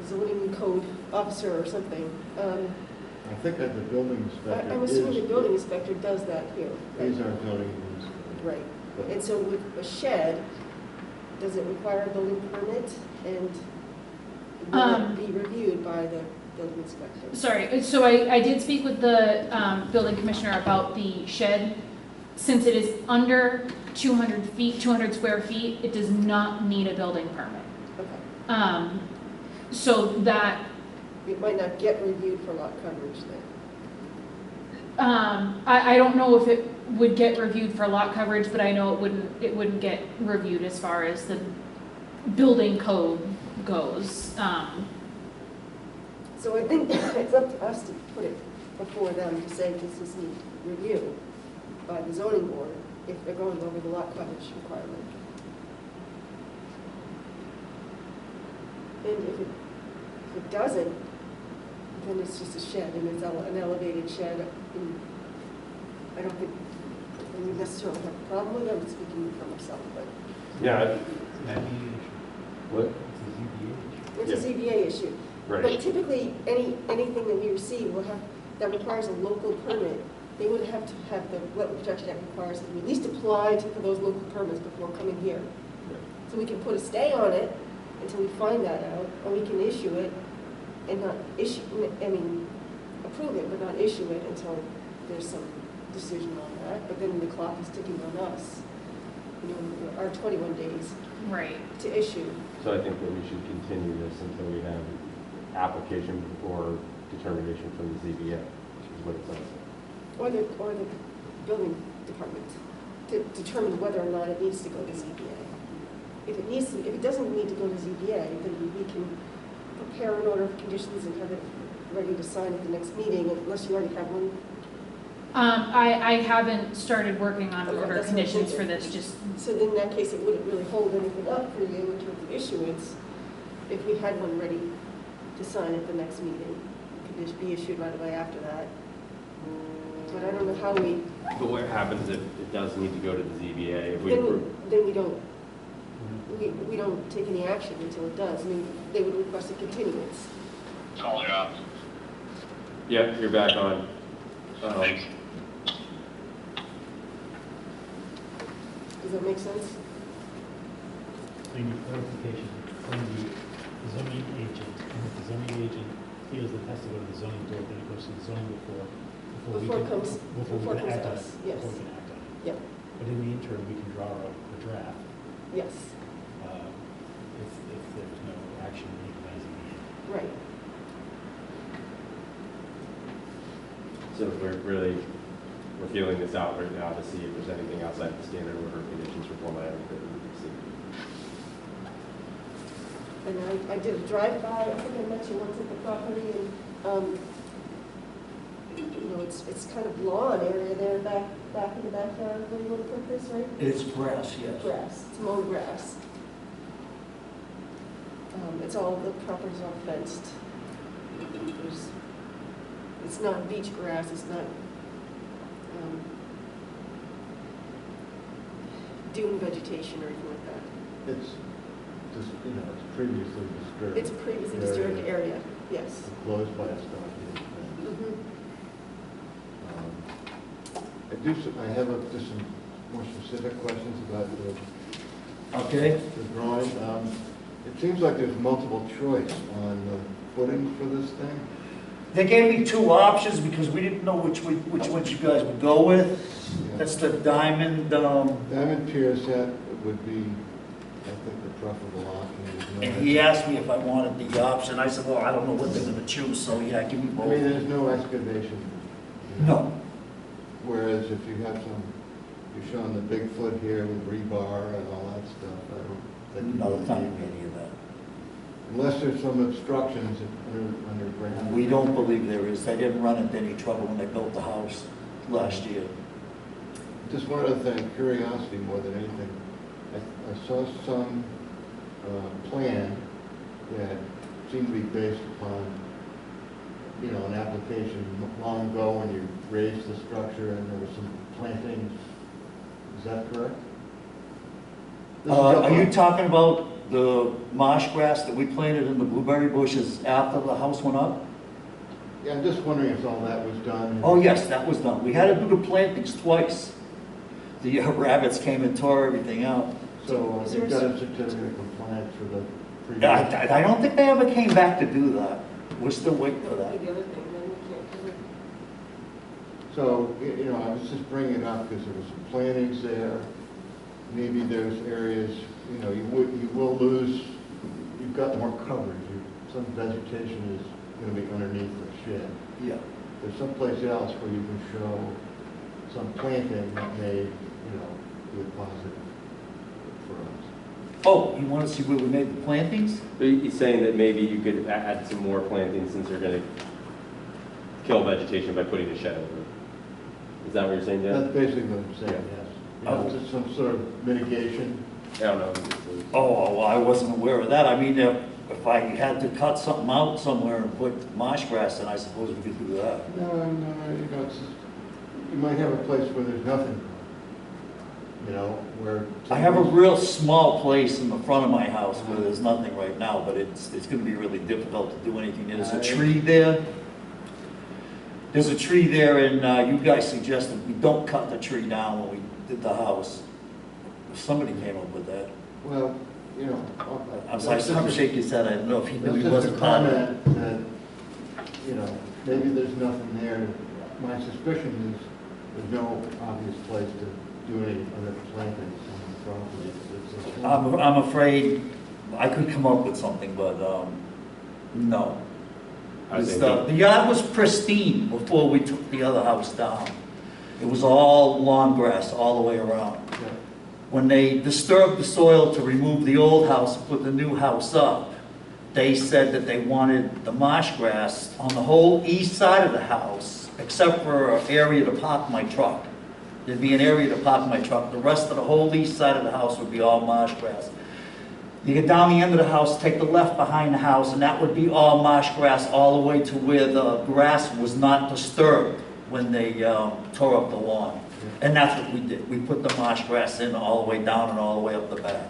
zoning code officer or something. I think that the building inspector I'm assuming the building inspector does that here. right? He's our zoning inspector. Right. But- And so with a shed, does it require a building permit and will it be reviewed by the building inspector? Sorry, so I did speak with the building commissioner about the shed. Since it is under 200 feet, 200 square feet, it does not need a building permit. Okay. So that, It might not get reviewed for lot coverage then. I don't know if it would get reviewed for lot coverage, but I know it wouldn't get reviewed as far as the building code goes. So I think it's up to us to put it before them to say this is need review by the zoning board if they're going over the lot coverage requirement. And if it doesn't, then it's just a shed and it's an elevated shed. And I don't think we necessarily have a problem with it. I'm speaking for myself, but Yeah. What? it's a ZBA issue. But Right. typically, anything that we receive will have, that requires a local permit, they would have to have the Wetland Protection Act requires that we at least apply for those local permits before coming here. So we can put a stay on it until we find that out, or we can issue it and not issue, approve it, but not issue it until there's some decision on that. But then the clock is ticking on us, our 21 days Right. to issue. So I think that we should continue this until we have application or determination from the ZBA, which is what it says. Or the building department to determine whether or not it needs to go to ZBA. If it doesn't need to go to ZBA, then we can prepare an order of conditions and have it ready to sign at the next meeting, unless you already have one. I haven't started working on Okay, order that's what I'm conditions for thinking. this, just, So then in that case, it wouldn't really hold anything up for you in terms of issuance if we had one ready to sign at the next meeting. It could just be issued right away after that. But I don't know how we, But what happens if it does need to go to the ZBA? If we then approve? we don't take any action until it does. I mean, they would request a continuance. Call it up. Yeah, you're back on. Thanks. Does that make sense? I need clarification from the zoning agent, and if the zoning agent feels it has to go to the zoning board, then it goes to the zoning before we Before it can, comes- before we before it can comes act to on it. us, yes. Before we can act on it. Yep, But in the interim, we can draw up a draft, yes, if there's no action needed by ZBA. right. So we're feeling this out right now to see if there's anything outside the standard order of conditions for format that we can see. And I did a drive-by, I think I mentioned once at the property, and, it's kind of lawn area there back in the backyard where you want to put this, right? It's grass, yes. Grass, it's mown grass. It's all, the property's all fenced. It's not beach grass, it's not dune vegetation or anything like that. It's just, it's previously disturbed. It's a previously disturbed area, yes. Closed by a stockade. Mhm. I have just some more specific questions about the Okay? drawing. It seems like there's multiple choice on the footing for this thing. They gave me two options because we didn't know which ones you guys would go with. That's the diamond, Diamond pier set would be, I think, the preferable option. and he asked me if I wanted the option. I said, well, I don't know what they're gonna choose, so yeah, give me I both. mean, there's no excavation. No. Whereas if you have you're showing the Bigfoot here with rebar and all that stuff, I don't think. No, it's not gonna be any of that. Unless there's some obstructions underground. We don't believe there is. They didn't run into any trouble when they built the house last year. Just one other thing, curiosity more than anything. I saw some plan that seemed to be based upon, an application long ago when you raised the structure and there were some plantings. Is that correct? Are you talking about the marsh grass that we planted in the blueberry bushes after the house went up? Yeah, I'm just wondering if all that was done. Oh, yes, that was done. We had to do the plantings twice. The rabbits came and tore everything out. So you've got a certificate of compliance for the previous. I don't think they ever came back to do that. We're still waiting for that. The other thing, then we can't do it. So, I was just bringing it up because there was some plantings there. Maybe there's areas, you will lose, you've got more coverage. Some vegetation is going to be underneath the shed. Yeah. There's someplace else where you can show some planting that may, be a positive for us. Oh, you want to see where we made the plantings? He's saying that maybe you could add some more plantings since you're going to kill vegetation by putting a shed over it. Is that what you're saying, Jeff? That's basically what I'm saying, yes. Just some sort of mitigation. I don't know. Oh, well, I wasn't aware of that. I mean, if I had to cut something out somewhere and put marsh grass in, I suppose we could do that. No, you might have a place where there's nothing, where. I have a real small place in the front of my house where there's nothing right now, but it's going to be really difficult to do anything. There's a tree there. There's a tree there, and you guys suggested we don't cut the tree down when we did the house. Somebody came up with that. Well, I'm sorry, some shake his head. I don't know if he knew he that's wasn't just a part of it. comment that, maybe there's nothing there. My suspicion is there's no obvious place to do any other plantings on the property. I'm afraid I could come up with something, but no. The yard was pristine before we took the other house down. It was all lawn grass all the way around. Yeah. When they disturbed the soil to remove the old house and put the new house up, they said that they wanted the marsh grass on the whole east side of the house, except for an area to park my truck. There'd be an area to park my truck. The rest of the whole east side of the house would be all marsh grass. You get down the end of the house, take the left behind the house, and that would be all marsh grass all the way to where the grass was not disturbed when they tore up the lawn. And that's what we did. We put the marsh grass in all the way down and all the way up the back.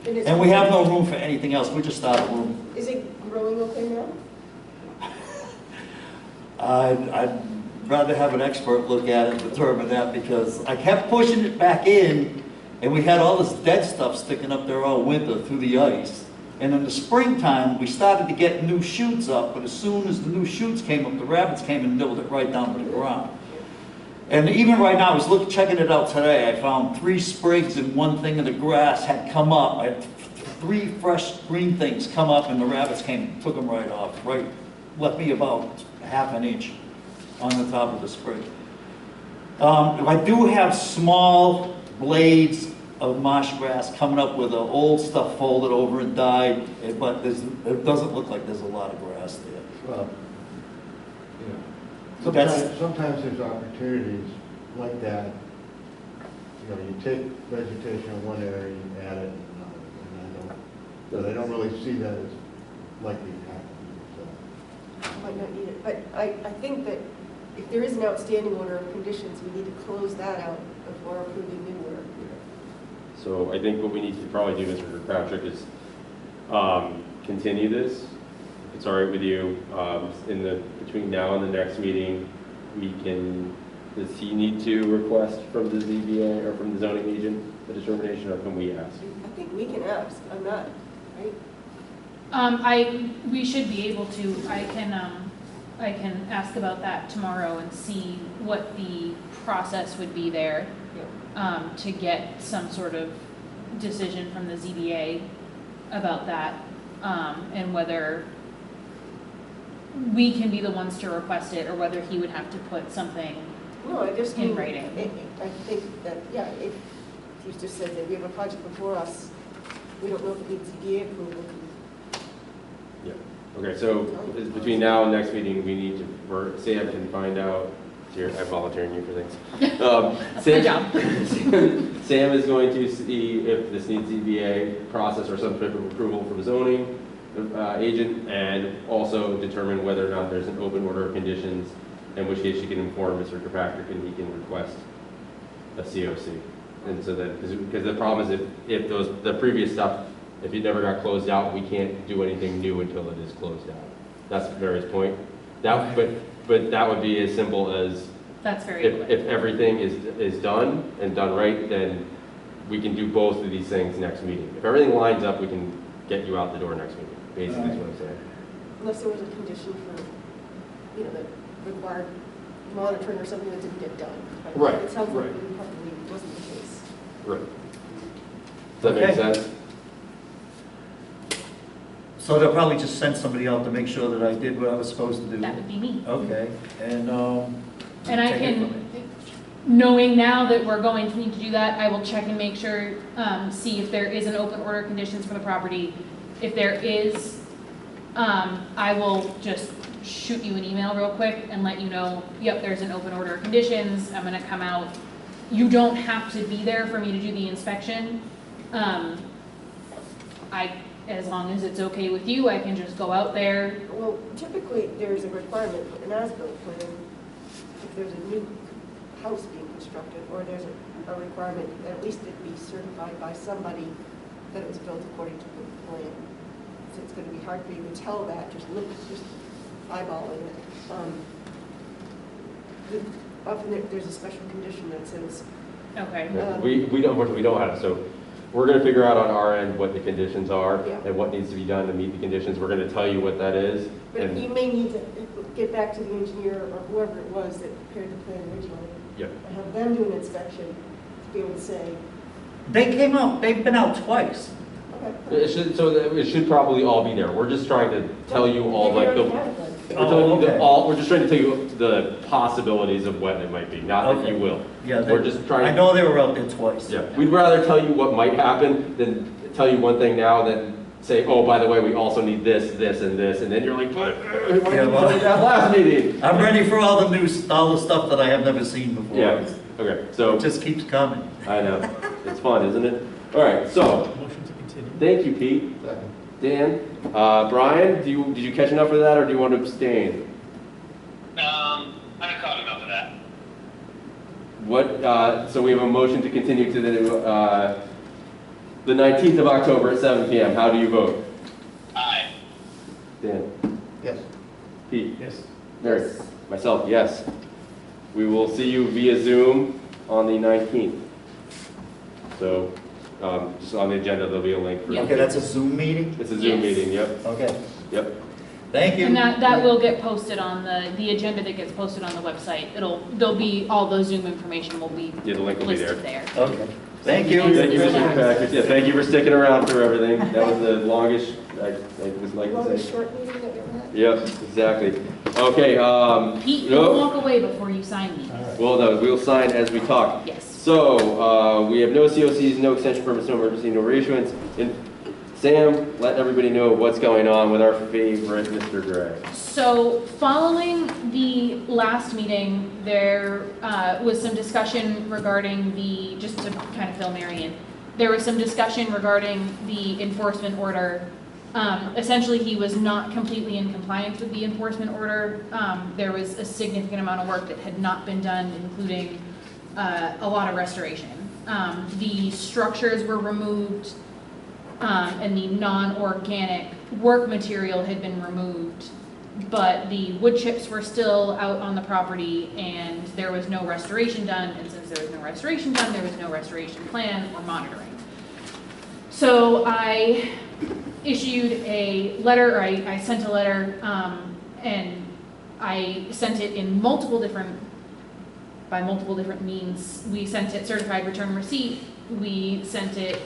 And we have no room for anything else. We just started room. Is it growing okay now? I'd rather have an expert look at it and determine that, because I kept pushing it back in, and we had all this dead stuff sticking up there all winter through the ice. And in the springtime, we started to get new shoots up, but as soon as the new shoots came up, the rabbits came and nibbled it right down to the ground. And even right now, I was checking it out today, I found 3 sprigs and 1 thing of the grass had come up. I had 3 fresh green things come up, and the rabbits came and took them right off, left me about ½ an inch on the top of the sprig. I do have small blades of marsh grass coming up with the old stuff folded over and dyed, but it doesn't look like there's a lot of grass there. Well, sometimes there's opportunities like that. You take vegetation in one area and add it in another, and I don't really see that as likely to happen. So. Might not need it, but I think that if there is an outstanding order of conditions, we need to close that out before approving new work. So I think what we need to probably do, Mr. Kirkpatrick, is continue this. If it's all right with you, between now and the next meeting, does he need to request from the ZBA or from the zoning agent the determination, or can we ask? I think we can ask, I'm not, right? We should be able to, I can ask about that tomorrow and see what the process would be there to get some sort of decision from the ZBA about that, and whether we can be the ones to request it, or whether he would have to put something No, I just in mean, writing. I think that, yeah, if you just said that we have a project before us, we don't know if it needs ZBA approval. Yeah. Okay, so between now and next meeting, we need to, Sam can find out, here, I'm volunteering you for things. That's my job. Sam is going to see if this needs ZBA process or some type of approval from zoning agent, and also determine whether or not there's an open order of conditions, in which case she can inform Mr. Kirkpatrick and he can request a COC. And so that, because the problem is if the previous stuff, if it never got closed out, we can't do anything new until it is closed out. That's Mary's point. But that would be as simple as, That's very good. if everything is done and done right, then we can do both of these things next meeting. If everything lines up, we can get you out the door next meeting, basically is what I'm saying. Unless there was a condition for, that required monitoring or something that didn't get done. Right, It sounds like right. it probably wasn't the case. Right. Does that make Okay. sense? So they'll probably just send somebody out to make sure that I did what I was supposed to do? That would be me. Okay, and, And I take it from can, knowing now that we're going to need to do that, I will check and make sure, see if there is an open order of conditions for the property. If there is, I will just shoot you an email real quick and let you know, yep, there's an open order of conditions, I'm gonna come out. You don't have to be there for me to do the inspection. As long as it's okay with you, I can just go out there. Well, typically, there's a requirement for an as-built plan if there's a new house being constructed, or there's a requirement that at least it be certified by somebody that it was built according to the plan. So it's going to be hard for you to tell that, just eyeballing it. Often there's a special condition that says, Okay. We don't have, so we're gonna figure out on our end what the conditions are Yeah. and what needs to be done to meet the conditions. We're gonna tell you what that is. but And you may need to get back to the engineer or whoever it was that prepared the plan originally, yeah, and have them do an inspection to be able to say, they came out, they've been out twice. okay. it should probably all be there. We're just trying to tell you all Maybe like you the. already have it then. We're just trying to tell you the possibilities of what it might be, not that Okay. you will. Yeah, We're just trying. I know they were out there twice. Yeah, we'd rather tell you what might happen than tell you one thing now than say, oh, by the way, we also need this, this, and this, and then you're like, what? Why didn't you tell me that last meeting? I'm ready for all the stuff that I have never seen before. Yeah, okay, so, It just keeps coming. I know, it's fun, isn't it? All right, so, Motion to continue. thank you, Pete. Dan, Brian, did you catch enough of that, or do you want to abstain? I caught enough of that. What, so we have a motion to continue to the 19th of October at 7 PM. How do you vote? Aye. Dan? Yes. Pete? Yes. Mary? Myself, yes. We will see you via Zoom on the 19th. So, just on the agenda, there'll be a link for Yeah. Okay, that's a Zoom meeting? It's a Zoom Yes. meeting, yep, Okay, yep. thank you. And that will get posted on the agenda that gets posted on the website. There'll be, all the Zoom information will be Yeah, the link will be there. listed there. Okay, thank you. Thank you, Mr. Patrick. Yeah, thank you for sticking around for everything. That was the longest, I would like to Longest say. short meeting that we ever had? Yep, exactly. Okay, Pete, no. don't walk away before you sign these. All right. Well, no, we'll sign as we talk. Yes. So, we have no COCs, no extension permits, no emergency, no reissuance. And Sam, let everybody know what's going on with our favorite Mr. Gray. So following the last meeting, there was some discussion regarding just to kind of fill Mary in, there was some discussion regarding the enforcement order. Essentially, he was not completely in compliance with the enforcement order. There was a significant amount of work that had not been done, including a lot of restoration. The structures were removed, and the non-organic work material had been removed, but the wood chips were still out on the property, and there was no restoration done, and since there was no restoration done, there was no restoration plan or monitoring. So I issued a letter, or I sent a letter, and I sent it in by multiple different means. We sent it certified return receipt. We sent it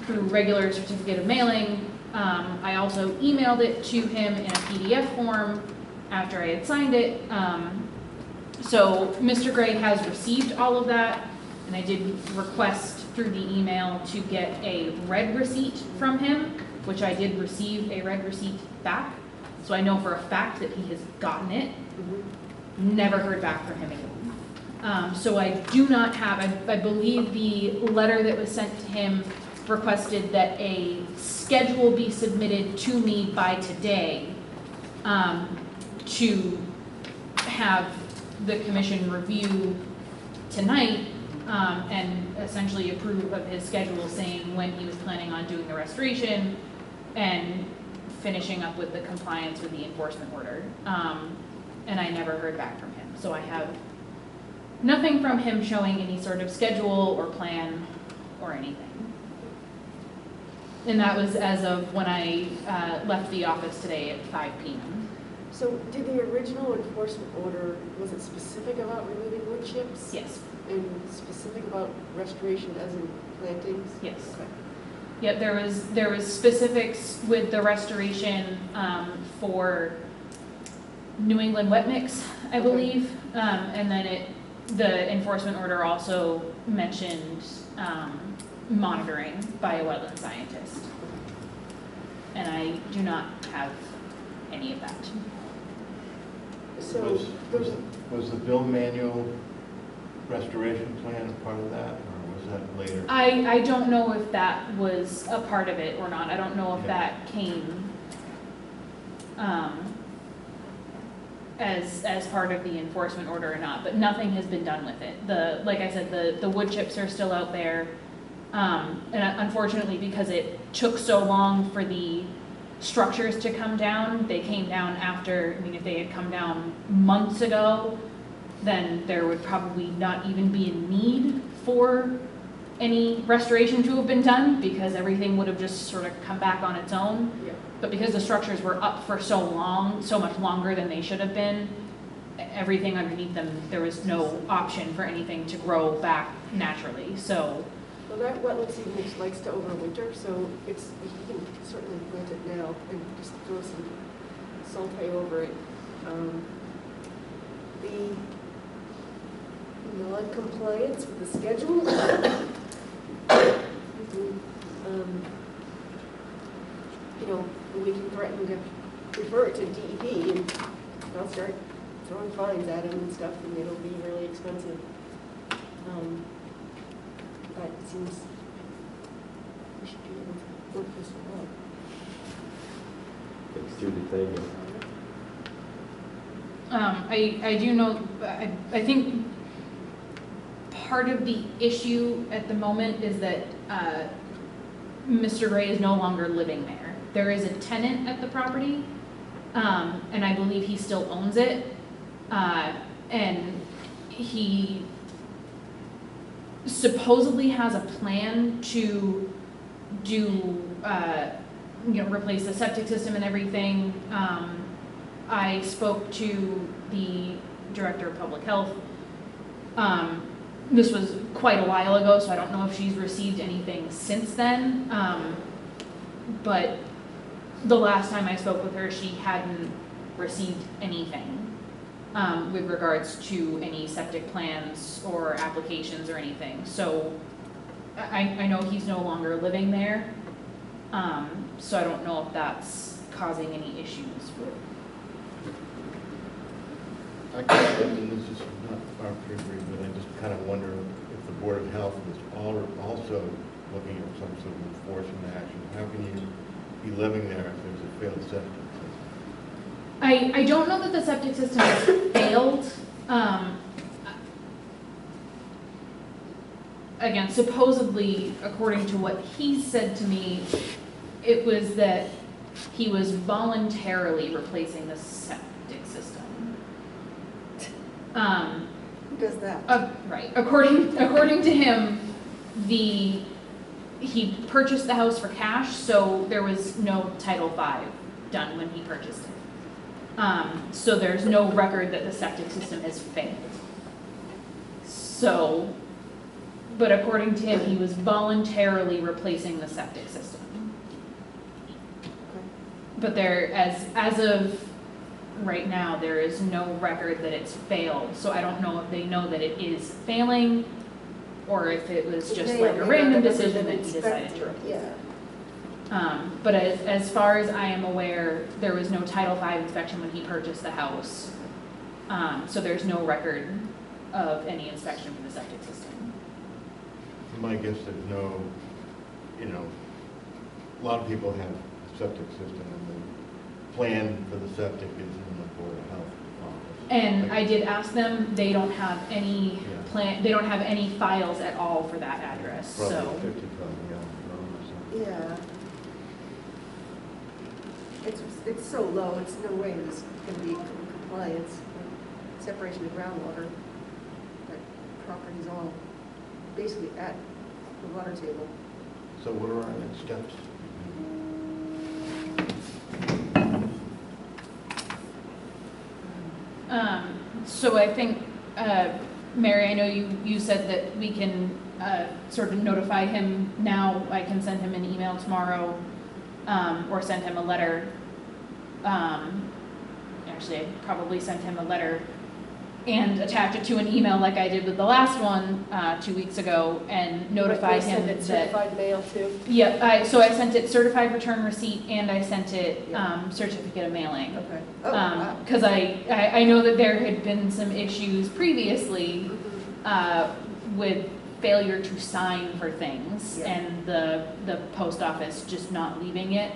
through regular certificate of mailing. I also emailed it to him in a PDF form after I had signed it. So Mr. Gray has received all of that, and I did request through the email to get a red receipt from him, which I did receive a red receipt back. So I know for a fact that he has gotten it. Never heard back from him again. So I do not have, I believe the letter that was sent to him requested that a schedule be submitted to me by today to have the commission review tonight and essentially approve of his schedule, saying when he was planning on doing the restoration and finishing up with the compliance with the enforcement order. And I never heard back from him. So I have nothing from him showing any sort of schedule or plan or anything. And that was as of when I left the office today at 5 p.m. So did the original enforcement order, was it specific about removing wood chips? Yes. And specific about restoration as in plantings? Yes. Okay. Yep, there was specifics with the restoration for New England wet mix, I believe. And then the enforcement order also mentioned monitoring by a wetland scientist. And I do not have any of that. So Was the bill manual restoration plan a part of that, or was that later? I don't know if that was a part of it or not. I don't know if that came as part of the enforcement order or not, but nothing has been done with it. Like I said, the wood chips are still out there. And unfortunately, because it took so long for the structures to come down, they came down after, I mean, if they had come down months ago, then there would probably not even be a need for any restoration to have been done, because everything would have just sort of come back on its own. Yeah. But because the structures were up for so long, so much longer than they should have been, everything underneath them, there was no option for anything to grow back naturally. So Well, that wetland seed mix likes to overwinter, so it's, you can certainly plant it now and just throw some Salte over it. The non-compliance with the schedule. You know, we can threaten to refer it to DEP, and I'll start throwing fines at them and stuff, and it'll be really expensive. But it seems we should be able to work this one out. Thanks, Judy, thank you. I do know, I think part of the issue at the moment is that Mr. Gray is no longer living there. There is a tenant at the property, and I believe he still owns it. And he supposedly has a plan to do, replace the septic system and everything. I spoke to the director of public health. This was quite a while ago, so I don't know if she's received anything since then. But the last time I spoke with her, she hadn't received anything with regards to any septic plans or applications or anything. So I know he's no longer living there. So I don't know if that's causing any issues with. I mean, this is not our privilege, but I just kind of wonder if the Board of Health is also looking at some sort of enforcement action. How can you be living there if there's a failed septic system? I don't know that the septic system has failed. Again, supposedly, according to what he said to me, it was that he was voluntarily replacing the septic system. Who does that? Right. According to him, he purchased the house for cash, so there was no Title V done when he purchased it. So there's no record that the septic system has failed. So, but according to him, he was voluntarily replacing the septic system. But there, as of right now, there is no record that it's failed. So I don't know if they know that it is failing, or if it was just like a random decision that he decided to replace it. But as far as I am aware, there was no Title V inspection when he purchased the house. So there's no record of any inspection for the septic system. My guess there's no, you know, a lot of people have septic system and the plan for the septic is in the Board of Health office. And I did ask them, they don't have any plan, they don't have any files at all for that address, Probably so. 50 from Young Road or something. Yeah. It's so low, it's no way this can be in compliance. Separation of groundwater, that property's all basically at the water table. So what are our next steps? So I think, Mary, I know you said that we can sort of notify him now. I can send him an email tomorrow, or send him a letter. Actually, I probably sent him a letter and attach it to an email like I did with the last one 2 weeks ago, and notify him that. Certified mail too? Yeah, so I sent it certified return receipt, and I sent it certificate of mailing. Okay. Oh, wow. Because I know that there had been some issues previously with failure to sign for things, and the post office just not leaving it.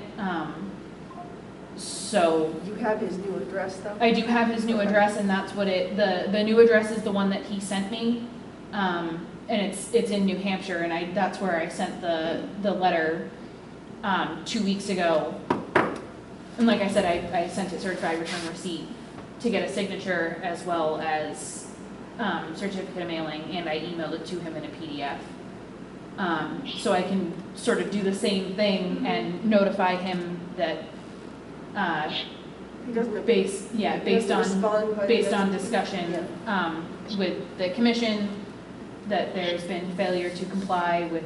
So You have his new address though? I do have his new address, and that's what the new address is the one that he sent me. And it's in New Hampshire, and that's where I sent the letter 2 weeks ago. And like I said, I sent it certified return receipt to get a signature as well as certificate of mailing, and I emailed it to him in a PDF. So I can sort of do the same thing and notify him that He doesn't. based on discussion with the commission, that there's been failure to comply with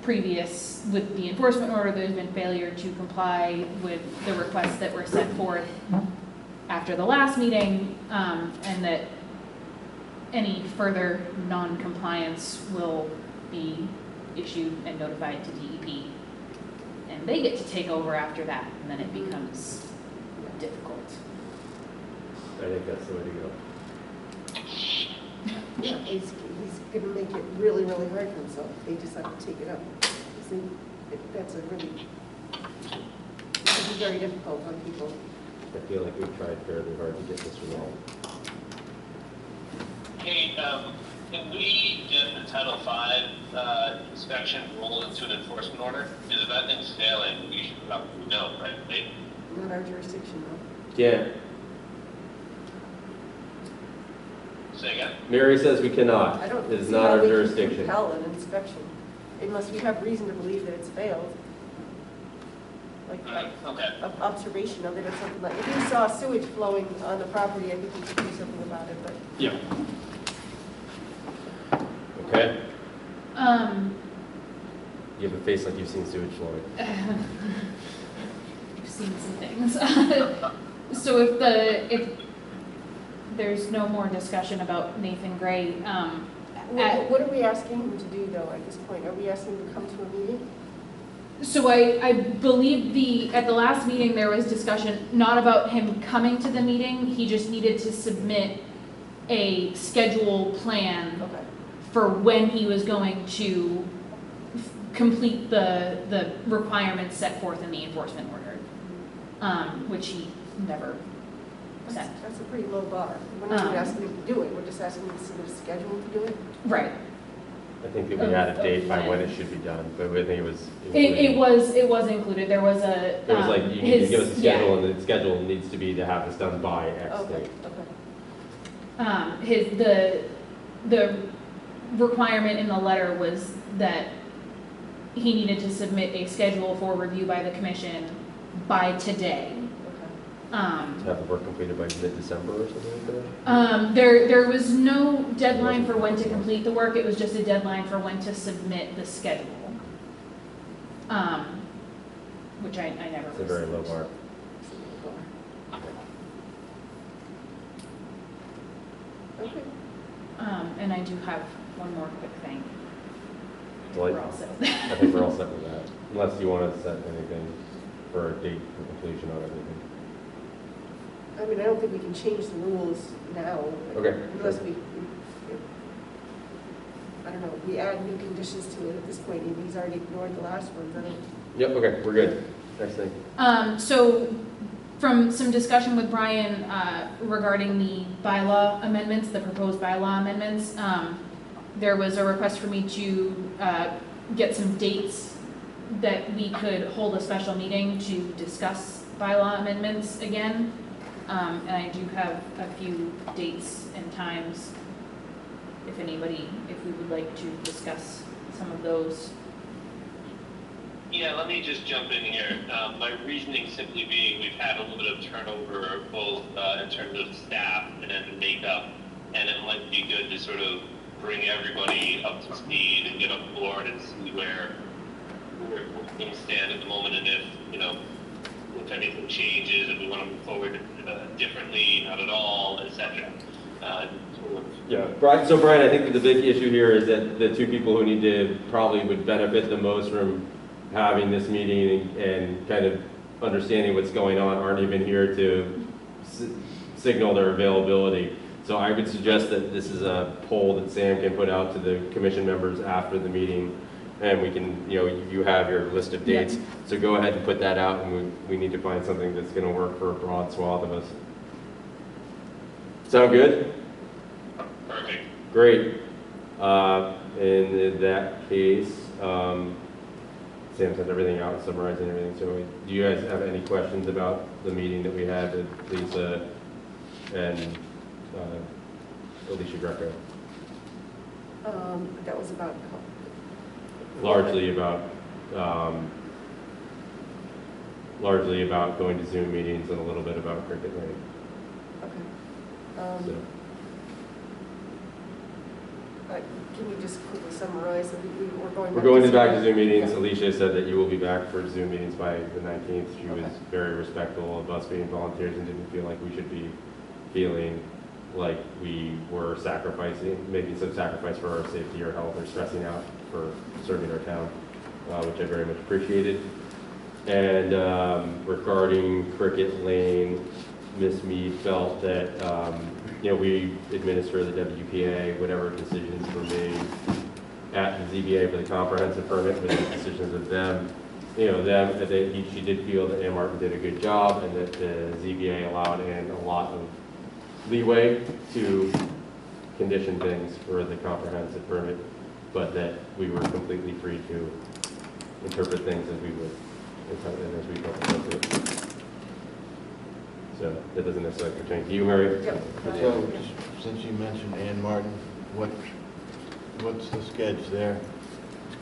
the enforcement order, there's been failure to comply with the requests that were set forth after the last meeting, and that any further non-compliance will be issued and notified to DEP. And they get to take over after that, and then it becomes difficult. I think that's the way to go. Yeah, he's gonna make it really, really hard for himself. They just have to take it up. See, that's a really, it can be very difficult on people. I feel like we've tried fairly hard to get this resolved. Hey, can we get the Title V inspection rolled into an enforcement order? Because if that thing's failing, we should probably know, right? Not our jurisdiction though. Yeah, Say again? Mary says we cannot. I don't It is see not how our they can jurisdiction. compel an inspection, unless we have reason to believe that it's failed. Like Okay. observation of it or something like, if you saw sewage flowing on the property, I think we could do something about it, but. Yeah. Okay. You have a face like you've seen sewage flowing. I've seen some things. So if there's no more discussion about Nathan Gray, What are we asking him to do though at this point? Are we asking him to come to a meeting? so I believe at the last meeting there was discussion not about him coming to the meeting. He just needed to submit a schedule plan Okay. for when he was going to complete the requirements set forth in the enforcement order, which he never sent. That's a pretty low bar. We're not even asking him to do it, we're just asking him to submit a schedule to do it. Right. I think that we had a date by when it should be done, but I think it was. It was included. There was a. It was like, you need to give us a schedule, and the schedule needs to be to have this done by X Okay, date. okay. The requirement in the letter was that he needed to submit a schedule for review by the commission by today. Have the work completed by mid-December or something like that? There was no deadline for when to complete the work, it was just a deadline for when to submit the schedule. Which I never. It's a very low bar. Okay. And I do have one more quick thing. Like, We're all set. I think we're all set with that, unless you want to set anything for a date for completion on everything. I mean, I don't think we can change the rules now. Okay. Unless I don't know, we add new conditions to it at this point, and he's already ignored the last ones, I don't. Yep, okay, we're good. Next thing. So from some discussion with Brian regarding the bylaw amendments, the proposed bylaw amendments, there was a request for me to get some dates that we could hold a special meeting to discuss bylaw amendments again. And I do have a few dates and times if we would like to discuss some of those. Yeah, let me just jump in here. My reasoning simply being we've had a little bit of turnover both in terms of staff and makeup, and it might be good to sort of bring everybody up to speed and get on board and see where things stand at the moment, and if anything changes, if we want to move forward differently, not at all, etc. Yeah, Brian, so Brian, I think that the big issue here is that the two people who need to probably would benefit the most from having this meeting and kind of understanding what's going on aren't even here to signal their availability. So I would suggest that this is a poll that Sam can put out to the commission members after the meeting, and we can, you have your list of dates. Yeah. So go ahead and put that out, and we need to find something that's going to work for a broad swath of us. Sound good? Perfect. Great. In that case, Sam sent everything out, summarizing everything. So do you guys have any questions about the meeting that we had with Lisa and Alicia Greco? That was about. Largely about going to Zoom meetings and a little bit about Cricket Lane. Okay. Can you just quickly summarize? We're going back to Zoom meetings. Yeah. Alicia said that you will be back for Zoom meetings by the 19th. She was very respectful of us being volunteers and didn't feel like we should be feeling like we were making some sacrifice for our safety or health or stressing out for serving our town, which I very much appreciated. And regarding Cricket Lane, Ms. Mead felt that we administer the WPA, whatever decisions were made at the ZBA for the comprehensive permit, with the decisions of them. She did feel that Ann Martin did a good job, and that the ZBA allowed in a lot of leeway to condition things for the comprehensive permit, but that we were completely free to interpret things as we would, as we felt appropriate. So that doesn't necessarily pertain to you, Mary. Yep. So, since you mentioned Ann Martin, what's the sketch there?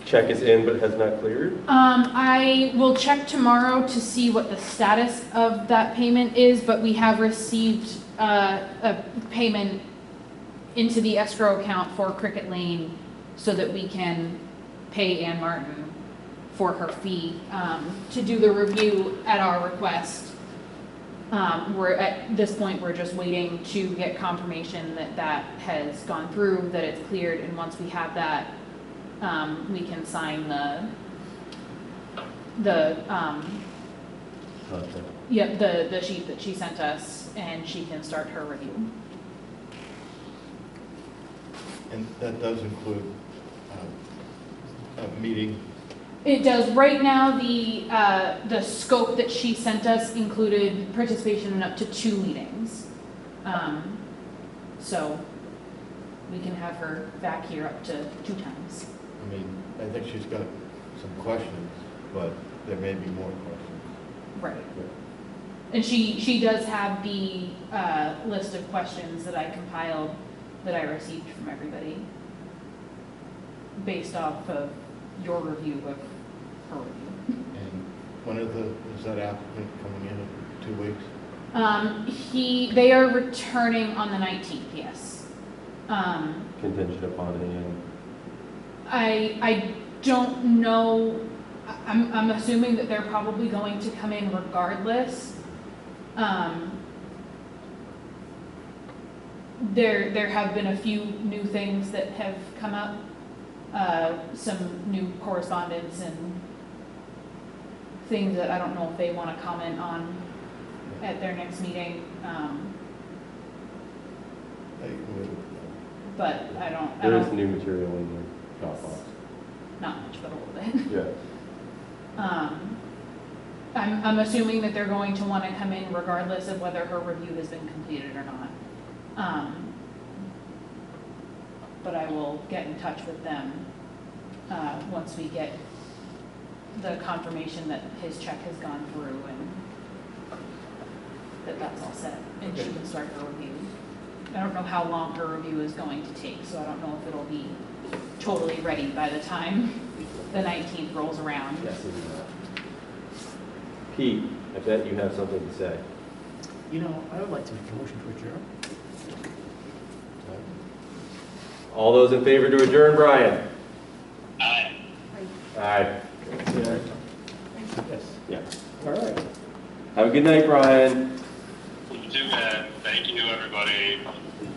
Check is in, but has not cleared. I will check tomorrow to see what the status of that payment is, but we have received a payment into the escrow account for Cricket Lane so that we can pay Ann Martin for her fee to do the review at our request. At this point, we're just waiting to get confirmation that that has gone through, that it's cleared, and once we have that, we can sign the sheet that she sent us, and she can start her review. And that does include a meeting? It does. Right now, the scope that she sent us included participation in up to 2 meetings. So we can have her back here up to 2 times. I mean, I think she's got some questions, but there may be more questions. Right. And she does have the list of questions that I compiled that I received from everybody based off of your review of her review. And when is that applicant coming in? 2 weeks? They are returning on the 19th, yes. Contingent upon I don't know, I'm assuming that they're probably going to come in regardless. There have been a few new things that have come up, some new correspondence and things that I don't know if they want to comment on at their next meeting. But I don't. There is new material in the Dropbox. Not much, but a little bit. Yeah. I'm assuming that they're going to want to come in regardless of whether her review has been completed or not. But I will get in touch with them once we get the confirmation that his check has gone through and that's all set, and she can start her review. I don't know how long her review is going to take, so I don't know if it'll be totally ready by the time the 19th rolls around. Yes, it is not. Pete, I bet you have something to say. You know, I would like to make a motion to adjourn. All those in favor to adjourn, Brian? Aye. Aye. Yes. Yeah. All right. Have a good night, Brian. You too, man. Thank you, everybody.